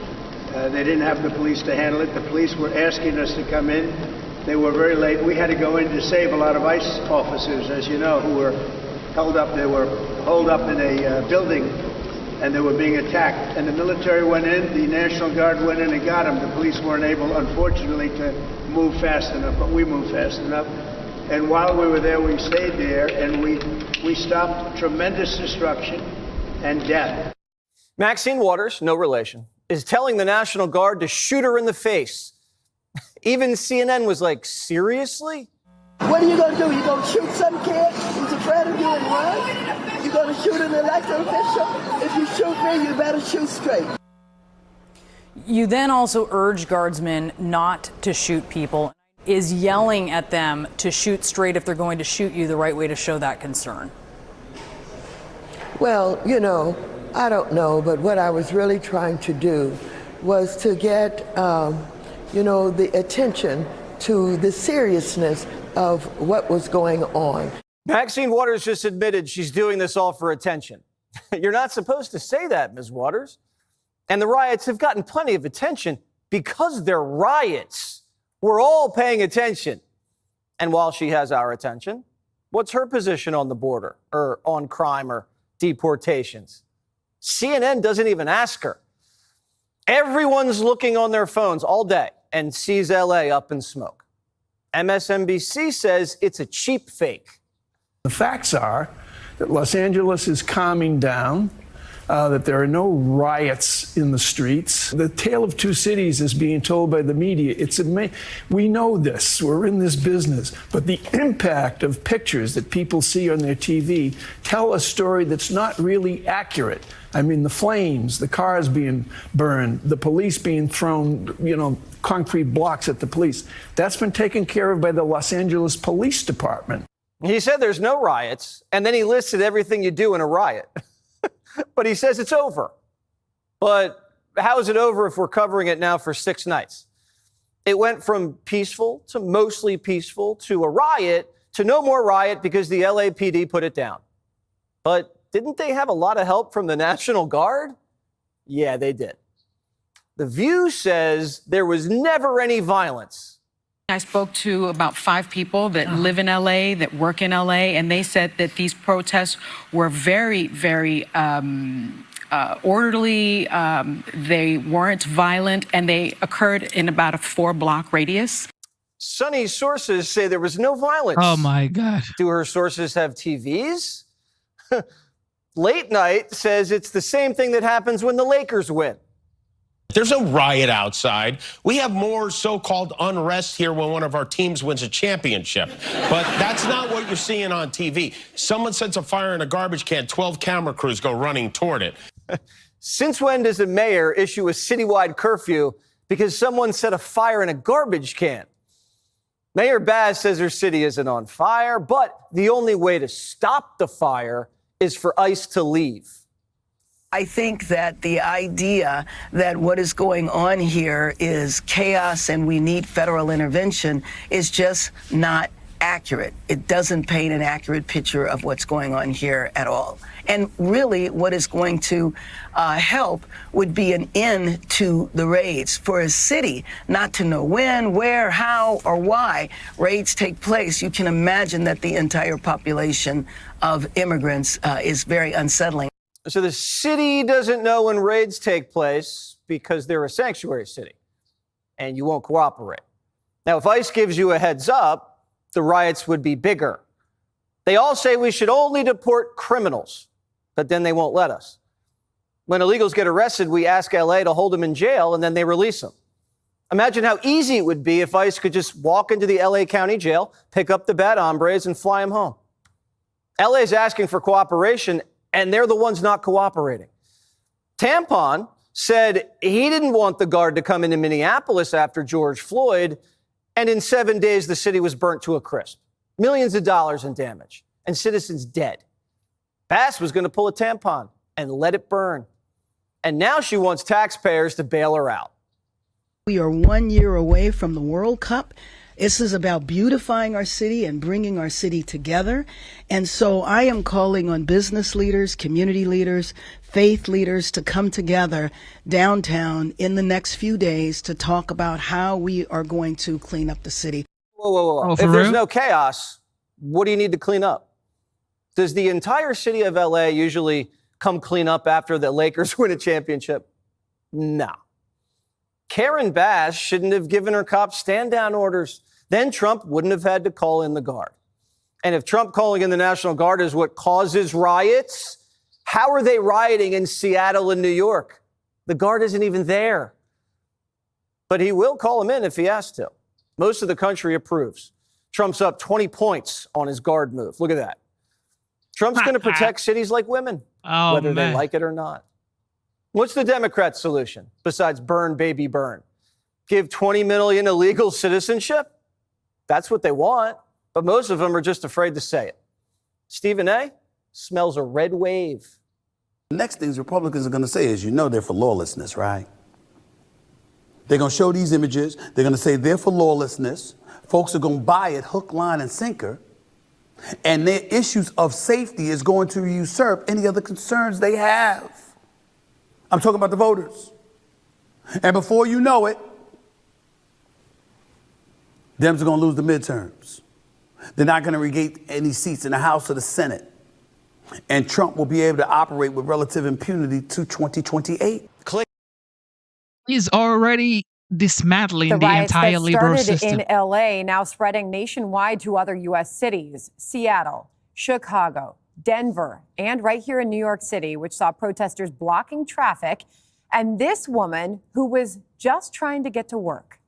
They didn't have the police to handle it. The police were asking us to come in. They were very late. We had to go in to save a lot of ICE officers, as you know, who were held up. They were holed up in a building, and they were being attacked. And the military went in. The National Guard went in and got them. The police weren't able, unfortunately, to move fast enough, but we moved fast enough. And while we were there, we stayed there, and we stopped tremendous destruction and death. Maxine Waters, no relation, is telling the National Guard to shoot her in the face. Even CNN was like, seriously? What are you going to do? You going to shoot some kid who's afraid of you and run? You going to shoot an elected official? If you shoot me, you better shoot straight. You then also urge guardsmen not to shoot people. Is yelling at them to shoot straight if they're going to shoot you the right way to show that concern? Well, you know, I don't know, but what I was really trying to do was to get, the attention to the seriousness of what was going on. Maxine Waters just admitted she's doing this all for attention. You're not supposed to say that, Ms. Waters. And the riots have gotten plenty of attention because they're riots. We're all paying attention. And while she has our attention, what's her position on the border or on crime or deportations? CNN doesn't even ask her. Everyone's looking on their phones all day and sees LA up in smoke. MSNBC says it's a cheap fake. The facts are that Los Angeles is calming down, that there are no riots in the streets. The tale of two cities is being told by the media. It's we know this. We're in this business. But the impact of pictures that people see on their TV tell a story that's not really accurate. I mean, the flames, the cars being burned, the police being thrown, concrete blocks at the police. That's been taken care of by the Los Angeles Police Department. He said there's no riots, and then he listed everything you do in a riot. But he says it's over. But how is it over if we're covering it now for 6 nights? It went from peaceful to mostly peaceful to a riot to no more riot because the LAPD put it down. But didn't they have a lot of help from the National Guard? Yeah, they did. The View says there was never any violence. I spoke to about 5 people that live in LA, that work in LA, and they said that these protests were very, very orderly. They weren't violent, and they occurred in about a 4-block radius. Sunny's sources say there was no violence. Oh, my God. Do her sources have TVs? Late Night says it's the same thing that happens when the Lakers win. There's no riot outside. We have more so-called unrest here when one of our teams wins a championship. But that's not what you're seeing on TV. Someone sets a fire in a garbage can, 12 camera crews go running toward it. Since when does a mayor issue a citywide curfew because someone set a fire in a garbage can? Mayor Baz says her city isn't on fire, but the only way to stop the fire is for ICE to leave. I think that the idea that what is going on here is chaos and we need federal intervention is just not accurate. It doesn't paint an accurate picture of what's going on here at all. And really what is going to help would be an end to the raids. For a city not to know when, where, how, or why raids take place, you can imagine that the entire population of immigrants is very unsettling. So the city doesn't know when raids take place because they're a sanctuary city and you won't cooperate. Now, if ICE gives you a heads up, the riots would be bigger. They all say we should only deport criminals, but then they won't let us. When illegals get arrested, we ask LA to hold them in jail and then they release them. Imagine how easy it would be if ICE could just walk into the LA County Jail, pick up the bad hombres and fly them home. LA is asking for cooperation and they're the ones not cooperating. Tampon said he didn't want the guard to come into Minneapolis after George Floyd, and in 7 days, the city was burnt to a crisp. Millions of dollars in damage, and citizens dead. Bass was going to pull a tampon and let it burn. And now she wants taxpayers to bail her out. We are 1 year away from the World Cup. This is about beautifying our city and bringing our city together. And so I am calling on business leaders, community leaders, faith leaders to come together downtown in the next few days to talk about how we are going to clean up the city. Whoa. If there's no chaos, what do you need to clean up? Does the entire city of LA usually come clean up after the Lakers win a championship? No. Karen Bass shouldn't have given her cops stand-down orders. Then Trump wouldn't have had to call in the Guard. And if Trump calling in the National Guard is what causes riots, how are they rioting in Seattle and New York? The Guard isn't even there. But he will call them in if he has to. Most of the country approves. Trump's up 20 points on his Guard move. Look at that. Trump's going to protect cities like women, whether they like it or not. What's the Democrat solution besides burn, baby, burn? Give 20 million illegal citizenship? That's what they want, but most of them are just afraid to say it. Stephen A. smells a red wave. The next things Republicans are going to say is, they're for lawlessness, right? They're going to show these images. They're going to say they're for lawlessness. Folks are going to buy it hook, line, and sinker. And their issues of safety is going to usurp any other concerns they have. I'm talking about the voters. And before you know it, Dems are going to lose the midterms. They're not going to regain any seats in the House or the Senate. And Trump will be able to operate with relative impunity to 2028. He's already dismantling the entire liberal system. The riots that started in L.A. now spreading nationwide to other U.S. cities, Seattle, Chicago, Denver, and right here in New York City, which saw protesters blocking traffic, and this woman who was just trying to get to work.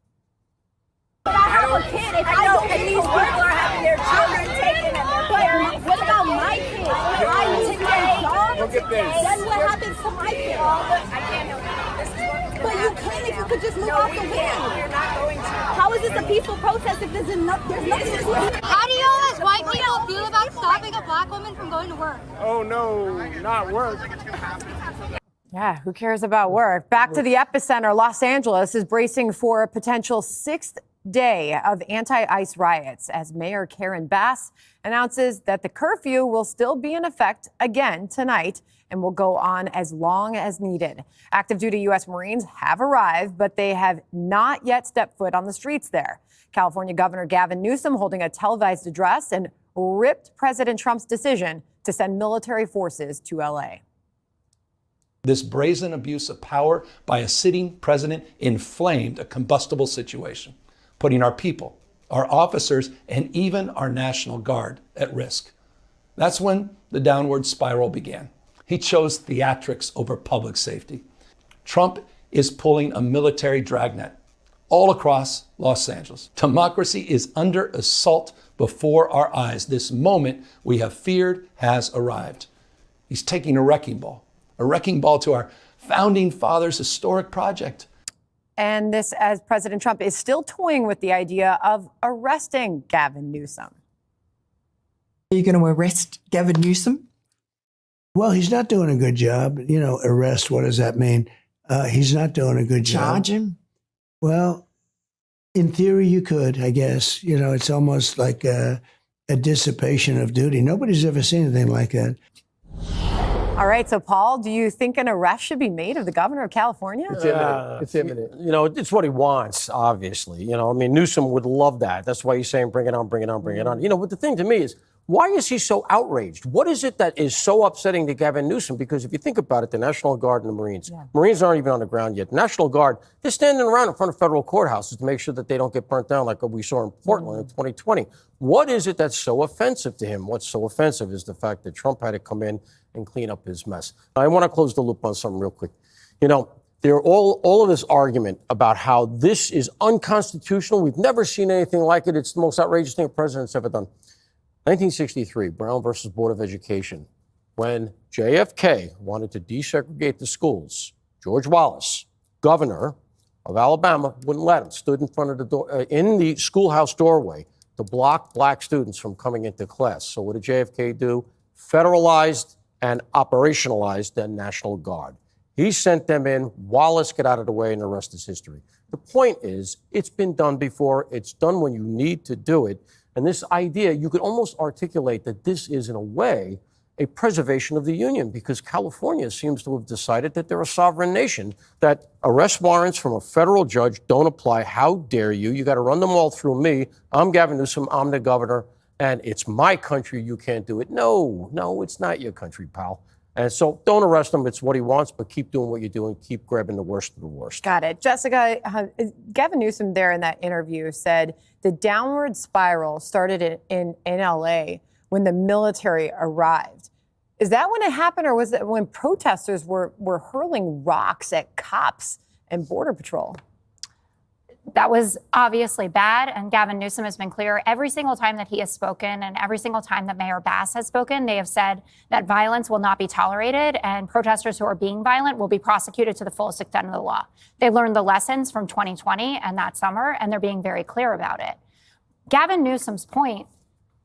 I have a kid. If I don't and these people are having their children taken and their parents. What about my kids? I take their job. Then what happens to my kids? I can't help it. But you can if you could just move out the way. You're not going to. How is this a peaceful protest if there's nothing to do? How do y'all as white people feel about stopping a black woman from going to work? Oh, no, not work. Yeah, who cares about work? Back to the epicenter, Los Angeles is bracing for a potential sixth day of anti-ICE riots as Mayor Karen Bass announces that the curfew will still be in effect again tonight and will go on as long as needed. Active duty U.S. Marines have arrived, but they have not yet stepped foot on the streets there. California Governor Gavin Newsom holding a televised address and ripped President Trump's decision to send military forces to L.A. This brazen abuse of power by a sitting president inflamed a combustible situation, putting our people, our officers, and even our National Guard at risk. That's when the downward spiral began. He chose theatrics over public safety. Trump is pulling a military dragnet all across Los Angeles. Democracy is under assault before our eyes. This moment we have feared has arrived. He's taking a wrecking ball to our founding fathers' historic project. And this as President Trump is still toying with the idea of arresting Gavin Newsom. Are you going to arrest Gavin Newsom? Well, he's not doing a good job. You know, arrest, what does that mean? He's not doing a good job. Charge him? Well, in theory, you could, I guess. You know, it's almost like a dissipation of duty. Nobody's ever seen anything like that. All right, so Paul, do you think an arrest should be made of the governor of California? It's imminent. It's imminent. You know, it's what he wants, obviously. You know, I mean, Newsom would love that. That's why he's saying, bring it on, bring it on, bring it on. You know, but the thing to me is, why is he so outraged? What is it that is so upsetting to Gavin Newsom? Because if you think about it, the National Guard and the Marines, Marines aren't even on the ground yet. National Guard, they're standing around in front of federal courthouses to make sure that they don't get burnt down like what we saw in Portland in 2020. What is it that's so offensive to him? What's so offensive is the fact that Trump had to come in and clean up his mess. I want to close the loop on something real quick. You know, there are all of this argument about how this is unconstitutional. We've never seen anything like it. It's the most outrageous thing a president's ever done. 1963, Brown versus Board of Education. When JFK wanted to desegregate the schools, George Wallace, governor of Alabama, wouldn't let him. Stood in front of the door, in the schoolhouse doorway to block black students from coming into class. So what did JFK do? Federalized and operationalized the National Guard. He sent them in. Wallace got out of the way, and the rest is history. The point is, it's been done before. It's done when you need to do it. And this idea, you could almost articulate that this is, in a way, a preservation of the Union, because California seems to have decided that they're a sovereign nation, that arrest warrants from a federal judge don't apply. How dare you? You got to run them all through me. I'm Gavin Newsom. I'm the governor, and it's my country. You can't do it. No, it's not your country, pal. And so don't arrest him. It's what he wants, but keep doing what you're doing. Keep grabbing the worst of the worst. Got it. Jessica, Gavin Newsom there in that interview said the downward spiral started in LA when the military arrived. Is that when it happened, or was it when protesters were hurling rocks at cops and Border Patrol? That was obviously bad, and Gavin Newsom has been clear every single time that he has spoken and every single time that Mayor Bass has spoken. They have said that violence will not be tolerated and protesters who are being violent will be prosecuted to the fullest extent of the law. They learned the lessons from 2020 and that summer, and they're being very clear about it. Gavin Newsom's point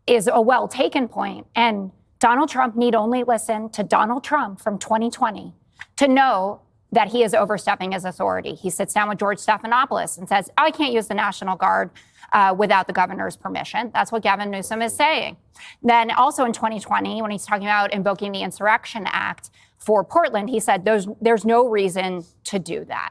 is a well-taken point, and Donald Trump need only listen to Donald Trump from 2020 to know that he is overstepping his authority. He sits down with George Stephanopoulos and says, I can't use the National Guard without the governor's permission. That's what Gavin Newsom is saying. Then also in 2020, when he's talking about invoking the Insurrection Act for Portland, he said there's no reason to do that.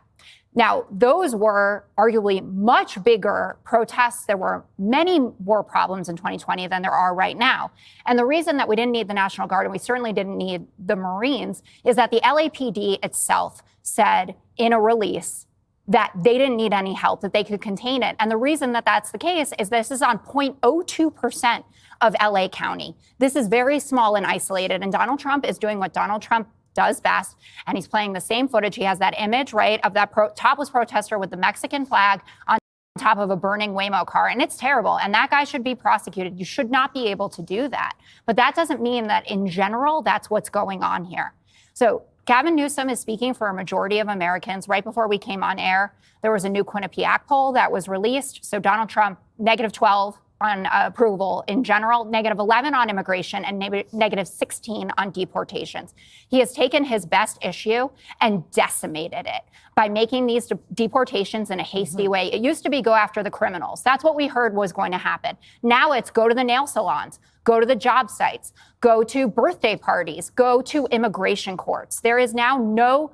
Now, those were arguably much bigger protests. There were many more problems in 2020 than there are right now. And the reason that we didn't need the National Guard, and we certainly didn't need the Marines, is that the LAPD itself said in a release that they didn't need any help, that they could contain it. And the reason that that's the case is this is on 0.02% of LA County. This is very small and isolated. And Donald Trump is doing what Donald Trump does best, and he's playing the same footage. He has that image, right, of that topless protester with the Mexican flag on top of a burning Waymo car, and it's terrible, and that guy should be prosecuted. You should not be able to do that. But that doesn't mean that in general, that's what's going on here. So Gavin Newsom is speaking for a majority of Americans. Right before we came on air, there was a new Quinnipiac poll that was released. So Donald Trump, -12 on approval in general, -11 on immigration, and -16 on deportations. He has taken his best issue and decimated it by making these deportations in a hasty way. It used to be go after the criminals. That's what we heard was going to happen. Now it's go to the nail salons, go to the job sites, go to birthday parties, go to immigration courts. There is now no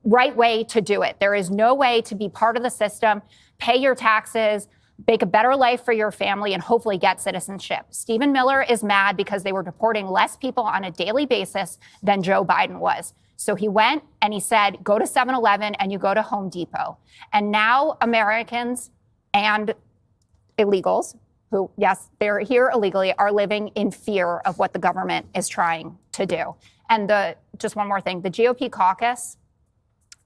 right way to do it. There is no way to be part of the system, pay your taxes, make a better life for your family, and hopefully get citizenship. Stephen Miller is mad because they were deporting less people on a daily basis than Joe Biden was. So he went and he said, go to 7-Eleven and you go to Home Depot. And now Americans and illegals who, yes, they're here illegally, are living in fear of what the government is trying to do. And just one more thing, the GOP caucus,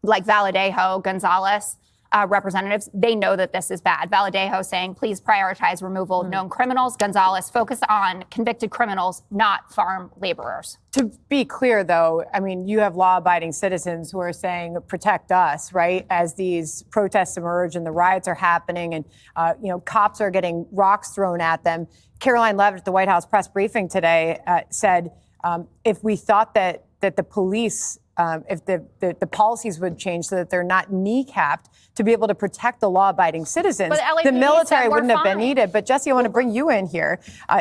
like Vallejo, Gonzalez, representatives, they know that this is bad. Vallejo saying, please prioritize removal of known criminals. Gonzalez, focus on convicted criminals, not farm laborers. To be clear, though, I mean, you have law-abiding citizens who are saying, protect us, right? As these protests emerge and the riots are happening and, cops are getting rocks thrown at them. Caroline Leavitt at the White House press briefing today said, if we thought that the police, if the policies would change so that they're not kneecapped to be able to protect the law-abiding citizens, the military wouldn't have been needed. But Jesse, I want to bring you in here.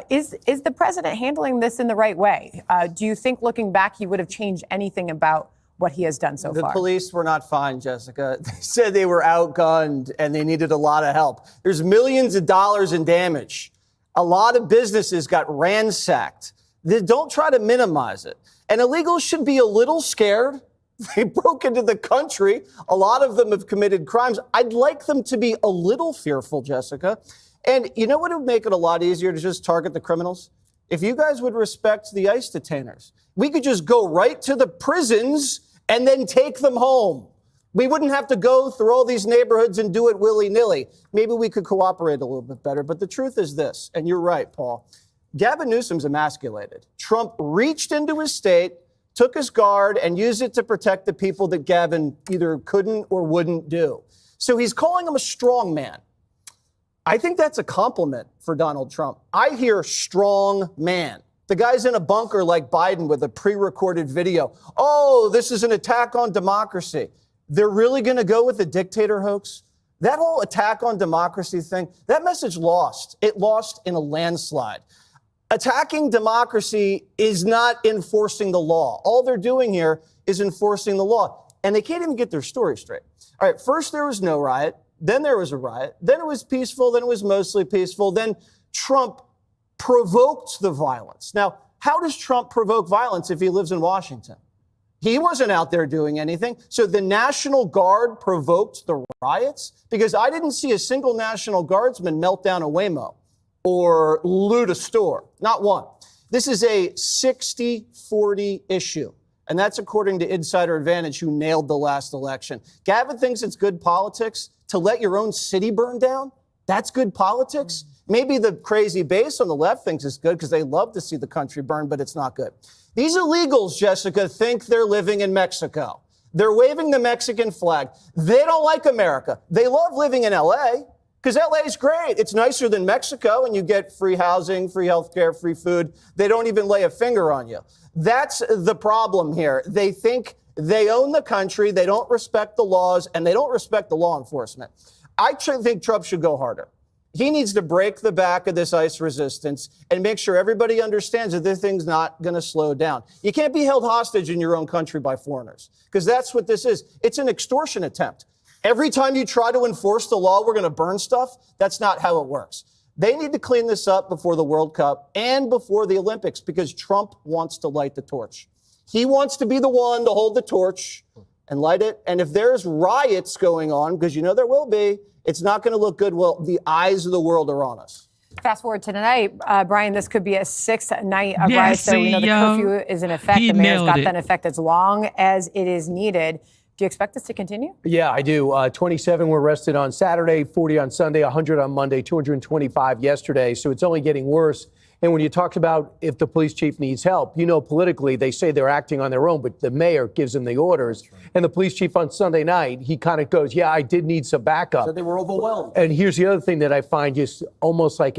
Is the president handling this in the right way? Do you think, looking back, he would have changed anything about what he has done so far? The police were not fine, Jessica. They said they were outgunned and they needed a lot of help. There's millions of dollars in damage. A lot of businesses got ransacked. Don't try to minimize it. And illegals should be a little scared. They broke into the country. A lot of them have committed crimes. I'd like them to be a little fearful, Jessica. And you know what would make it a lot easier to just target the criminals? If you guys would respect the ICE detainers. We could just go right to the prisons and then take them home. We wouldn't have to go through all these neighborhoods and do it willy-nilly. Maybe we could cooperate a little bit better. But the truth is this, and you're right, Paul. Gavin Newsom's emasculated. Trump reached into his state, took his guard, and used it to protect the people that Gavin either couldn't or wouldn't do. So he's calling him a strong man. I think that's a compliment for Donald Trump. I hear strong man. The guy's in a bunker like Biden with a pre-recorded video. Oh, this is an attack on democracy. They're really going to go with the dictator hoax? That whole attack on democracy thing, that message lost. It lost in a landslide. Attacking democracy is not enforcing the law. All they're doing here is enforcing the law. And they can't even get their story straight. All right, first there was no riot. Then there was a riot. Then it was peaceful. Then it was mostly peaceful. Then Trump provoked the violence. Now, how does Trump provoke violence if he lives in Washington? He wasn't out there doing anything. So the National Guard provoked the riots? Because I didn't see a single National Guardsman melt down a Waymo or loot a store. Not one. This is a 60-40 issue. And that's according to Insider Advantage, who nailed the last election. Gavin thinks it's good politics to let your own city burn down. That's good politics. Maybe the crazy base on the left thinks it's good because they love to see the country burn, but it's not good. These illegals, Jessica, think they're living in Mexico. They're waving the Mexican flag. They don't like America. They love living in L.A., because LA is great. It's nicer than Mexico, and you get free housing, free healthcare, free food. They don't even lay a finger on you. That's the problem here. They think they own the country, they don't respect the laws, and they don't respect the law enforcement. I think Trump should go harder. He needs to break the back of this ICE resistance and make sure everybody understands that this thing's not going to slow down. You can't be held hostage in your own country by foreigners, because that's what this is. It's an extortion attempt. Every time you try to enforce the law, we're going to burn stuff. That's not how it works. They need to clean this up before the World Cup and before the Olympics, because Trump wants to light the torch. He wants to be the one to hold the torch and light it. And if there's riots going on, because you know there will be, it's not going to look good. Well, the eyes of the world are on us. Fast forward to tonight, Brian, this could be a sixth night of riots. So we know the curfew is in effect. The mayor's got that in effect as long as it is needed. Do you expect this to continue? Yeah, I do. 27 were arrested on Saturday, 40 on Sunday, 100 on Monday, 225 yesterday. So it's only getting worse. And when you talk about if the police chief needs help, you know, politically, they say they're acting on their own, but the mayor gives them the orders. Right. And the police chief on Sunday night, he kind of goes, yeah, I did need some backup. So they were overwhelmed. And here's the other thing that I find just almost like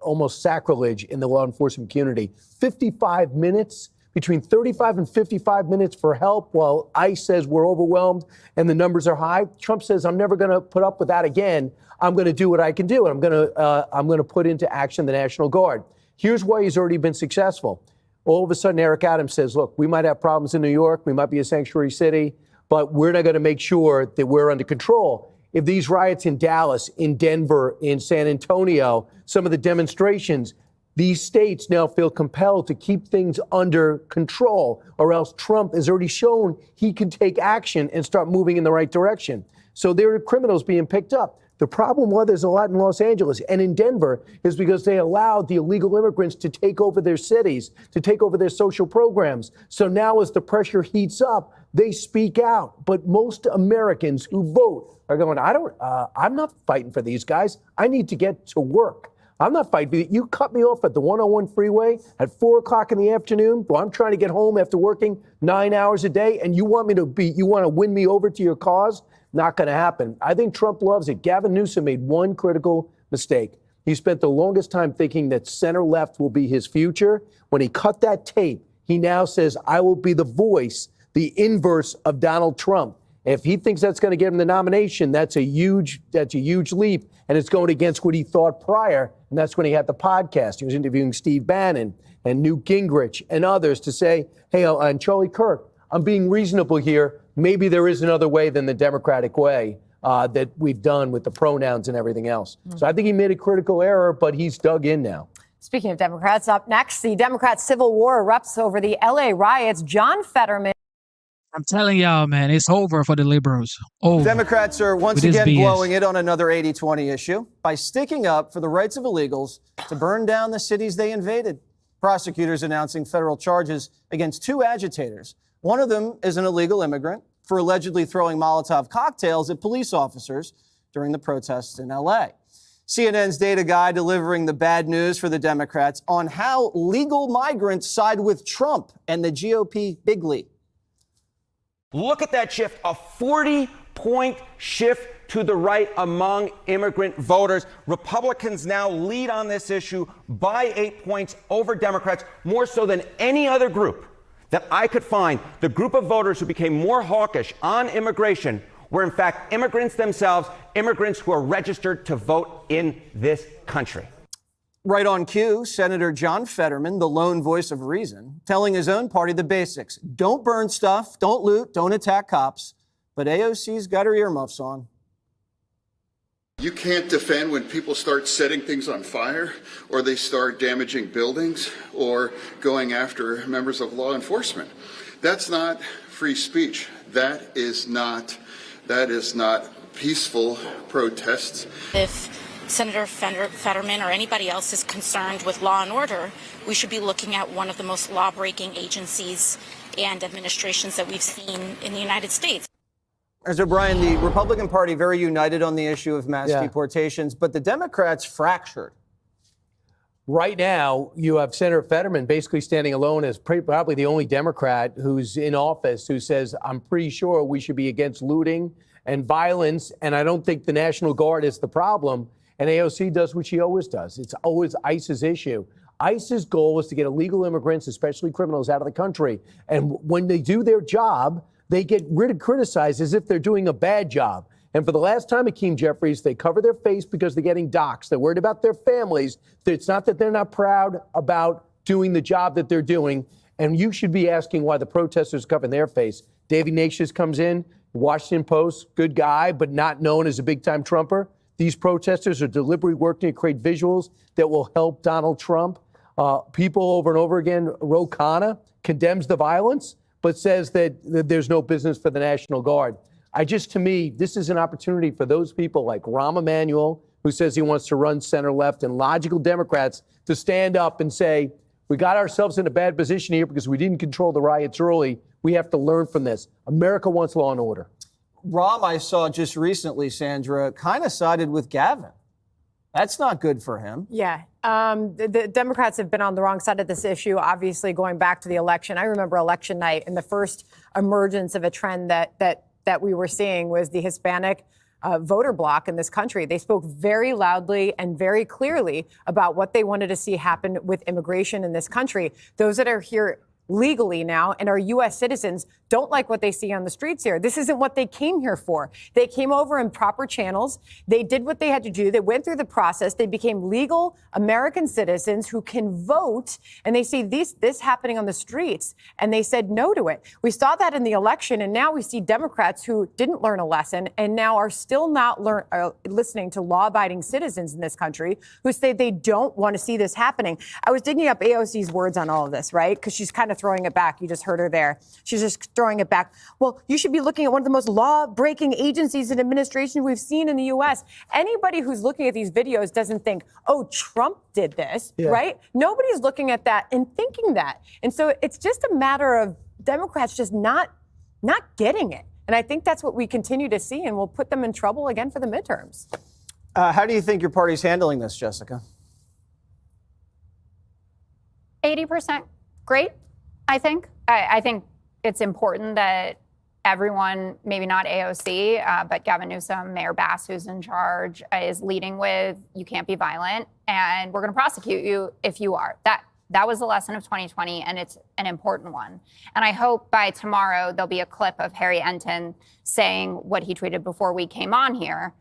almost sacrilege in the law enforcement community. 55 minutes. Between 35 and 55 minutes for help while ICE says we're overwhelmed and the numbers are high. Trump says, I'm never going to put up with that again. I'm going to do what I can do. And I'm going to put into action the National Guard. Here's why he's already been successful. All of a sudden, Eric Adams says, look, we might have problems in New York. We might be a sanctuary city, but we're not going to make sure that we're under control. If these riots in Dallas, in Denver, in San Antonio, some of the demonstrations, these states now feel compelled to keep things under control, or else Trump has already shown he can take action and start moving in the right direction. So there are criminals being picked up. The problem was there's a lot in Los Angeles and in Denver is because they allowed the illegal immigrants to take over their cities, to take over their social programs. So now as the pressure heats up, they speak out. But most Americans who vote are going, I'm not fighting for these guys. I need to get to work. I'm not fighting. You cut me off at the 101 freeway at 4 o'clock in the afternoon while I'm trying to get home after working 9 hours a day, and you want to win me over to your cause? Not going to happen. I think Trump loves it. Gavin Newsom made one critical mistake. He spent the longest time thinking that center left will be his future. When he cut that tape, he now says, I will be the voice, the inverse of Donald Trump. If he thinks that's going to get him the nomination, that's a huge leap, and it's going against what he thought prior. And that's when he had the podcast. He was interviewing Steve Bannon and Newt Gingrich and others to say, hey, and Charlie Kirk, I'm being reasonable here. Maybe there is another way than the Democratic way that we've done with the pronouns and everything else. So I think he made a critical error, but he's dug in now. Speaking of Democrats, up next, the Democrat civil war erupts over the LA riots. John Fetterman. I'm telling y'all, man, it's over for the liberals. Over. Democrats are once With again this BS. blowing it on another 80-20 issue by sticking up for the rights of illegals to burn down the cities they invaded. Prosecutors announcing federal charges against 2 agitators. One of them is an illegal immigrant for allegedly throwing Molotov cocktails at police officers during the protests in LA. CNN's data guy delivering the bad news for the Democrats on how legal migrants side with Trump and the GOP big league. Look at that shift, a 40-point shift to the right among immigrant voters. Republicans now lead on this issue by 8 points over Democrats, more so than any other group that I could find. The group of voters who became more hawkish on immigration were in fact immigrants themselves, immigrants who are registered to vote in this country. Right on cue, Senator John Fetterman, the lone voice of reason, telling his own party the basics. Don't burn stuff, don't loot, don't attack cops. But AOC's got her earmuffs on. You can't defend when people start setting things on fire or they start damaging buildings or going after members of law enforcement. That's not free speech. That is not peaceful protests. If Senator Fetterman or anybody else is concerned with law and order, we should be looking at one of the most law-breaking agencies and administrations that we've seen in the United States. As O'Brien, the Republican Party very united on the issue of mass deportations, but the Democrats fractured. Right now, you have Senator Fetterman basically standing alone as probably the only Democrat who's in office who says, I'm pretty sure we should be against looting and violence, and I don't think the National Guard is the problem. And AOC does what she always does. It's always ICE's issue. ICE's goal is to get illegal immigrants, especially criminals, out of the country. And when they do their job, they get criticized as if they're doing a bad job. And for the last time, Hakeem Jeffries, they cover their face because they're getting doxxed. They're worried about their families. It's not that they're not proud about doing the job that they're doing. And you should be asking why the protesters cover their face. David Nations comes in, Washington Post, good guy, but not known as a big-time Trumper. These protesters are deliberately working to create visuals that will help Donald Trump. People over and over again, Ro Khanna condemns the violence, but says that there's no business for the National Guard. To me, this is an opportunity for those people like Rahm Emanuel, who says he wants to run center left, and logical Democrats to stand up and say, we got ourselves in a bad position here because we didn't control the riots early. We have to learn from this. America wants law and order. Rahm, I saw just recently, Sandra, kind of sided with Gavin. That's not good for him. Yeah. The Democrats have been on the wrong side of this issue, obviously, going back to the election. I remember election night, and the first emergence of a trend that we were seeing was the Hispanic voter bloc in this country. They spoke very loudly and very clearly about what they wanted to see happen with immigration in this country. Those that are here legally now and are U.S. citizens don't like what they see on the streets here. This isn't what they came here for. They came over in proper channels. They did what they had to do. They went through the process. They became legal American citizens who can vote. And they see this happening on the streets. And they said no to it. We saw that in the election. And now we see Democrats who didn't learn a lesson and now are still not listening to law-abiding citizens in this country who say they don't want to see this happening. I was digging up AOC's words on all of this, right? Because she's kind of throwing it back. You just heard her there. She's just throwing it back. Well, you should be looking at one of the most law-breaking agencies and administration we've seen in the U.S. Anybody who's looking at these videos doesn't think, oh, Trump did this, right? Nobody's looking at that and thinking that. And so it's just a matter of Democrats just not getting it. And I think that's what we continue to see, and we'll put them in trouble again for the midterms. How do you think your party's handling this, Jessica? 80% great, I think. I think it's important that everyone, maybe not AOC, but Gavin Newsom, Mayor Bass, who's in charge, is leading with, you can't be violent, and we're going to prosecute you if you are. That was the lesson of 2020, and it's an important one. And I hope by tomorrow there'll be a clip of Harry Enton saying what he tweeted before we came on here.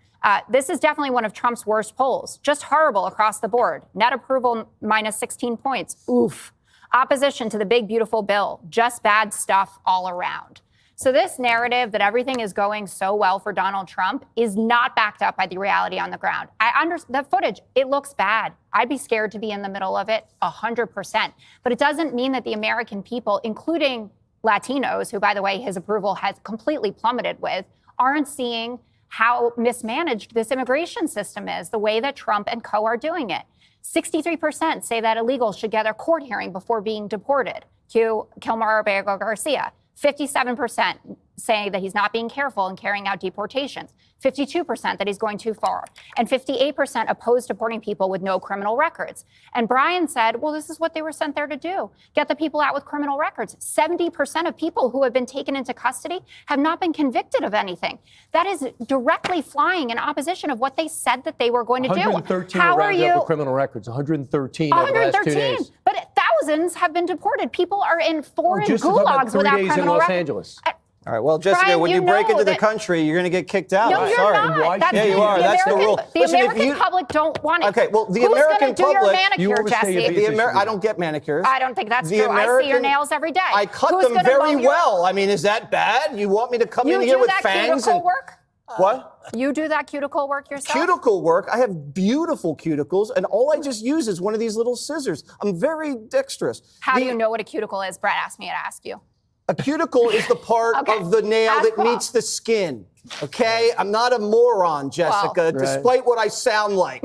This is definitely one of Trump's worst polls. Just horrible across the board. Net approval minus 16 points. Oof. Opposition to the big, beautiful bill. Just bad stuff all around. So this narrative that everything is going so well for Donald Trump is not backed up by the reality on the ground. The footage, it looks bad. I'd be scared to be in the middle of it 100%. But it doesn't mean that the American people, including Latinos, who, by the way, his approval has completely plummeted with, aren't seeing how mismanaged this immigration system is, the way that Trump and co are doing it. 63% say that illegals should get a court hearing before being deported. Cue Kilmar Abrego Garcia. 57% say that he's not being careful in carrying out deportations. 52% that he's going too far. And 58% oppose deporting people with no criminal records. And Brian said, well, this is what they were sent there to do. Get the people out with criminal records. 70% of people who have been taken into custody have not been convicted of anything. That is directly flying in opposition of what they said that they were going to do. 113 How are you? with criminal records. 113 over the last 2 days. But thousands have been deported. People are in foreign Just about gulags 3 without days in criminal Los records. Angeles. All right. Well, Jessica, Brian, when you you break know into the that- country, you're going to get kicked out. No, I'm you're sorry. not. That's Yeah, you the are. That's the American- rule. The Listen, if American you- public don't want it. Okay, well, the Who's American gonna do your public. manicure, Jesse? I don't get manicures. I don't think that's The true. I see your American- nails every day. I cut Who's them gonna very mow your- well. I mean, is that bad? You want me to come in here with fangs cuticle and work? what? You do that cuticle work yourself? Cuticle work. I have beautiful cuticles, and all I just use is one of these little scissors. I'm very dexterous. How do you know what a cuticle is? Brett asked me to ask you. A cuticle is the part of the nail Ask that Paul. meets the skin. Okay? I'm not a moron, Jessica, Well, despite what I sound like.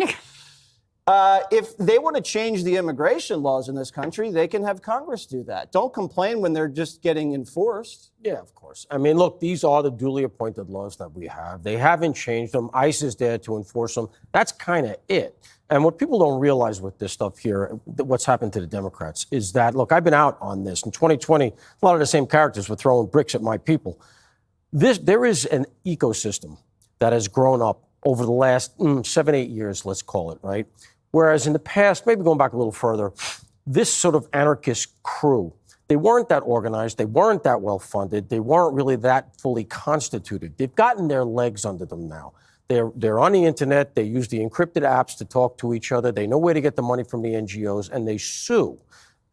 If they want to change the immigration laws in this country, they can have Congress do that. Don't complain when they're just getting enforced. Yeah, of course. I mean, look, these are the duly appointed laws that we have. They haven't changed them. ICE is there to enforce them. That's kind of it. And what people don't realize with this stuff here, what's happened to the Democrats, is that, look, I've been out on this. In 2020, a lot of the same characters were throwing bricks at my people. There is an ecosystem that has grown up over the last 7-8 years, let's call it, right? Whereas in the past, maybe going back a little further, this sort of anarchist crew, they weren't that organized, they weren't that well funded, they weren't really that fully constituted. They've gotten their legs under them now. They're on the internet, they use the encrypted apps to talk to each other, they know where to get the money from the NGOs, and they sue.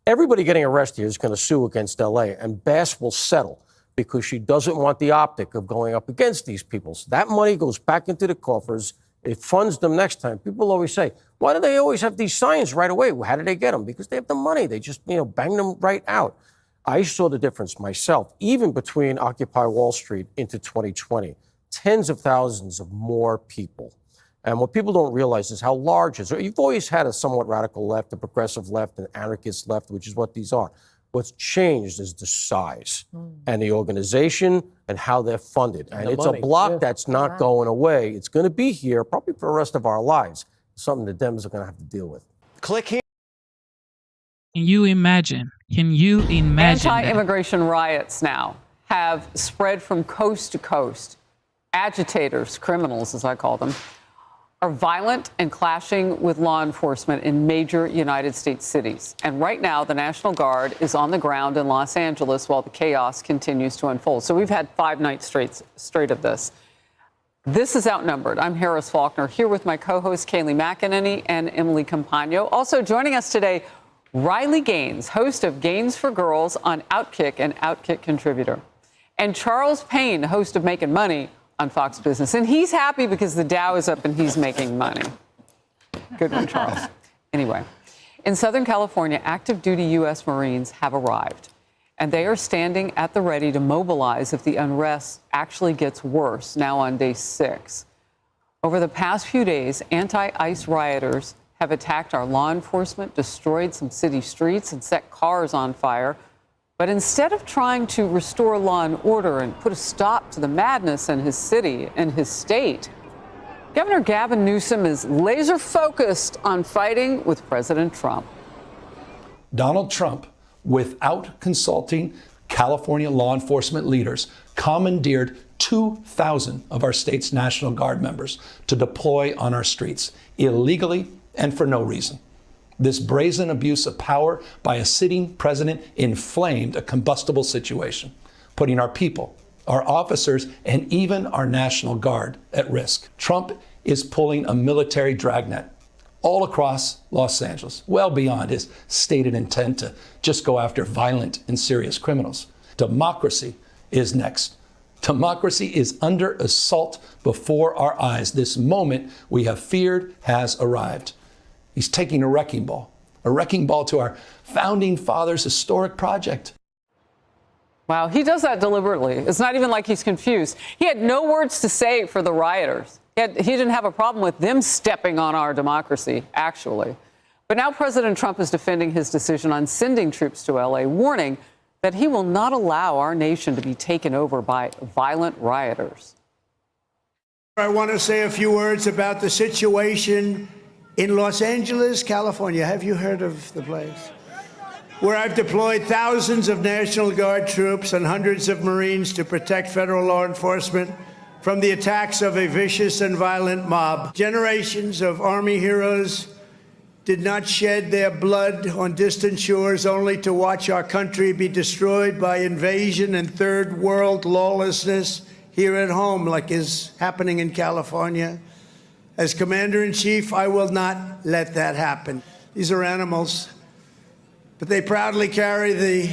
Everybody getting arrested here is going to sue against LA, and Bass will settle because she doesn't want the optic of going up against these people. So that money goes back into the coffers. It funds them next time. People always say, why do they always have these signs right away? How do they get them? Because they have the money. They just, bang them right out. I saw the difference myself, even between Occupy Wall Street into 2020. Tens of thousands of more people. And what people don't realize is how large it is. You've always had a somewhat radical left, a progressive left, an anarchist left, which is what these are. What's changed is the size and the organization and how they're funded. And it's money. a block that's not going away. It's going to be here probably for the rest of our lives. Something the Dems are going to have to deal with. Click here. Can you imagine? Can you imagine? that? Anti-immigration riots now have spread from coast to coast. Agitators, criminals as I call them, are violent and clashing with law enforcement in major United States cities. And right now, the National Guard is on the ground in Los Angeles while the chaos continues to unfold. So we've had 5 nights straight of this. This is Outnumbered. I'm Harris Faulkner, here with my co-hosts Kayleigh McEnany and Emily Compagno. Also joining us today, Riley Gaines, host of Gaines for Girls on Outkick and Outkick contributor. And Charles Payne, host of Making Money on Fox Business. And he's happy because the Dow is up and he's making money. Good one, Charles. Anyway, in Southern California, active duty U.S. Marines have arrived. and they are standing at the ready to mobilize if the unrest actually gets worse, now on day 6. Over the past few days, anti-ICE rioters have attacked our law enforcement, destroyed some city streets, and set cars on fire. But instead of trying to restore law and order and put a stop to the madness in his city and his state, Governor Gavin Newsom is laser focused on fighting with President Trump. Donald Trump, without consulting California law enforcement leaders, commandeered 2,000 of our state's National Guard members to deploy on our streets illegally and for no reason. This brazen abuse of power by a sitting president inflamed a combustible situation, putting our people, our officers, and even our National Guard at risk. Trump is pulling a military dragnet all across Los Angeles, well beyond his stated intent to just go after violent and serious criminals. Democracy is next. Democracy is under assault before our eyes. This moment we have feared has arrived. He's taking a wrecking ball to our founding fathers' historic project. Wow, he does that deliberately. It's not even like he's confused. He had no words to say for the rioters. He didn't have a problem with them stepping on our democracy, actually. But now President Trump is defending his decision on sending troops to L.A., warning that he will not allow our nation to be taken over by violent rioters. I want to say a few words about the situation in Los Angeles, California. Have you heard of the place? Where I've deployed thousands of National Guard troops and hundreds of Marines to protect federal law enforcement from the attacks of a vicious and violent mob. Generations of Army heroes did not shed their blood on distant shores only to watch our country be destroyed by invasion and third world lawlessness here at home, like is happening in California. As Commander-in-Chief, I will not let that happen. These are animals, but they proudly carry the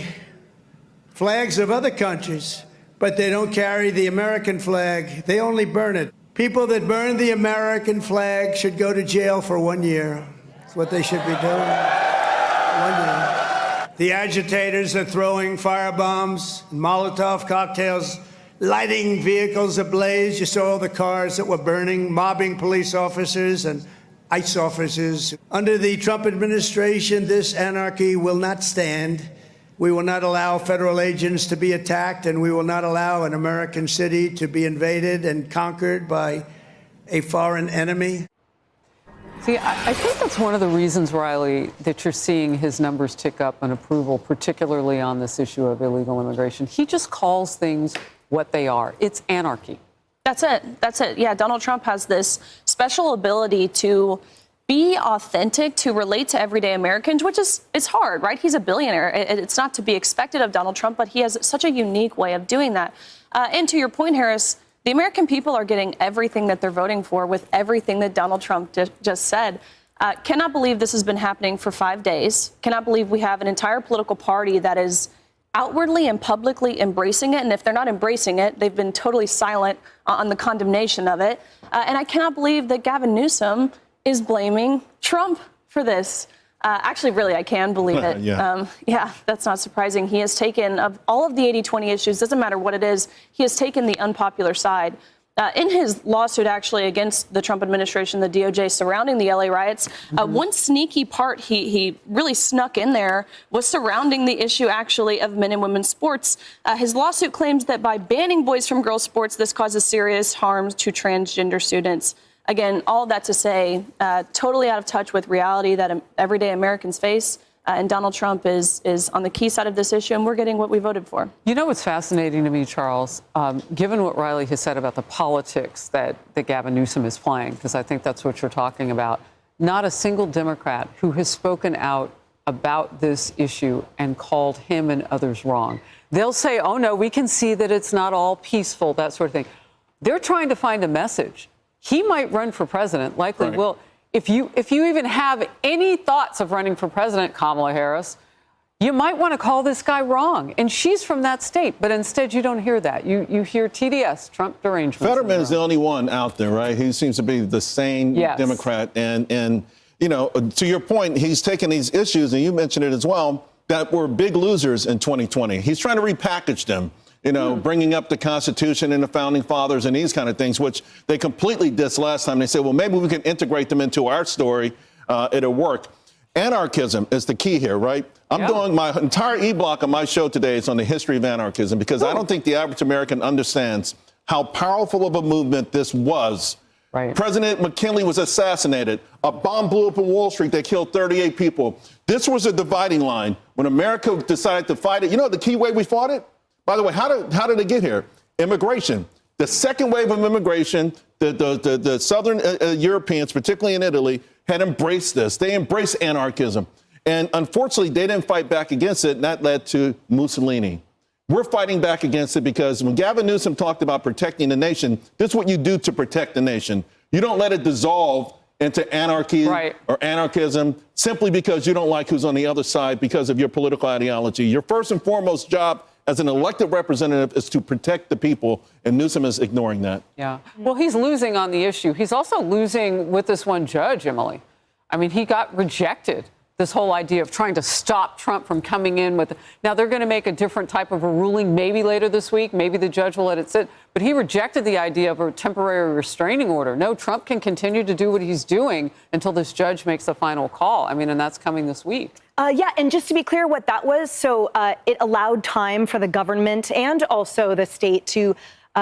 flags of other countries, but they don't carry the American flag. They only burn it. People that burn the American flag should go to jail for 1 year. That's what they should be doing. 1 year. The agitators are throwing firebombs and Molotov cocktails, lighting vehicles ablaze. You saw the cars that were burning, mobbing police officers and ICE officers. Under the Trump administration, this anarchy will not stand. We will not allow federal agents to be attacked, and we will not allow an American city to be invaded and conquered by a foreign enemy. See, I think that's one of the reasons, Riley, that you're seeing his numbers tick up in approval, particularly on this issue of illegal immigration. He just calls things what they are. It's anarchy. That's it. Yeah, Donald Trump has this special ability to be authentic, to relate to everyday Americans, which is it's hard, right? He's a billionaire. It's not to be expected of Donald Trump, but he has such a unique way of doing that. And to your point, Harris, the American people are getting everything that they're voting for with everything that Donald Trump just said. Cannot believe this has been happening for 5 days. Cannot believe we have an entire political party that is outwardly and publicly embracing it. And if they're not embracing it, they've been totally silent on the condemnation of it. And I cannot believe that Gavin Newsom is blaming Trump for this. Actually, really, I can believe it. Yeah, that's not surprising. He has taken, of all of the 80-20 issues, doesn't matter what it is, he has taken the unpopular side. In his lawsuit, actually, against the Trump administration, the DOJ surrounding the LA riots, one sneaky part he really snuck in there was surrounding the issue, actually, of men and women's sports. His lawsuit claims that by banning boys from girls' sports, this causes serious harm to transgender students. Again, all of that to say, totally out of touch with reality that everyday Americans face. And Donald Trump is on the key side of this issue, and we're getting what we voted for. You know what's fascinating to me, Charles, given what Riley has said about the politics that Gavin Newsom is playing, because I think that's what you're talking about, not a single Democrat who has spoken out about this issue and called him and others wrong. They'll say, oh, no, we can see that it's not all peaceful, that sort of thing. They're trying to find a message. He might run for president, likely will. If you even have any thoughts of running for president, Kamala Harris, you might want to call this guy wrong. And she's from that state, but instead you don't hear that. You hear TDS, Trump derangement. Fetterman is the only one out there, right? He seems to be the sane Democrat. And you know, to your point, he's taken these issues, and you mentioned it as well, that were big losers in 2020. He's trying to repackage them, bringing up the Constitution and the Founding Fathers and these kind of things, which they completely dissed last time. They said, well, maybe we can integrate them into our story. It'll work. Anarchism is the key here, right? I'm doing my entire e-block on my show today is on the history of anarchism because I don't think the average American understands how powerful of a movement this was. Right. President McKinley was assassinated. A bomb blew up in Wall Street that killed 38 people. This was a dividing line. When America decided to fight it, you know the key way we fought it? By the way, how did it get here? Immigration. The second wave of immigration, the Southern Europeans, particularly in Italy, had embraced this. They embraced anarchism. And unfortunately, they didn't fight back against it, and that led to Mussolini. We're fighting back against it because when Gavin Newsom talked about protecting the nation, this is what you do to protect the nation. You don't let it dissolve into anarchy or anarchism simply because you don't like who's on the other side because of your political ideology. Your first and foremost job as an elected representative is to protect the people, and Newsom is ignoring that. Yeah. Well, he's losing on the issue. He's also losing with this one judge, Emily. I mean, he got rejected. This whole idea of trying to stop Trump from coming in with. Now, they're going to make a different type of a ruling maybe later this week. Maybe the judge will let it sit. But he rejected the idea of a temporary restraining order. No, Trump can continue to do what he's doing until this judge makes the final call. I mean, and that's coming this week. Yeah, and just to be clear what that was, so it allowed time for the government and also the state to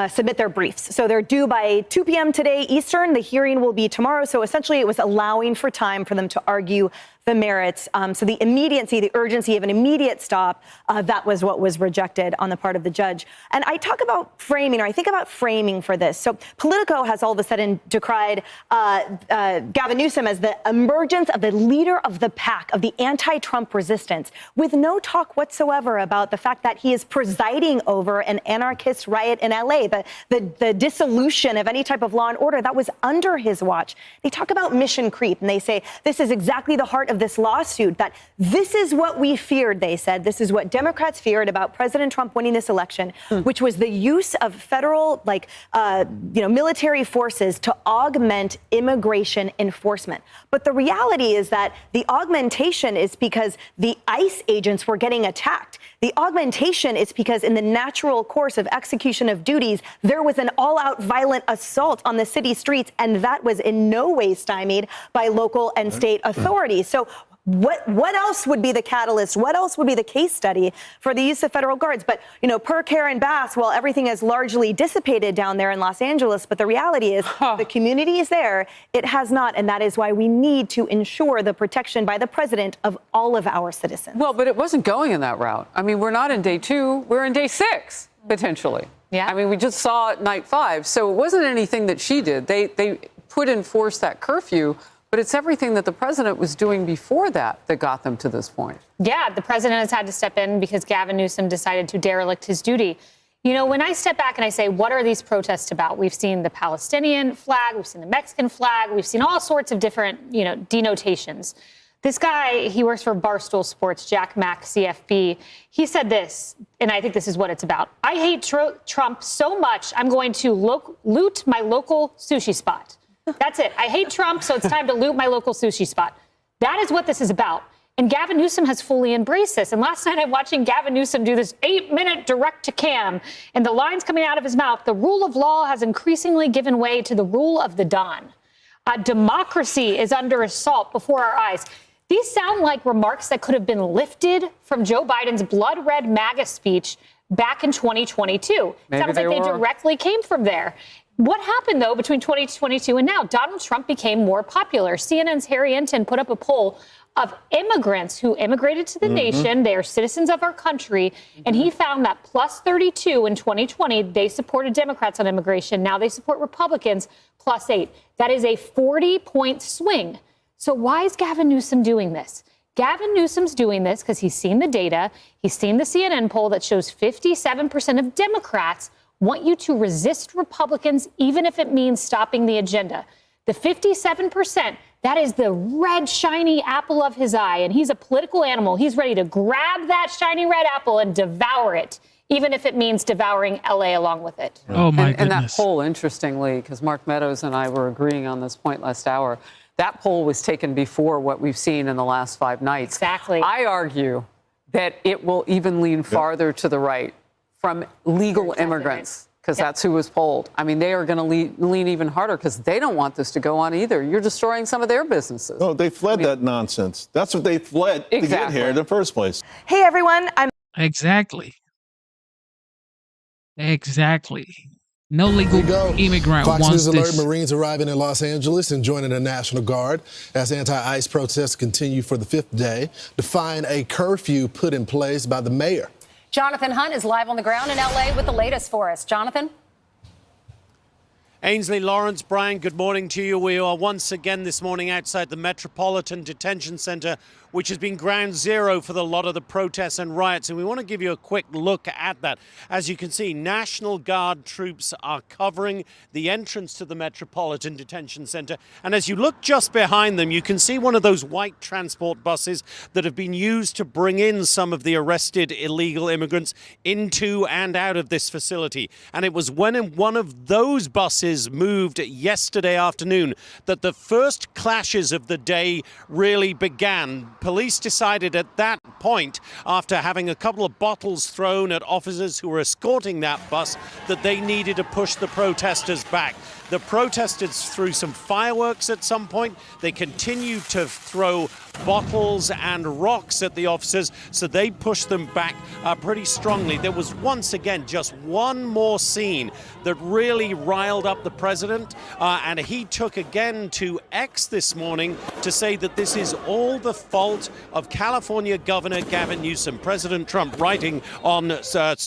submit their briefs. So they're due by 2 p.m. today Eastern. The hearing will be tomorrow. So essentially it was allowing for time for them to argue the merits. So the immediacy, the urgency of an immediate stop, that was what was rejected on the part of the judge. And I talk about framing, or I think about framing for this. So Politico has all of a sudden decried Gavin Newsom as the emergence of the leader of the pack, of the anti-Trump resistance, with no talk whatsoever about the fact that he is presiding over an anarchist riot in LA, the dissolution of any type of law and order that was under his watch. They talk about mission creep, and they say this is exactly the heart of this lawsuit, that this is what we feared, they said. This is what Democrats feared about President Trump winning this election, which was the use of federal, military forces to augment immigration enforcement. But the reality is that the augmentation is because the ICE agents were getting attacked. The augmentation is because in the natural course of execution of duties, there was an all-out violent assault on the city streets, and that was in no way stymied by local and state authorities. So what else would be the catalyst? What else would be the case study for the use of federal guards? But, per Karen Bass, well, everything has largely dissipated down there in Los Angeles. But the reality is the community is there. It has not. And that is why we need to ensure the protection by the president of all of our citizens. Well, but it wasn't going in that route. I mean, we're not in day 2. We're in day 6, potentially. Yeah. I mean, we just saw night 5. So it wasn't anything that she did. They put in force that curfew. But it's everything that the president was doing before that got them to this point. Yeah, the president has had to step in because Gavin Newsom decided to derelict his duty. When I step back and I say, what are these protests about? We've seen the Palestinian flag, we've seen the Mexican flag, we've seen all sorts of different, denotations. This guy, he works for Barstool Sports, Jack Mack, CFP. He said this, and I think this is what it's about. I hate Trump so much, I'm going to loot my local sushi spot. That's it. I hate Trump, so it's time to loot my local sushi spot. That is what this is about. And Gavin Newsom has fully embraced this. And last night I'm watching Gavin Newsom do this 8-minute direct to cam, and the lines coming out of his mouth. The rule of law has increasingly given way to the rule of the Don. Democracy is under assault before our eyes. These sound like remarks that could have been lifted from Joe Biden's blood red MAGA speech back in 2022. Maybe sounds like they directly came from there. What happened, though, between 2022 and now? Donald Trump became more popular. CNN's Harry Enton put up a poll of immigrants who immigrated to the nation. They are citizens of our country. And he found that plus 32 in 2020, they supported Democrats on immigration. Now they support Republicans, plus 8. That is a 40-point swing. So why is Gavin Newsom doing this? Gavin Newsom's doing this because he's seen the data. He's seen the CNN poll that shows 57% of Democrats want you to resist Republicans, even if it means stopping the agenda. The 57%, that is the red, shiny apple of his eye. And he's a political animal. He's ready to grab that shiny red apple and devour it, even if it means devouring LA along with it. Oh, my goodness. And that poll, interestingly, because Mark Meadows and I were agreeing on this point last hour, that poll was taken before what we've seen in the last 5 nights. Exactly. I argue that it will even lean farther to the right from legal immigrants, because that's who was polled. I mean, they are going to lean even harder because they don't want this to go on either. You're destroying some of their businesses. No, they fled that nonsense. That's what they fled to get here in the first place. Hey, everyone. Exactly. No legal immigrant Fox wants News alert: this. Marines arriving in Los Angeles and joining the National Guard as anti-ICE protests continue for the 5th day, defying a curfew put in place by the mayor. Jonathan Hunt is live on the ground in L.A. with the latest for us. Jonathan? Ainsley, Lawrence, Brian, good morning to you. We are once again this morning outside the Metropolitan Detention Center, which has been ground zero for a lot of the protests and riots. And we want to give you a quick look at that. As you can see, National Guard troops are covering the entrance to the Metropolitan Detention Center. And as you look just behind them, you can see one of those white transport buses that have been used to bring in some of the arrested illegal immigrants into and out of this facility. And it was when one of those buses moved yesterday afternoon that the first clashes of the day really began. Police decided at that point, after having a couple of bottles thrown at officers who were escorting that bus, that they needed to push the protesters back. The protesters threw some fireworks at some point. They continued to throw bottles and rocks at the officers, so they pushed them back pretty strongly. There was once again just one more scene that really riled up the president, and he took again to X this morning to say that this is all the fault of California Governor Gavin Newsom. President Trump writing on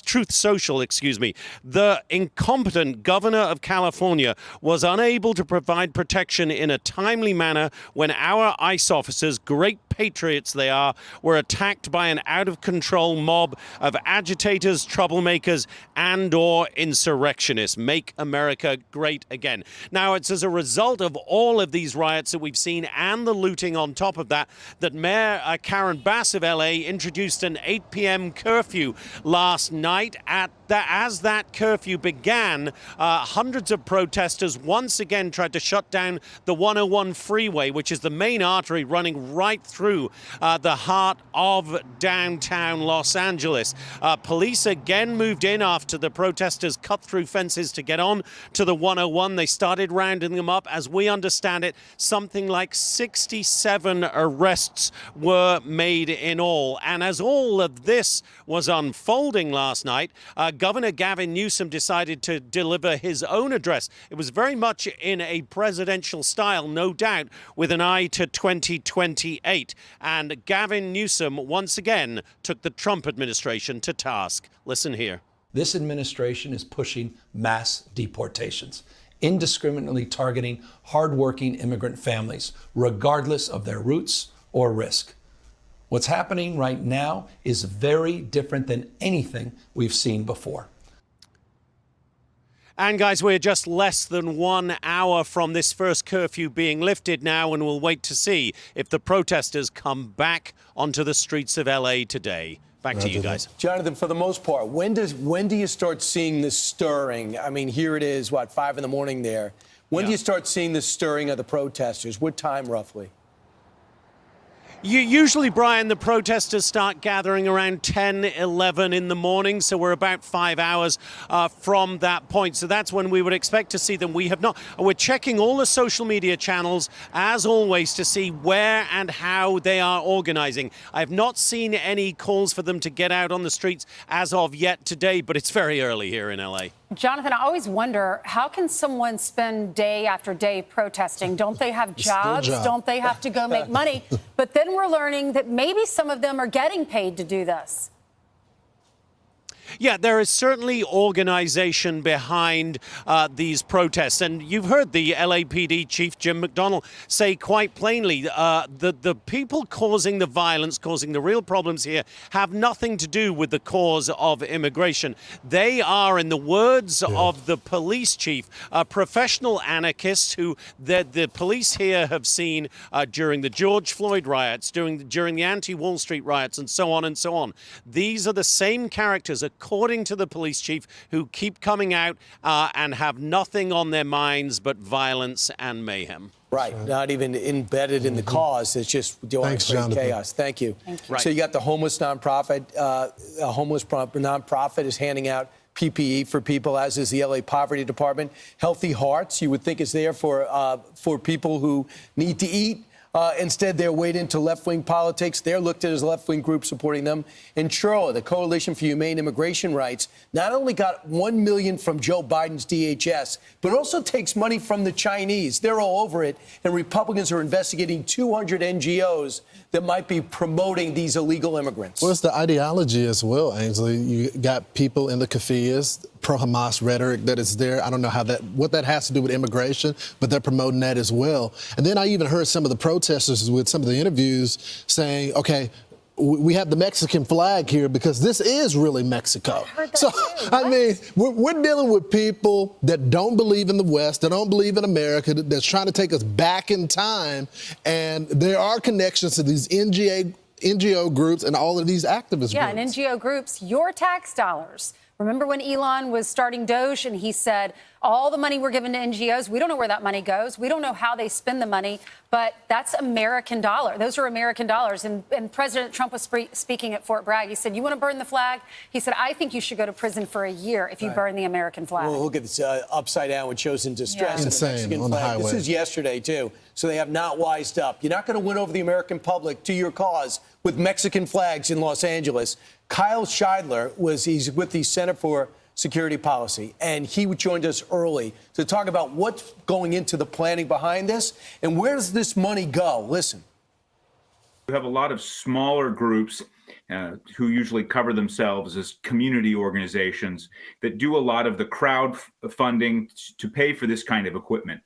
Truth Social, the incompetent governor of California was unable to provide protection in a timely manner when our ICE officers, great patriots they are, were attacked by an out-of-control mob of agitators, troublemakers, and/or insurrectionists. Make America great again. Now, it's as a result of all of these riots that we've seen and the looting on top of that, that Mayor Karen Bass of LA introduced an 8 p.m. curfew last night. As that curfew began, hundreds of protesters once again tried to shut down the 101 freeway, which is the main artery running right through the heart of downtown Los Angeles. Police again moved in after the protesters cut through fences to get on to the 101. They started rounding them up. As we understand it, something like 67 arrests were made in all. And as all of this was unfolding last night, Governor Gavin Newsom decided to deliver his own address. It was very much in a presidential style, no doubt, with an eye to 2028. And Gavin Newsom once again took the Trump administration to task. Listen here. This administration is pushing mass deportations, indiscriminately targeting hardworking immigrant families, regardless of their roots or risk. What's happening right now is very different than anything we've seen before. And guys, we're just less than 1 hour from this first curfew being lifted now, and we'll wait to see if the protesters come back onto the streets of LA today. Back to you guys. Jonathan, for the most part, when do you start seeing this stirring? I mean, here it is, 5 in the morning there. When do you start seeing this stirring of the protesters? What time roughly? Usually, Brian, the protesters start gathering around 10, 11 in the morning, so we're about 5 hours from that point. So that's when we would expect to see them. We have not. We're checking all the social media channels, as always, to see where and how they are organizing. I have not seen any calls for them to get out on the streets as of yet today, but it's very early here in LA. Jonathan, I always wonder, how can someone spend day after day protesting? Don't they have jobs? Don't they have to go make money? But then we're learning that maybe some of them are getting paid to do this. Yeah, there is certainly organization behind these protests. And you've heard the LAPD chief, Jim McDonnell, say quite plainly the people causing the violence, causing the real problems here, have nothing to do with the cause of immigration. They are, in the words of the police chief, professional anarchists who the police here have seen during the George Floyd riots, during the anti-Wall Street riots, and so on and so on. These are the same characters, according to the police chief, who keep coming out and have nothing on their minds but violence and mayhem. Right, not even embedded in the cause. It's just chaos. Thank you. So you got the homeless nonprofit. A homeless nonprofit is handing out PPE for people, as is the LA Poverty Department. Healthy Hearts, you would think, is there for people who need to eat. Instead, they're wading into left-wing politics. They're looked at as a left-wing group supporting them. And Charlotte, the Coalition for Humane Immigration Rights, not only got $1 million from Joe Biden's DHS, but also takes money from the Chinese. They're all over it. And Republicans are investigating 200 NGOs that might be promoting these illegal immigrants. Well, it's the ideology as well, Ainsley. You got people in the kafiyas, pro-Hamas rhetoric that is there. I don't know what that has to do with immigration, but they're promoting that as well. And then I even heard some of the protesters with some of the interviews saying, okay, we have the Mexican flag here because this is really Mexico. So, I mean, we're dealing with people that don't believe in the West, that don't believe in America, that's trying to take us back in time. And there are connections to these NGO groups and all of these activist groups. Yeah, and NGO groups, your tax dollars. Remember when Elon was starting Doge and he said, all the money we're giving to NGOs, we don't know where that money goes. We don't know how they spend the money, but that's American dollar. Those are American dollars. And President Trump was speaking at Fort Bragg. He said, you want to burn the flag? He said, I think you should go to prison for a year if you burn the American flag. Well, look at this upside down with shows in distress. Yeah. Insane on the highway. This is yesterday, too. So they have not wised up. You're not going to win over the American public to your cause with Mexican flags in Los Angeles. Kyle Scheidler he's with the Center for Security Policy, and he joined us early to talk about what's going into the planning behind this and where does this money go. Listen. We have a lot of smaller groups who usually cover themselves as community organizations that do a lot of the crowdfunding to pay for this kind of equipment.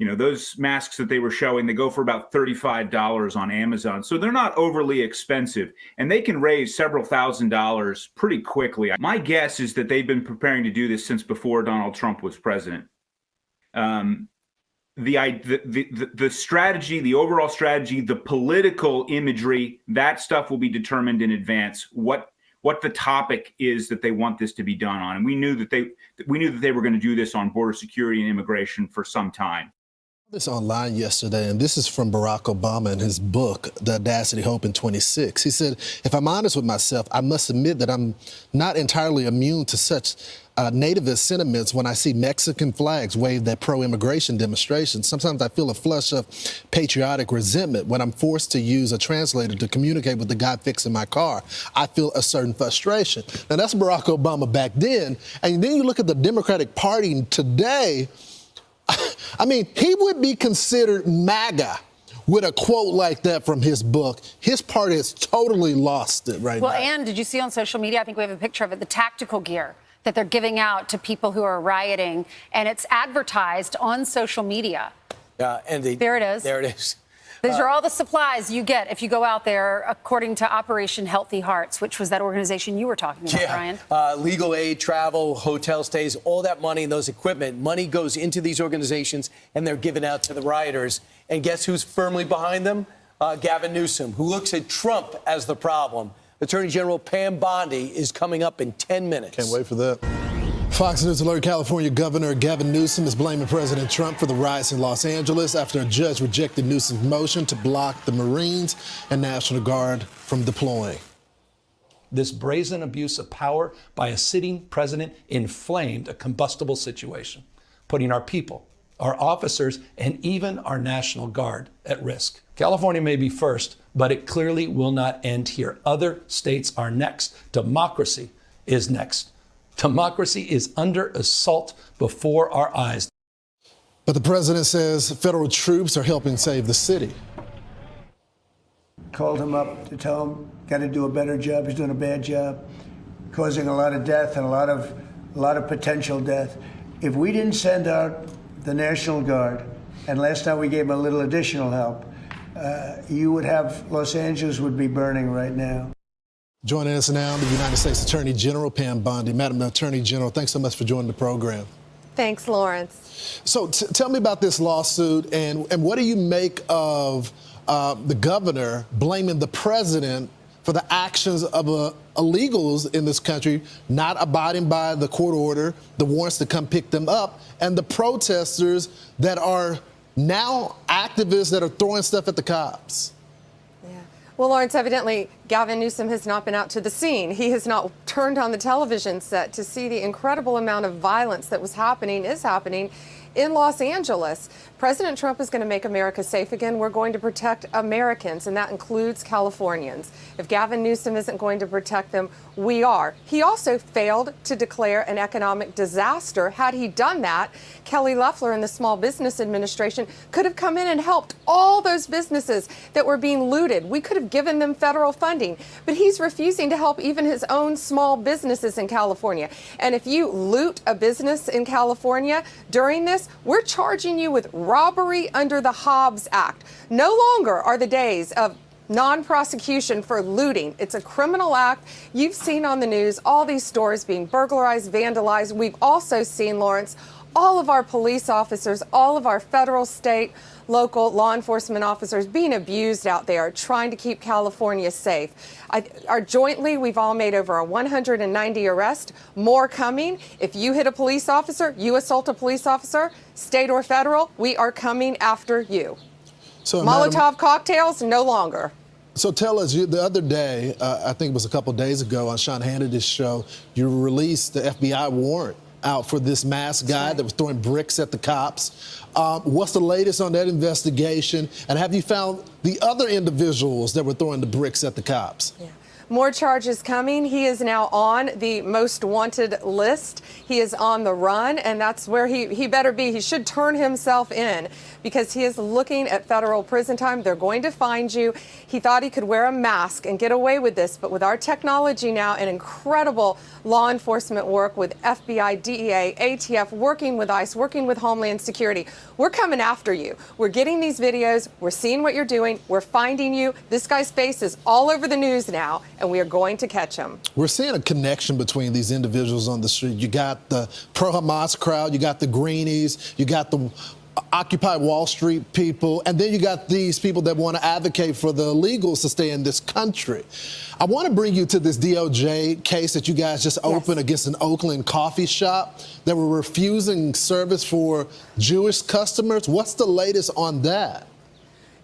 You know, those masks that they were showing, they go for about $35 on Amazon. So they're not overly expensive and they can raise several $1,000s pretty quickly. My guess is that they've been preparing to do this since before Donald Trump was president. The strategy, the overall strategy, the political imagery, that stuff will be determined in advance. What the topic is that they want this to be done on. And we knew that they were going to do this on border security and immigration for some time. This online yesterday, and this is from Barack Obama in his book, The Audacity, Hope, and 26. He said, if I'm honest with myself, I must admit that I'm not entirely immune to such nativist sentiments when I see Mexican flags waved at pro-immigration demonstrations. Sometimes I feel a flush of patriotic resentment when I'm forced to use a translator to communicate with the guy fixing my car. I feel a certain frustration. Now, that's Barack Obama back then. And then you look at the Democratic Party today. I mean, he would be considered MAGA with a quote like that from his book. His party has totally lost it right now. Well, and did you see on social media, I think we have a picture of it, the tactical gear that they're giving out to people who are rioting, and it's advertised on social media. And there it is. There it is. These are all the supplies you get if you go out there, according to Operation Healthy Hearts, which was that organization you were talking about, Brian. Legal aid, travel, hotel stays, all that money and those equipment, money goes into these organizations and they're given out to the rioters. And guess who's firmly behind them? Gavin Newsom, who looks at Trump as the problem. Attorney General Pam Bondi is coming up in 10 minutes. Can't wait for that. Fox News alert: California Governor Gavin Newsom is blaming President Trump for the riots in Los Angeles after a judge rejected Newsom's motion to block the Marines and National Guard from deploying. This brazen abuse of power by a sitting president inflamed a combustible situation, putting our people, our officers, and even our National Guard at risk. California may be first, but it clearly will not end here. Other states are next. Democracy is next. Democracy is under assault before our eyes. But the president says federal troops are helping save the city. Called him up to tell him, got to do a better job. He's doing a bad job, causing a lot of death and a lot of potential death. If we didn't send out the National Guard, and last time we gave him a little additional help, you would have Los Angeles would be burning right now. Joining us now, the United States Attorney General Pam Bondi. Madam Attorney General, thanks so much for joining the program. Thanks, Lawrence. So tell me about this lawsuit and what do you make of the governor blaming the president for the actions of illegals in this country not abiding by the court order, the warrants to come pick them up, and the protesters that are now activists that are throwing stuff at the cops. Well, Lawrence, evidently, Gavin Newsom has not been out to the scene. He has not turned on the television set to see the incredible amount of violence that is happening in Los Angeles. President Trump is going to make America safe again. We're going to protect Americans, and that includes Californians. If Gavin Newsom isn't going to protect them, we are. He also failed to declare an economic disaster. Had he done that, Kelly Loeffler and the Small Business Administration could have come in and helped all those businesses that were being looted. We could have given them federal funding, but he's refusing to help even his own small businesses in California. And if you loot a business in California during this, we're charging you with robbery under the Hobbs Act. No longer are the days of non-prosecution for looting. It's a criminal act. You've seen on the news all these stores being burglarized, vandalized. We've also seen, Lawrence, all of our police officers, all of our federal, state, local law enforcement officers being abused out there, trying to keep California safe. Jointly, we've all made over 190 arrests, more coming. If you hit a police officer, you assault a police officer, state or federal, we are coming after you. So, Molotov cocktails, no longer. So tell us, the other day, I think it was a couple days ago on Sean Hannity's show, you released the FBI warrant out for this masked guy that was throwing bricks at the cops. What's the latest on that investigation? And have you found the other individuals that were throwing the bricks at the cops? Yeah. More charges coming. He is now on the most wanted list. He is on the run, and that's where he better be. He should turn himself in because he is looking at federal prison time. They're going to find you. He thought he could wear a mask and get away with this, but with our technology now and incredible law enforcement work with FBI, DEA, ATF, working with ICE, working with Homeland Security, we're coming after you. We're getting these videos. We're seeing what you're doing. We're finding you. This guy's face is all over the news now, and we are going to catch him. We're seeing a connection between these individuals on the street. You got the pro-Hamas crowd, you got the Greenies, you got the Occupy Wall Street people, and then you got these people that want to advocate for the illegals to stay in this country. I want to bring you to this DOJ case that you guys just opened against an Oakland coffee shop that were refusing service for Jewish customers. What's the latest on that?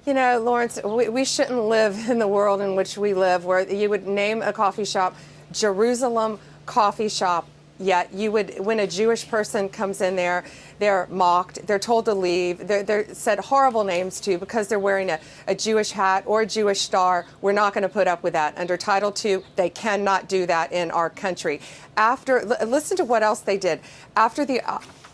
You know, Lawrence, we shouldn't live in the world in which we live, where you would name a coffee shop Jerusalem Coffee Shop, yet you would, when a Jewish person comes in there, they're mocked, they're told to leave, they're said horrible names to because they're wearing a Jewish hat or a Jewish star. We're not going to put up with that. Under Title II, they cannot do that in our country. Listen to what else they did. After the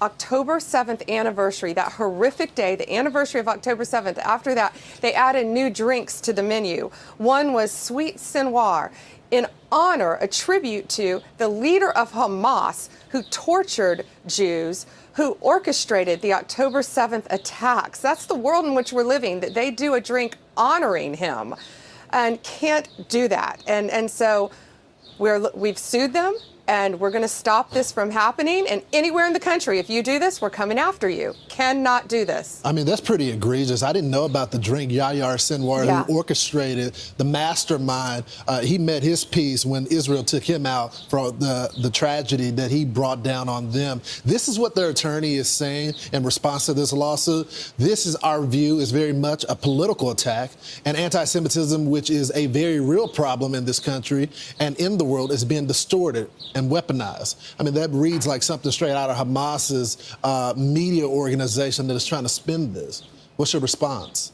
October 7th anniversary, that horrific day, the anniversary of October 7th, after that, they added new drinks to the menu. One was Sweet Sinwar, in honor, a tribute to the leader of Hamas who tortured Jews, who orchestrated the October 7th attacks. That's the world in which we're living, that they do a drink honoring him and can't do that. And so we've sued them. And we're going to stop this from happening. And anywhere in the country, if you do this, we're coming after you. Cannot do this. I mean, that's pretty egregious. I didn't know about the drink Yahya Sinwar, who orchestrated the mastermind. He met his piece when Israel took him out for the tragedy that he brought down on them. This is what their attorney is saying in response to this lawsuit. This is our view, is very much a political attack, and anti-Semitism, which is a very real problem in this country and in the world, is being distorted and weaponized. I mean, that reads like something straight out of Hamas's media organization that is trying to spin this. What's your response?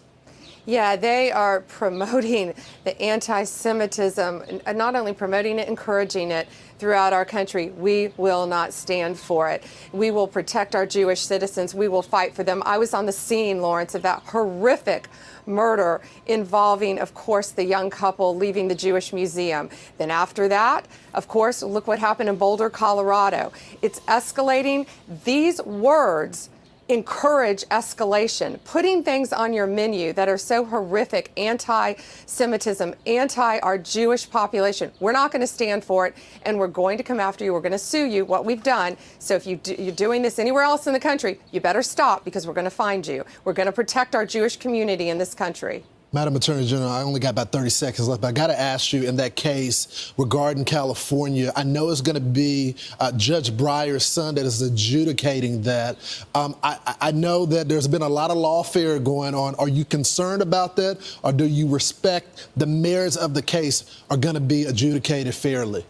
Yeah, they are promoting the anti-Semitism, not only promoting it, encouraging it throughout our country. We will not stand for it. We will protect our Jewish citizens. We will fight for them. I was on the scene, Lawrence, of that horrific murder involving, of course, the young couple leaving the Jewish Museum. Then after that, of course, look what happened in Boulder, Colorado. It's escalating. These words encourage escalation, putting things on your menu that are so horrific, anti-Semitism, anti our Jewish population. We're not going to stand for it, and we're going to come after you. We're going to sue you, what we've done. So if you're doing this anywhere else in the country, you better stop, because we're going to find you. We're going to protect our Jewish community in this country. Madam Attorney General, I only got about 30 seconds left, but I got to ask you, in that case regarding California, I know it's going to be Judge Breyer's son that is adjudicating that. I know that there's been a lot of lawfare going on. Are you concerned about that, or do you respect the merits of the case are going to be adjudicated fairly?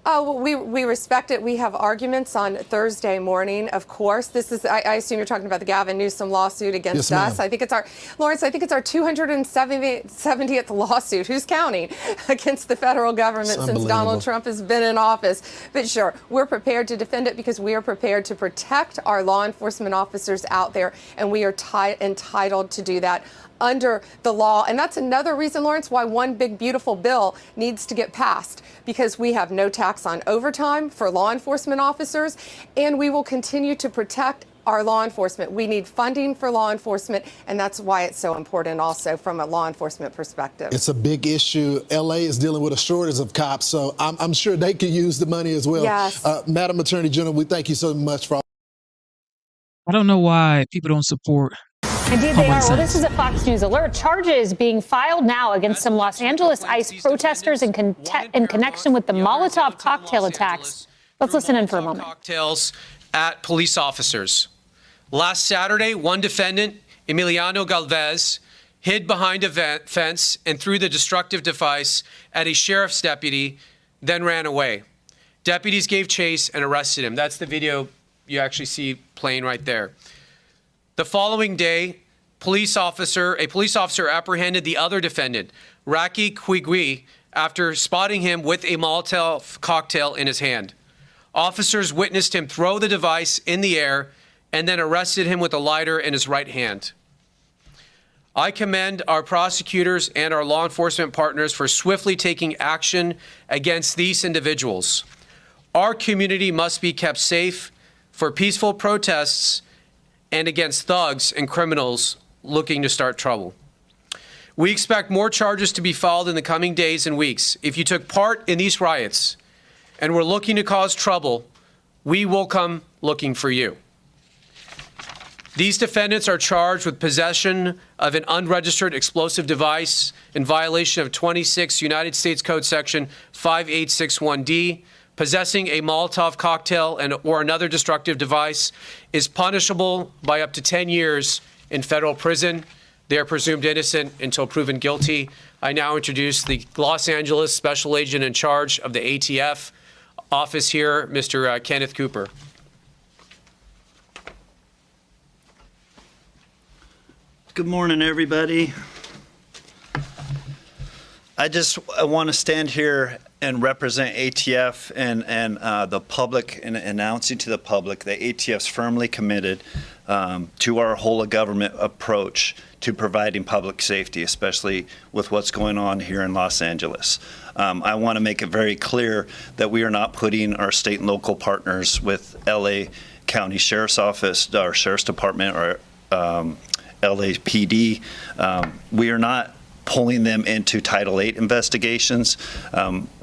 Oh, well, we respect it. We have arguments on Thursday morning, of course. This is, I assume you're talking about the Gavin Newsom lawsuit against us. I think it's our, Lawrence, I think it's our 270th lawsuit. Who's counting? Against the federal government since Donald Trump has been in office. But sure, we're prepared to defend it because we are prepared to protect our law enforcement officers out there, and we are entitled to do that under the law. And that's another reason, Lawrence, why one big beautiful bill needs to get passed, because we have no tax on overtime for law enforcement officers, and we will continue to protect our law enforcement. We need funding for law enforcement, and that's why it's so important also from a law enforcement perspective. It's a big issue. LA is dealing with a shortage of cops, so I'm sure they could use the money as well. Yes. Madam Attorney General, we thank you so much for all. I don't know why people don't support. Indeed, they are. Well, this is a Fox News alert. Charges being filed now against some Los Angeles ICE protesters in connection with the Molotov cocktail attacks. Let's listen in for a moment. Cocktails at police officers. Last Saturday, one defendant, Emiliano Galvez, hid behind a fence and threw the destructive device at a sheriff's deputy, then ran away. Deputies gave chase and arrested him. That's the video you actually see playing right there. The following day, a police officer apprehended the other defendant, Raky Quigui, after spotting him with a Molotov cocktail in his hand. Officers witnessed him throw the device in the air and then arrested him with a lighter in his right hand. I commend our prosecutors and our law enforcement partners for swiftly taking action against these individuals. Our community must be kept safe for peaceful protests and against thugs and criminals looking to start trouble. We expect more charges to be filed in the coming days and weeks. If you took part in these riots and were looking to cause trouble, we will come looking for you. These defendants are charged with possession of an unregistered explosive device in violation of 26 United States Code Section 5861D. Possessing a Molotov cocktail or another destructive device is punishable by up to 10 years in federal prison. They are presumed innocent until proven guilty. I now introduce the Los Angeles Special Agent in charge of the ATF office here, Mr. Kenneth Cooper. Good morning, everybody. I want to stand here and represent ATF and the public, and announcing to the public that ATF's firmly committed to our whole of government approach to providing public safety, especially with what's going on here in Los Angeles. I want to make it very clear that we are not putting our state and local partners with LA County Sheriff's Office, our Sheriff's Department, or LAPD. We are not pulling them into Title VIII investigations.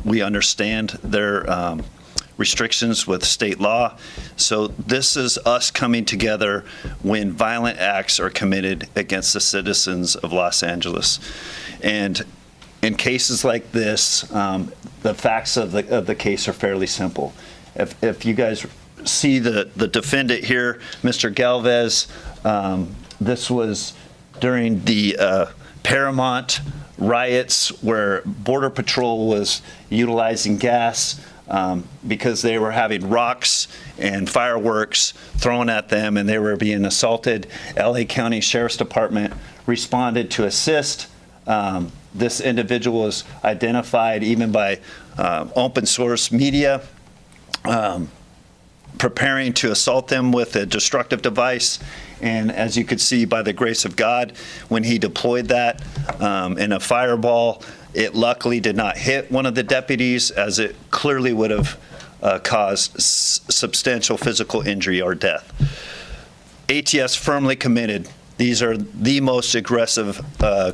We understand their restrictions with state law. So this is us coming together when violent acts are committed against the citizens of Los Angeles. And in cases like this, the facts of the case are fairly simple. If you guys see the defendant here, Mr. Galvez, this was during the Paramount riots where Border Patrol was utilizing gas because they were having rocks and fireworks thrown at them and they were being assaulted. LA County Sheriff's Department responded to assist. This individual was identified even by open source media, preparing to assault them with a destructive device. And as you could see, by the grace of God, when he deployed that in a fireball, it luckily did not hit one of the deputies, as it clearly would have caused substantial physical injury or death. ATF's firmly committed. These are the most aggressive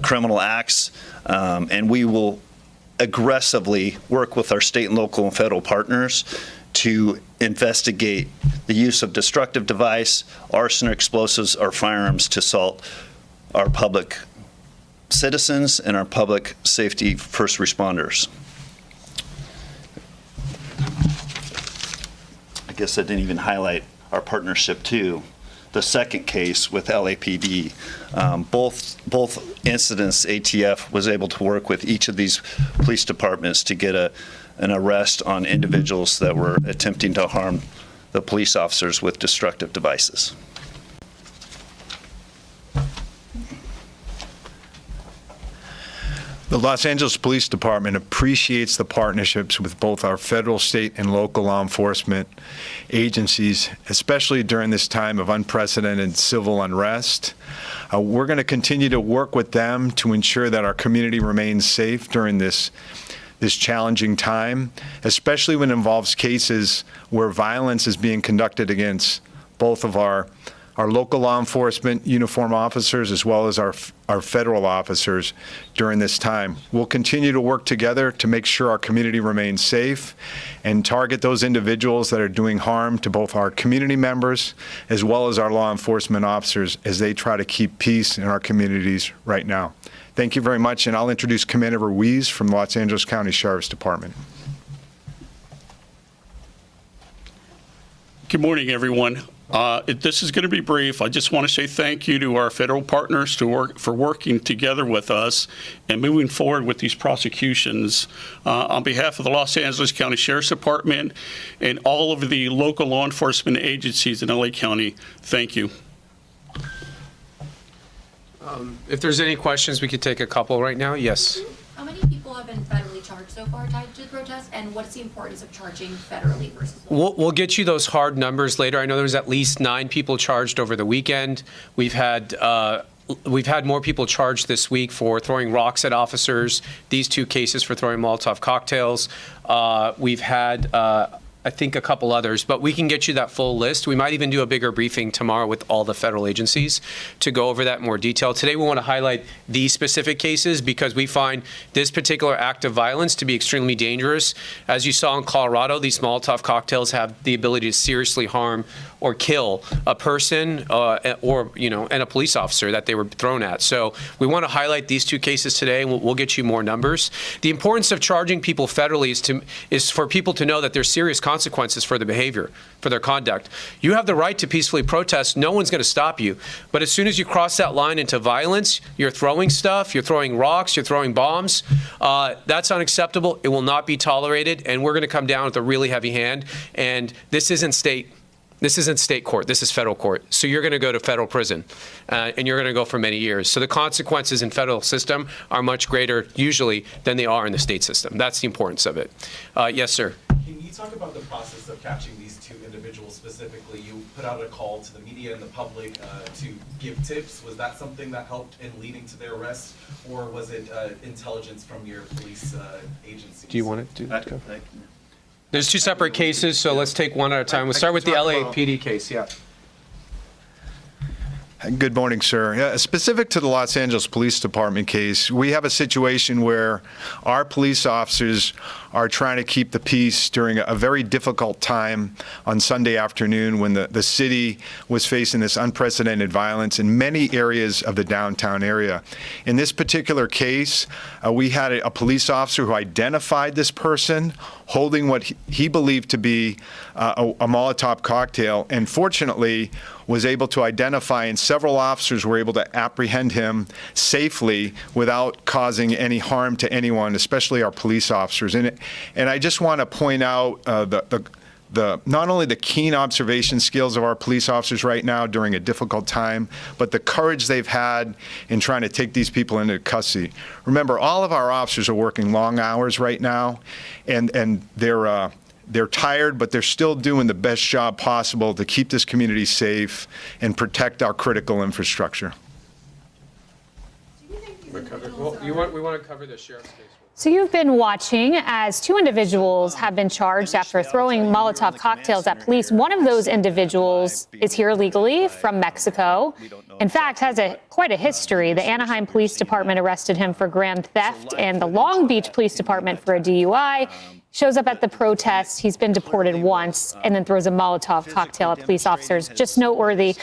criminal acts, and we will aggressively work with our state and local and federal partners to investigate the use of destructive device, arson or explosives, or firearms to assault our public citizens and our public safety first responders. I guess I didn't even highlight our partnership too. The second case with LAPD, both incidents, ATF was able to work with each of these police departments to get an arrest on individuals that were attempting to harm the police officers with destructive devices. The Los Angeles Police Department appreciates the partnerships with both our federal, state, and local law enforcement agencies, especially during this time of unprecedented civil unrest. We're going to continue to work with them to ensure that our community remains safe during this challenging time, especially when it involves cases where violence is being conducted against both of our local law enforcement uniform officers as well as our federal officers during this time. We'll continue to work together to make sure our community remains safe and target those individuals that are doing harm to both our community members as well as our law enforcement officers as they try to keep peace in our communities right now. Thank you very much, and I'll introduce Commander Ruiz from Los Angeles County Sheriff's Department. Good morning, everyone. This is going to be brief. I just want to say thank you to our federal partners for working together with us and moving forward with these prosecutions. On behalf of the Los Angeles County Sheriff's Department and all of the local law enforcement agencies in LA County, thank you. If there's any questions, we could take a couple right now. Yes. How many people have been federally charged so far tied to the protest, and what's the importance of charging federally versus locally? We'll get you those hard numbers later. I know there was at least 9 people charged over the weekend. We've had more people charged this week for throwing rocks at officers. These 2 cases for throwing Molotov cocktails. We've had I think a couple others, but we can get you that full list. We might even do a bigger briefing tomorrow with all the federal agencies to go over that in more detail. Today we want to highlight these specific cases because we find this particular act of violence to be extremely dangerous. As you saw in Colorado, these Molotov cocktails have the ability to seriously harm or kill a person and a police officer that they were thrown at. So we want to highlight these 2 cases today, and we'll get you more numbers. The importance of charging people federally is for people to know that there's serious consequences for their behavior, for their conduct. You have the right to peacefully protest. No one's going to stop you. But as soon as you cross that line into violence, you're throwing stuff, you're throwing rocks, you're throwing bombs. That's unacceptable. It will not be tolerated, and we're going to come down with a really heavy hand. And this isn't state court. This is federal court. So you're going to go to federal prison, and you're going to go for many years. So the consequences in federal system are much greater usually than they are in the state system. That's the importance of it. Yes, sir. Can you talk about the process of catching these 2 individuals specifically? You put out a call to the media and the public to give tips. Was that something that helped in leading to their arrest, or was it intelligence from your police agencies? Do you want to do that? There's 2 separate cases, so let's take one at a time. We'll start with the LAPD case. Yeah. Good morning, sir. Specific to the Los Angeles Police Department case, we have a situation where our police officers are trying to keep the peace during a very difficult time on Sunday afternoon when the city was facing this unprecedented violence in many areas of the downtown area. In this particular case, we had a police officer who identified this person holding what he believed to be a Molotov cocktail, and fortunately was able to identify, and several officers were able to apprehend him safely without causing any harm to anyone, especially our police officers. And I just want to point out not only the keen observation skills of our police officers right now during a difficult time, but the courage they've had in trying to take these people into custody. Remember, all of our officers are working long hours right now, and they're tired, but they're still doing the best job possible to keep this community safe and protect our critical infrastructure. We want to cover the sheriff's case. So you've been watching as 2 individuals have been charged after throwing Molotov cocktails at police. One of those individuals is here legally from Mexico, In fact, has quite a history. The Anaheim Police Department arrested him for grand theft, and the Long Beach Police Department for a DUI. Shows up at the protest. He's been deported once and then throws a Molotov cocktail at police officers. Just noteworthy,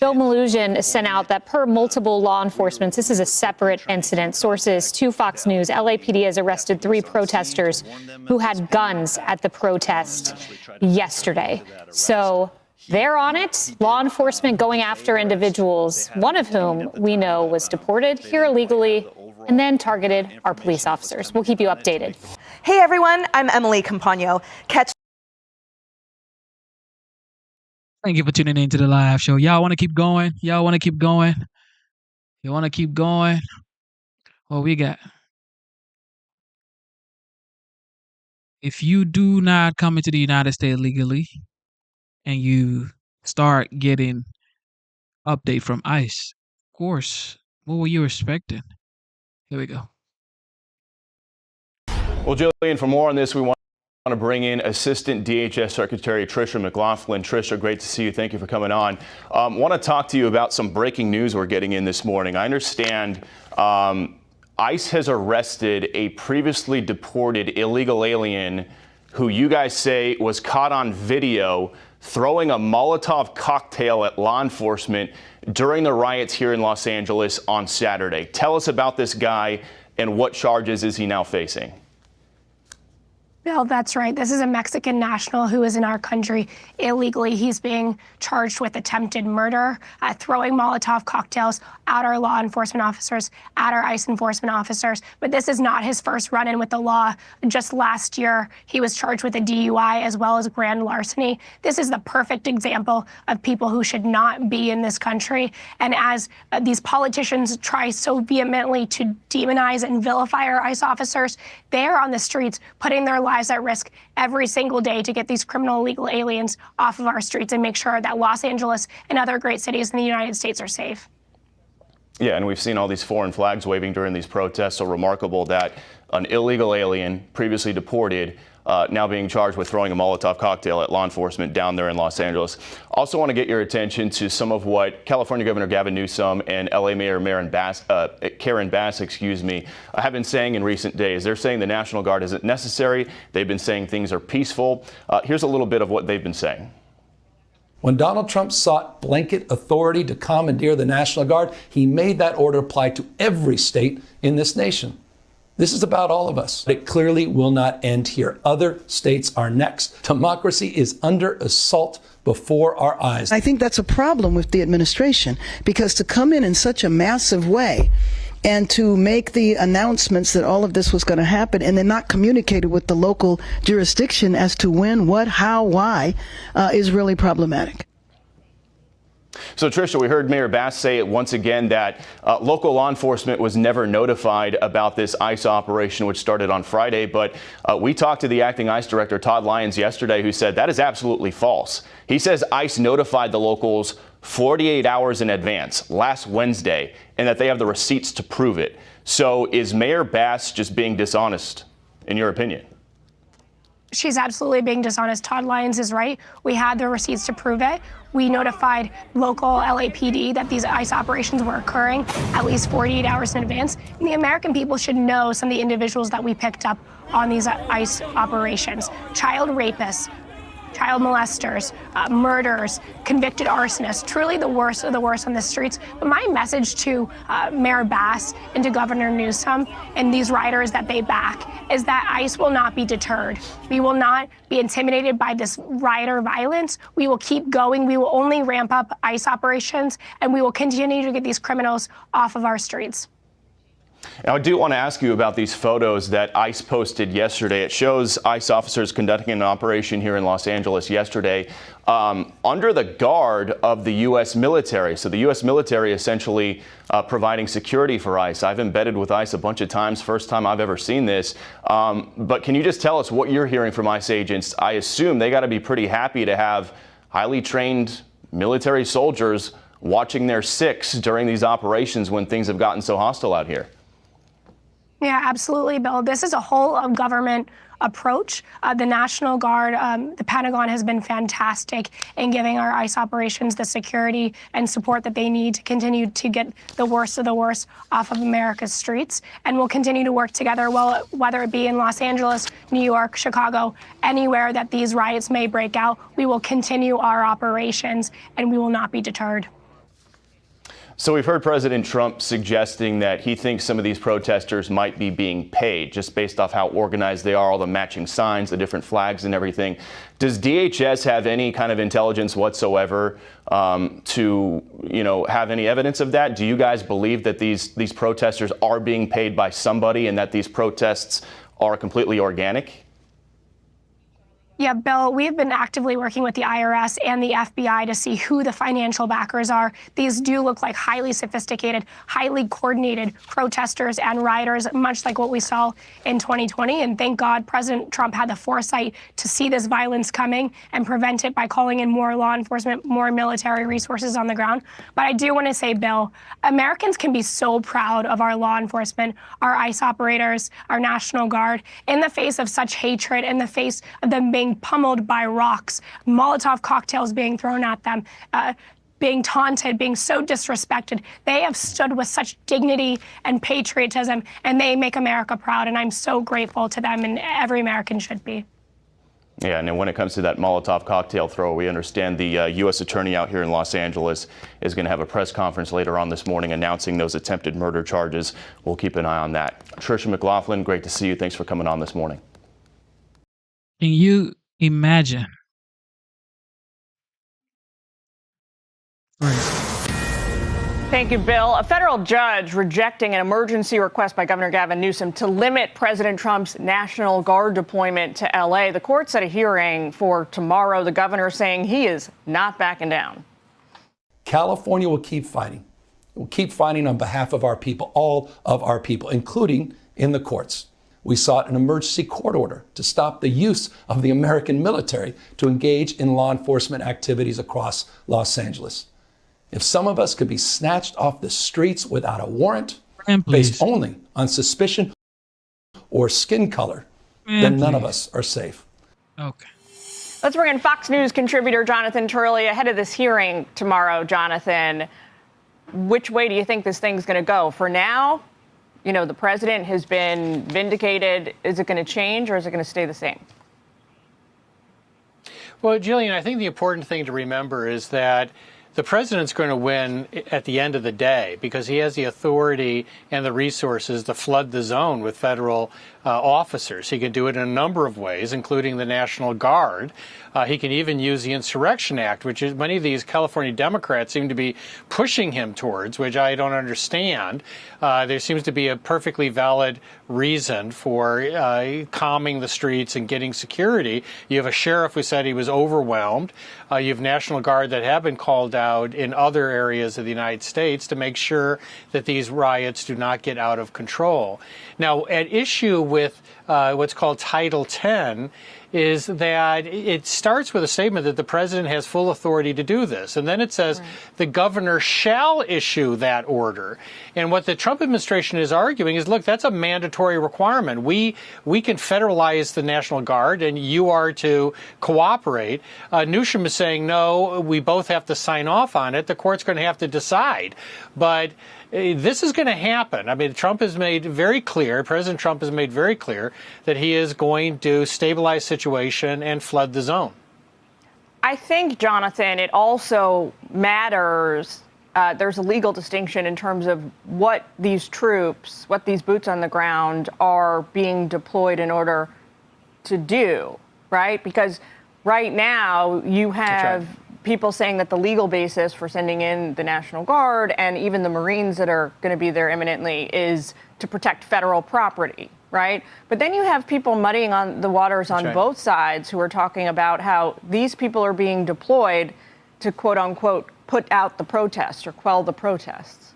Bill Melugin sent out that per multiple law enforcement, this is a separate incident. Sources to Fox News, LAPD has arrested 3 protesters who had guns at the protest yesterday. So they're on it. Law enforcement going after individuals, one of whom we know was deported here illegally and then targeted our police officers. We'll keep you updated. Hey everyone, I'm Emily Campagno. Thank you for tuning in to the live show. Y'all want to keep going? Y'all want to keep going? You want to keep going? What we got? If you do not come into the United States legally and you start getting update from ICE, of course, what were you expecting? Here we go. Well, Jillian, for more on this, we want to bring in Assistant DHS Secretary Tricia McLaughlin. Tricia, great to see you. Thank you for coming on. Want to talk to you about some breaking news we're getting in this morning. I understand ICE has arrested a previously deported illegal alien who you guys say was caught on video throwing a Molotov cocktail at law enforcement during the riots here in Los Angeles on Saturday. Tell us about this guy and what charges is he now facing? Bill, that's right. This is a Mexican national who is in our country illegally. He's being charged with attempted murder, throwing Molotov cocktails at our law enforcement officers, at our ICE enforcement officers. But this is not his first run-in with the law. Just last year, he was charged with a DUI as well as grand larceny. This is the perfect example of people who should not be in this country. And as these politicians try so vehemently to demonize and vilify our ICE officers, they're on the streets putting their lives at risk every single day to get these criminal illegal aliens off of our streets and make sure that Los Angeles and other great cities in the United States are safe. Yeah, and we've seen all these foreign flags waving during these protests. So remarkable that an illegal alien previously deported now being charged with throwing a Molotov cocktail at law enforcement down there in Los Angeles. Also want to get your attention to some of what California Governor Gavin Newsom and LA Mayor Karen Bass, have been saying in recent days. They're saying the National Guard isn't necessary. They've been saying things are peaceful. Here's a little bit of what they've been saying. When Donald Trump sought blanket authority to commandeer the National Guard, he made that order apply to every state in this nation. This is about all of us. It clearly will not end here. Other states are next. Democracy is under assault before our eyes. I think that's a problem with the administration, because to come in such a massive way and to make the announcements that all of this was going to happen and then not communicated with the local jurisdiction as to when, what, how, why is really problematic. So, Tricia, we heard Mayor Bass say it once again that local law enforcement was never notified about this ICE operation, which started on Friday. But we talked to the acting ICE director, Todd Lyons, yesterday, who said that is absolutely false. He says ICE notified the locals 48 hours in advance last Wednesday and that they have the receipts to prove it. So is Mayor Bass just being dishonest, in your opinion? She's absolutely being dishonest. Todd Lyons is right. We had the receipts to prove it. We notified local LAPD that these ICE operations were occurring at least 48 hours in advance. And the American people should know some of the individuals that we picked up on these ICE operations. Child rapists, child molesters, murderers, convicted arsonists, truly the worst of the worst on the streets. But my message to Mayor Bass and to Governor Newsom and these riders that they back is that ICE will not be deterred. We will not be intimidated by this rioter violence. We will keep going. We will only ramp up ICE operations, and we will continue to get these criminals off of our streets. Now, I do want to ask you about these photos that ICE posted yesterday. It shows ICE officers conducting an operation here in Los Angeles yesterday under the guard of the U.S. military. So the U.S. military essentially providing security for ICE. I've embedded with ICE a bunch of times, first time I've ever seen this. But can you just tell us what you're hearing from ICE agents? I assume they got to be pretty happy to have highly trained military soldiers watching their six during these operations when things have gotten so hostile out here. Yeah, absolutely, Bill. This is a whole of government approach. The National Guard, the Pentagon has been fantastic in giving our ICE operations the security and support that they need to continue to get the worst of the worst off of America's streets. And we'll continue to work together, well, whether it be in Los Angeles, New York, Chicago, anywhere that these riots may break out, we will continue our operations and we will not be deterred. So we've heard President Trump suggesting that he thinks some of these protesters might be being paid just based off how organized they are, all the matching signs, the different flags and everything. Does DHS have any kind of intelligence whatsoever to, have any evidence of that? Do you guys believe that these protesters are being paid by somebody and that these protests are completely organic? Yeah, Bill, we've been actively working with the IRS and the FBI to see who the financial backers are. These do look like highly sophisticated, highly coordinated protesters and rioters, much like what we saw in 2020. And thank God President Trump had the foresight to see this violence coming and prevent it by calling in more law enforcement, more military resources on the ground. But I do want to say, Bill, Americans can be so proud of our law enforcement, our ICE operators, our National Guard, in the face of such hatred, in the face of them being pummeled by rocks, Molotov cocktails being thrown at them, being taunted, being so disrespected. They have stood with such dignity and patriotism, and they make America proud, and I'm so grateful to them, and every American should be. Yeah, and then when it comes to that Molotov cocktail throw, we understand the U.S. Attorney out here in Los Angeles is going to have a press conference later on this morning announcing those attempted murder charges. We'll keep an eye on that. Tricia McLaughlin, great to see you. Thanks for coming on this morning. Can you imagine? Thank you, Bill. A federal judge rejecting an emergency request by Governor Gavin Newsom to limit President Trump's National Guard deployment to L.A. The court set a hearing for tomorrow. The governor saying he is not backing down. California will keep fighting. We'll keep fighting on behalf of our people, all of our people, including in the courts. We sought an emergency court order to stop the use of the American military to engage in law enforcement activities across Los Angeles. If some of us could be snatched off the streets without a warrant, based only on suspicion or skin color, then none of us are safe. Okay. Let's bring in Fox News contributor Jonathan Turley ahead of this hearing tomorrow. Jonathan, which way do you think this thing's going to go? For now, the president has been vindicated. Is it going to change or is it going to stay the same? Well, Jillian, I think the important thing to remember is that the president's going to win at the end of the day because he has the authority and the resources to flood the zone with federal officers. He can do it in a number of ways, including the National Guard. He can even use the Insurrection Act, which is many of these California Democrats seem to be pushing him towards, which I don't understand. There seems to be a perfectly valid reason for calming the streets and getting security. You have a sheriff who said he was overwhelmed. You have National Guard that have been called out in other areas of the United States to make sure that these riots do not get out of control. Now, at issue with what's called Title 10 is that it starts with a statement that the president has full authority to do this. And then it says the governor shall issue that order. And what the Trump administration is arguing is, look, that's a mandatory requirement. We can federalize the National Guard and you are to cooperate. Newsom is saying, no, we both have to sign off on it. The court's going to have to decide. But this is going to happen. I mean, Trump has made very clear, President Trump has made very clear that he is going to stabilize the situation and flood the zone. I think, Jonathan, it also matters. There's a legal distinction in terms of what these troops, what these boots on the ground are being deployed in order to do, right? Because right now you have people saying that the legal basis for sending in the National Guard and even the Marines that are going to be there imminently is to protect federal property, right? But then you have people muddying on the waters on both sides who are talking about how these people are being deployed to, quote unquote, put out the protests or quell the protests.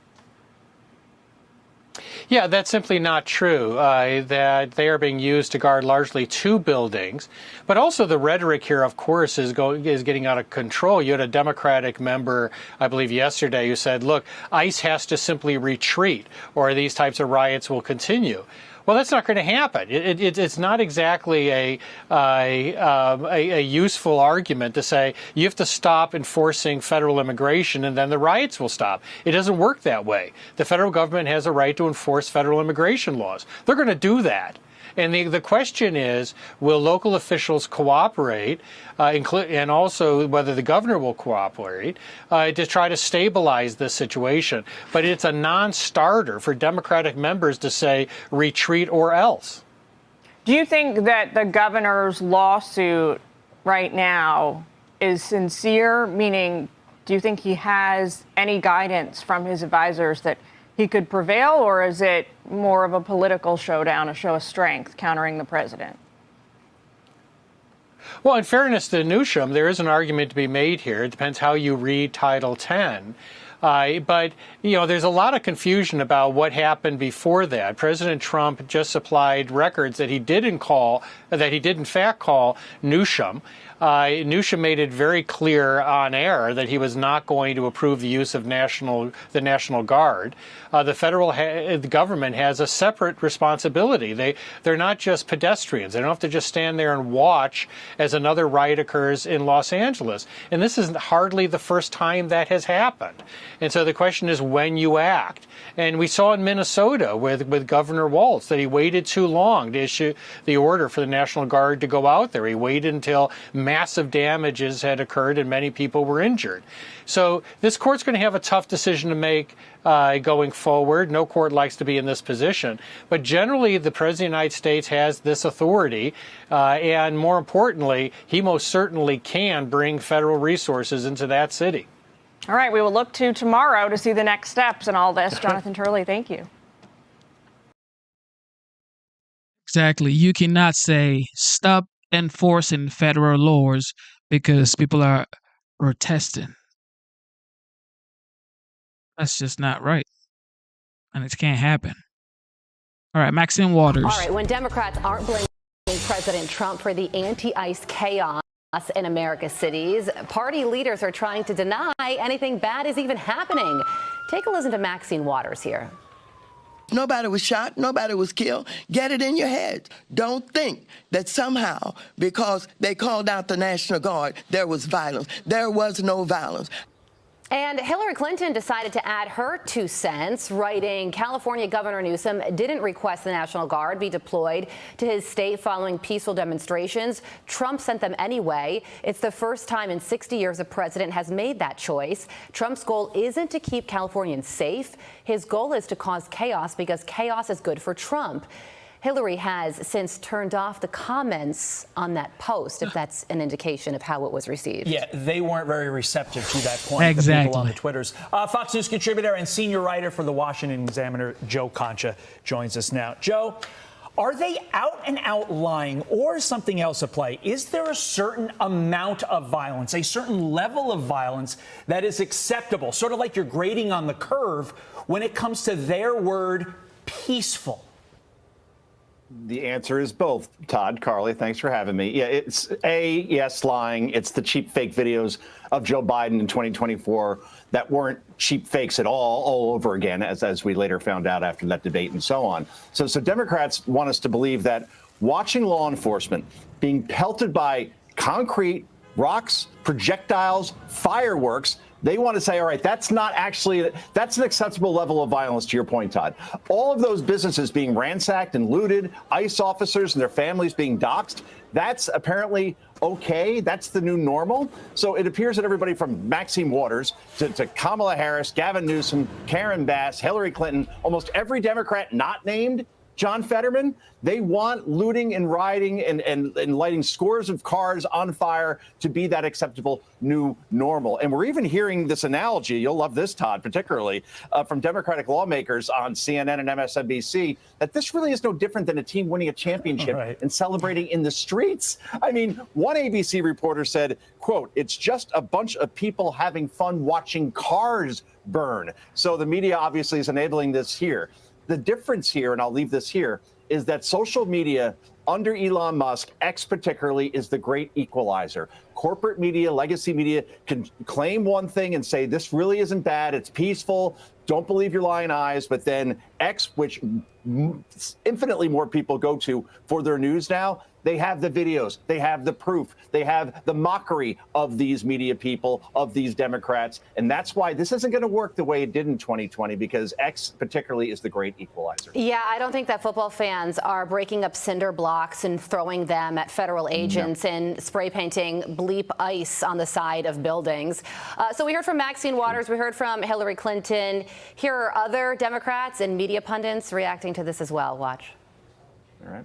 Yeah, that's simply not true, that they are being used to guard largely two buildings. But also the rhetoric here, of course, is getting out of control. You had a Democratic member, I believe yesterday, who said, look, ICE has to simply retreat or these types of riots will continue. Well, that's not going to happen. It's not exactly a useful argument to say you have to stop enforcing federal immigration and then the riots will stop. It doesn't work that way. The federal government has a right to enforce federal immigration laws. They're going to do that. And the question is, will local officials cooperate, and also whether the governor will cooperate to try to stabilize this situation? But it's a non-starter for Democratic members to say retreat or else. Do you think that the governor's lawsuit right now is sincere? Meaning, do you think he has any guidance from his advisors that he could prevail, or is it more of a political showdown, a show of strength, countering the president? Well, in fairness to Newsom, there is an argument to be made here. It depends how you read Title X. But, there's a lot of confusion about what happened before that. President Trump just supplied records that he did in fact call Newsom. Newsom made it very clear on air that he was not going to approve the use of the National Guard. The federal government has a separate responsibility. They're not just pedestrians. They don't have to just stand there and watch as another riot occurs in Los Angeles. And this is hardly the first time that has happened. And so the question is when you act. And we saw in Minnesota with Governor Walz that he waited too long to issue the order for the National Guard to go out there. He waited until massive damages had occurred and many people were injured. So this court's going to have a tough decision to make going forward. No court likes to be in this position. But generally, the President of the United States has this authority. And more importantly, he most certainly can bring federal resources into that city. All right, we will look to tomorrow to see the next steps in all this. Jonathan Turley, thank you. Exactly. You cannot say stop enforcing federal laws because people are protesting. That's just not right. And it can't happen. All right, Maxine Waters. All right, when Democrats aren't blaming President Trump for the anti-ICE chaos in America's cities, party leaders are trying to deny anything bad is even happening. Take a listen to Maxine Waters here. Nobody was shot. Nobody was killed. Get it in your head. Don't think that somehow, because they called out the National Guard, there was violence. There was no violence. And Hillary Clinton decided to add her 2 cents, writing, California Governor Newsom didn't request the National Guard be deployed to his state following peaceful demonstrations. Trump sent them anyway. It's the first time in 60 years a president has made that choice. Trump's goal isn't to keep Californians safe. His goal is to cause chaos because chaos is good for Trump. Hillary has since turned off the comments on that post, if that's an indication of how it was received. Yeah, they weren't very receptive to that point. Exactly. The people on the Twitters. Fox News contributor and senior writer for the Washington Examiner, Joe Concha, joins us now. Joe, are they out and out lying or something else at play? Is there a certain amount of violence, a certain level of violence that is acceptable, sort of like you're grading on the curve when it comes to their word, peaceful? The answer is both, Todd. Carly, thanks for having me. Yeah, it's yes, lying. It's the cheap fake videos of Joe Biden in 2024 that weren't cheap fakes at all over again, as we later found out after that debate and so on. So Democrats want us to believe that watching law enforcement being pelted by concrete, rocks, projectiles, fireworks, they want to say, all right, that's an acceptable level of violence, to your point, Todd. All of those businesses being ransacked and looted, ICE officers and their families being doxxed, that's apparently okay. That's the new normal. So it appears that everybody from Maxine Waters to Kamala Harris, Gavin Newsom, Karen Bass, Hillary Clinton, almost every Democrat not named John Fetterman, they want looting and rioting and lighting scores of cars on fire to be that acceptable new normal. And we're even hearing this analogy, you'll love this, Todd, particularly, from Democratic lawmakers on CNN and MSNBC, that this really is no different than a team winning a championship and celebrating in the streets. I mean, one ABC reporter said, quote, it's just a bunch of people having fun watching cars burn. So the media obviously is enabling this here. The difference here, and I'll leave this here, is that social media under Elon Musk, X particularly, is the great equalizer. Corporate media, legacy media can claim one thing and say, this really isn't bad, it's peaceful, don't believe your lying eyes. But then X, which infinitely more people go to for their news now. They have the videos, they have the proof, they have the mockery of these media people, of these Democrats. And that's why this isn't going to work the way it did in 2020, because X particularly is the great equalizer. Yeah, I don't think that football fans are breaking up cinder blocks and throwing them at federal agents and spray painting bleep ice on the side of buildings. So we heard from Maxine Waters, we heard from Hillary Clinton. Here are other Democrats and media pundits reacting to this as well. Watch. All right.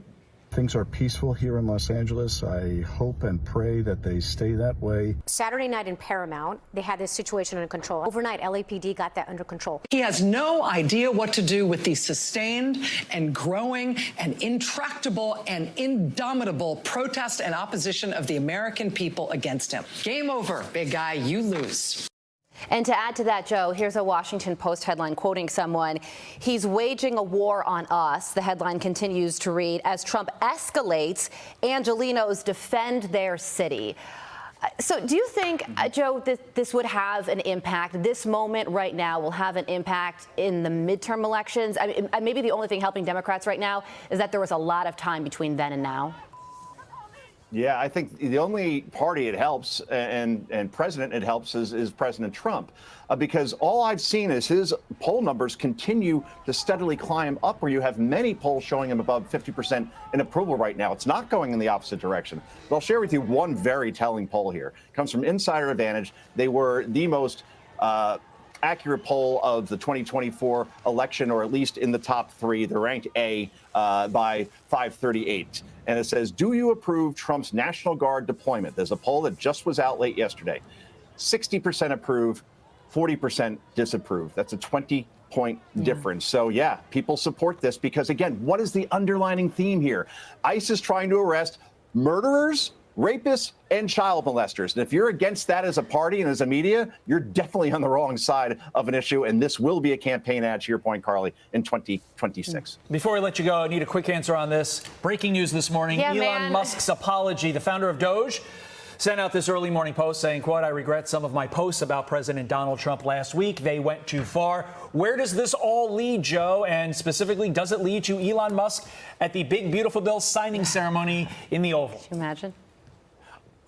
Things are peaceful here in Los Angeles. I hope and pray that they stay that way. Saturday night in Paramount, they had this situation under control. Overnight, LAPD got that under control. He has no idea what to do with the sustained and growing and intractable and indomitable protest and opposition of the American people against him. Game over, big guy, you lose. And to add to that, Joe, here's a Washington Post headline quoting someone. He's waging a war on us. The headline continues to read, as Trump escalates, Angelenos defend their city. So do you think, Joe, that this would have an impact? This moment right now will have an impact in the midterm elections? I mean, maybe the only thing helping Democrats right now is that there was a lot of time between then and now. Yeah, I think the only party it helps and president it helps is President Trump, because all I've seen is his poll numbers continue to steadily climb up, where you have many polls showing him above 50% in approval right now. It's not going in the opposite direction. But I'll share with you one very telling poll here. It comes from Insider Advantage. They were the most accurate poll of the 2024 election, or at least in the top three. They're ranked A by 538. And it says, do you approve Trump's National Guard deployment? There's a poll that just was out late yesterday. 60% approve, 40% disapprove. That's a 20-point difference. So, yeah, people support this because, again, what is the underlining theme here? ICE is trying to arrest murderers, rapists, and child molesters. And if you're against that as a party and as a media, you're definitely on the wrong side of an issue. And this will be a campaign ad, to your point, Carly, in 2026. Before we let you go, I need a quick answer on this. Breaking news this morning, Elon Musk's apology. The founder of Doge sent out this early morning post saying, quote, I regret some of my posts about President Donald Trump last week. They went too far. Where does this all lead, Joe? And specifically, does it lead to Elon Musk at the big, beautiful bill signing ceremony in the Oval? Can you imagine?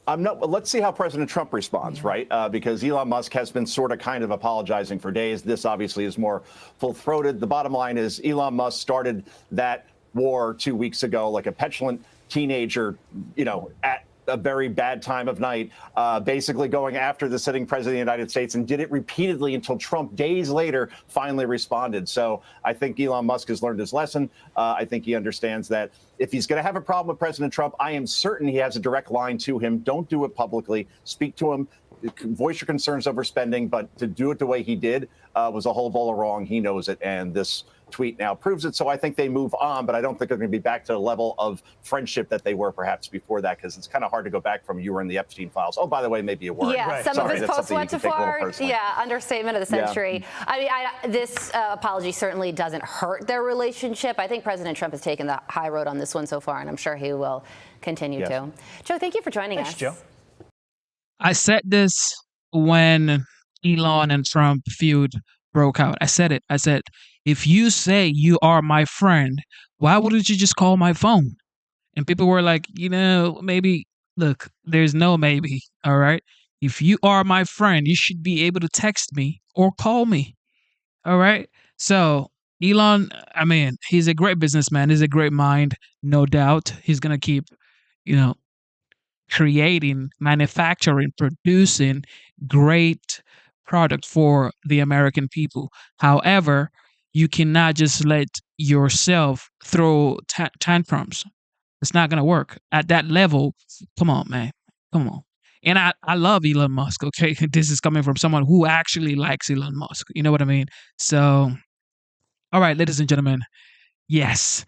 Let's see how President Trump responds, right? Because Elon Musk has been sort of kind of apologizing for days. This obviously is more full-throated. The bottom line is Elon Musk started that war 2 weeks ago like a petulant teenager, at a very bad time of night, basically going after the sitting president of the United States, and did it repeatedly until Trump days later finally responded. So I think Elon Musk has learned his lesson. I think he understands that if he's going to have a problem with President Trump, I am certain he has a direct line to him. Don't do it publicly. Speak to him. Voice your concerns over spending, but to do it the way he did was a whole bowl of wrong. He knows it, and this tweet now proves it. So I think they move on, but I don't think they're going to be back to the level of friendship that they were perhaps before that, because it's kind of hard to go back from you were in the Epstein files. Oh, by the way, maybe a word. Yeah, some of his posts went too far. Yeah, understatement of the century. Yeah. I mean, this apology certainly doesn't hurt their relationship. I think President Trump has taken the high road on this one so far, and I'm sure he will continue to. Joe, thank you for joining us. Joe. I said this when Elon and Trump feud broke out. I said it. I said, if you say you are my friend, why wouldn't you just call my phone? And people were like, maybe. Look, there's no maybe. All right. If you are my friend, you should be able to text me or call me. All right. So Elon, I mean, he's a great businessman. He's a great mind. No doubt. He's going to keep, creating, manufacturing, producing great product for the American people. However, you cannot just let yourself throw tantrums. It's not going to work at that level. Come on, man. Come on. And I love Elon Musk, okay? This is coming from someone who actually likes Elon Musk. You know what I mean? So, all right, ladies and gentlemen. Yes.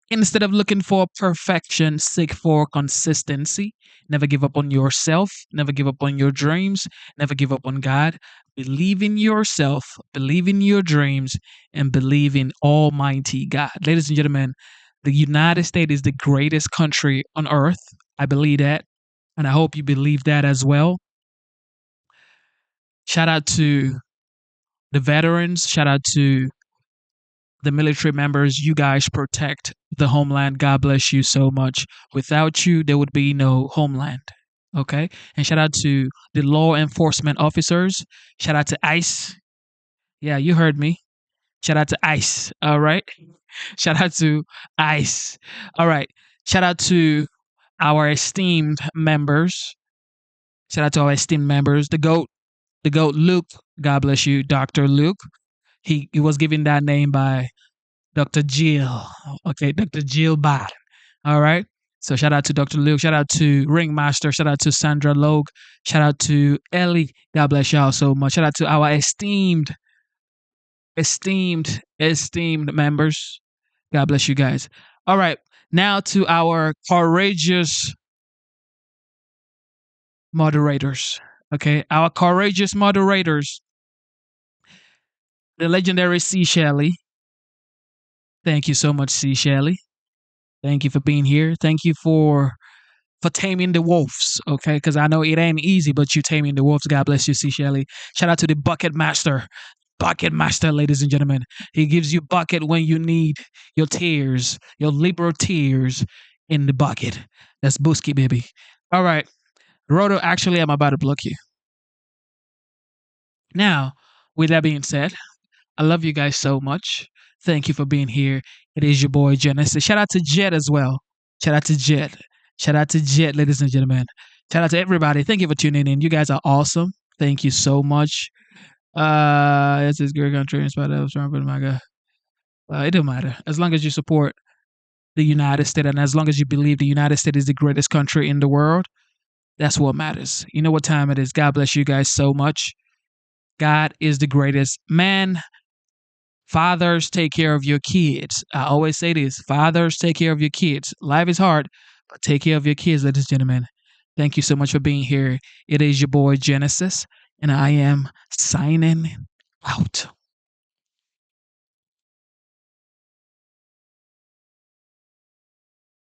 Instead of looking for perfection, seek for consistency. Never give up on yourself. Never give up on your dreams. Never give up on God. Believe in yourself. Believe in your dreams. And believe in Almighty God. Ladies and gentlemen, the United States is the greatest country on earth. I believe that. And I hope you believe that as well. Shout out to the veterans. Shout out to the military members, you guys protect the homeland. God bless you so much. Without you, there would be no homeland. Okay? And shout out to the law enforcement officers. Shout out to ICE. Yeah, you heard me. Shout out to ICE. All right? Shout out to ICE. All right. Shout out to our esteemed members. Shout out to our esteemed members. The GOAT Luke. God bless you, Dr. Luke. He was given that name by Dr. Jill. Okay, Dr. Jill Biden. All right. So shout out to Dr. Luke. Shout out to Ringmaster. Shout out to Sandra Logue. Shout out to Ellie. God bless y'all so much. Shout out to our esteemed members. God bless you guys. All right. Now to our courageous moderators. Okay. Our courageous moderators. The legendary C. Shelley. Thank you so much, C. Shelley. Thank you for being here. Thank you for taming the wolves, okay? Because I know it ain't easy, but you taming the wolves. God bless you, C. Shelley. Shout out to the Bucket Master. Bucket Master, ladies and gentlemen. He gives you bucket when you need your tears, your liberal tears in the bucket. That's Booski, baby. All right. Roto, actually, I'm about to block you. Now, with that being said, I love you guys so much. Thank you for being here. It is your boy, Genesis. Shout out to Jet as well. Shout out to Jet. Shout out to Jet, ladies and gentlemen. Shout out to everybody. Thank you for tuning in. You guys are awesome. Thank you so much. This is great country in spite of Trump and MAGA. It don't matter. As long as you support the United States and as long as you believe the United States is the greatest country in the world, that's what matters. You know what time it is. God bless you guys so much. God is the greatest. Man, fathers, take care of your kids. I always say this. Fathers, take care of your kids. Life is hard, but take care of your kids, ladies and gentlemen. Thank you so much for being here. It is your boy, Genesis, and I am signing out.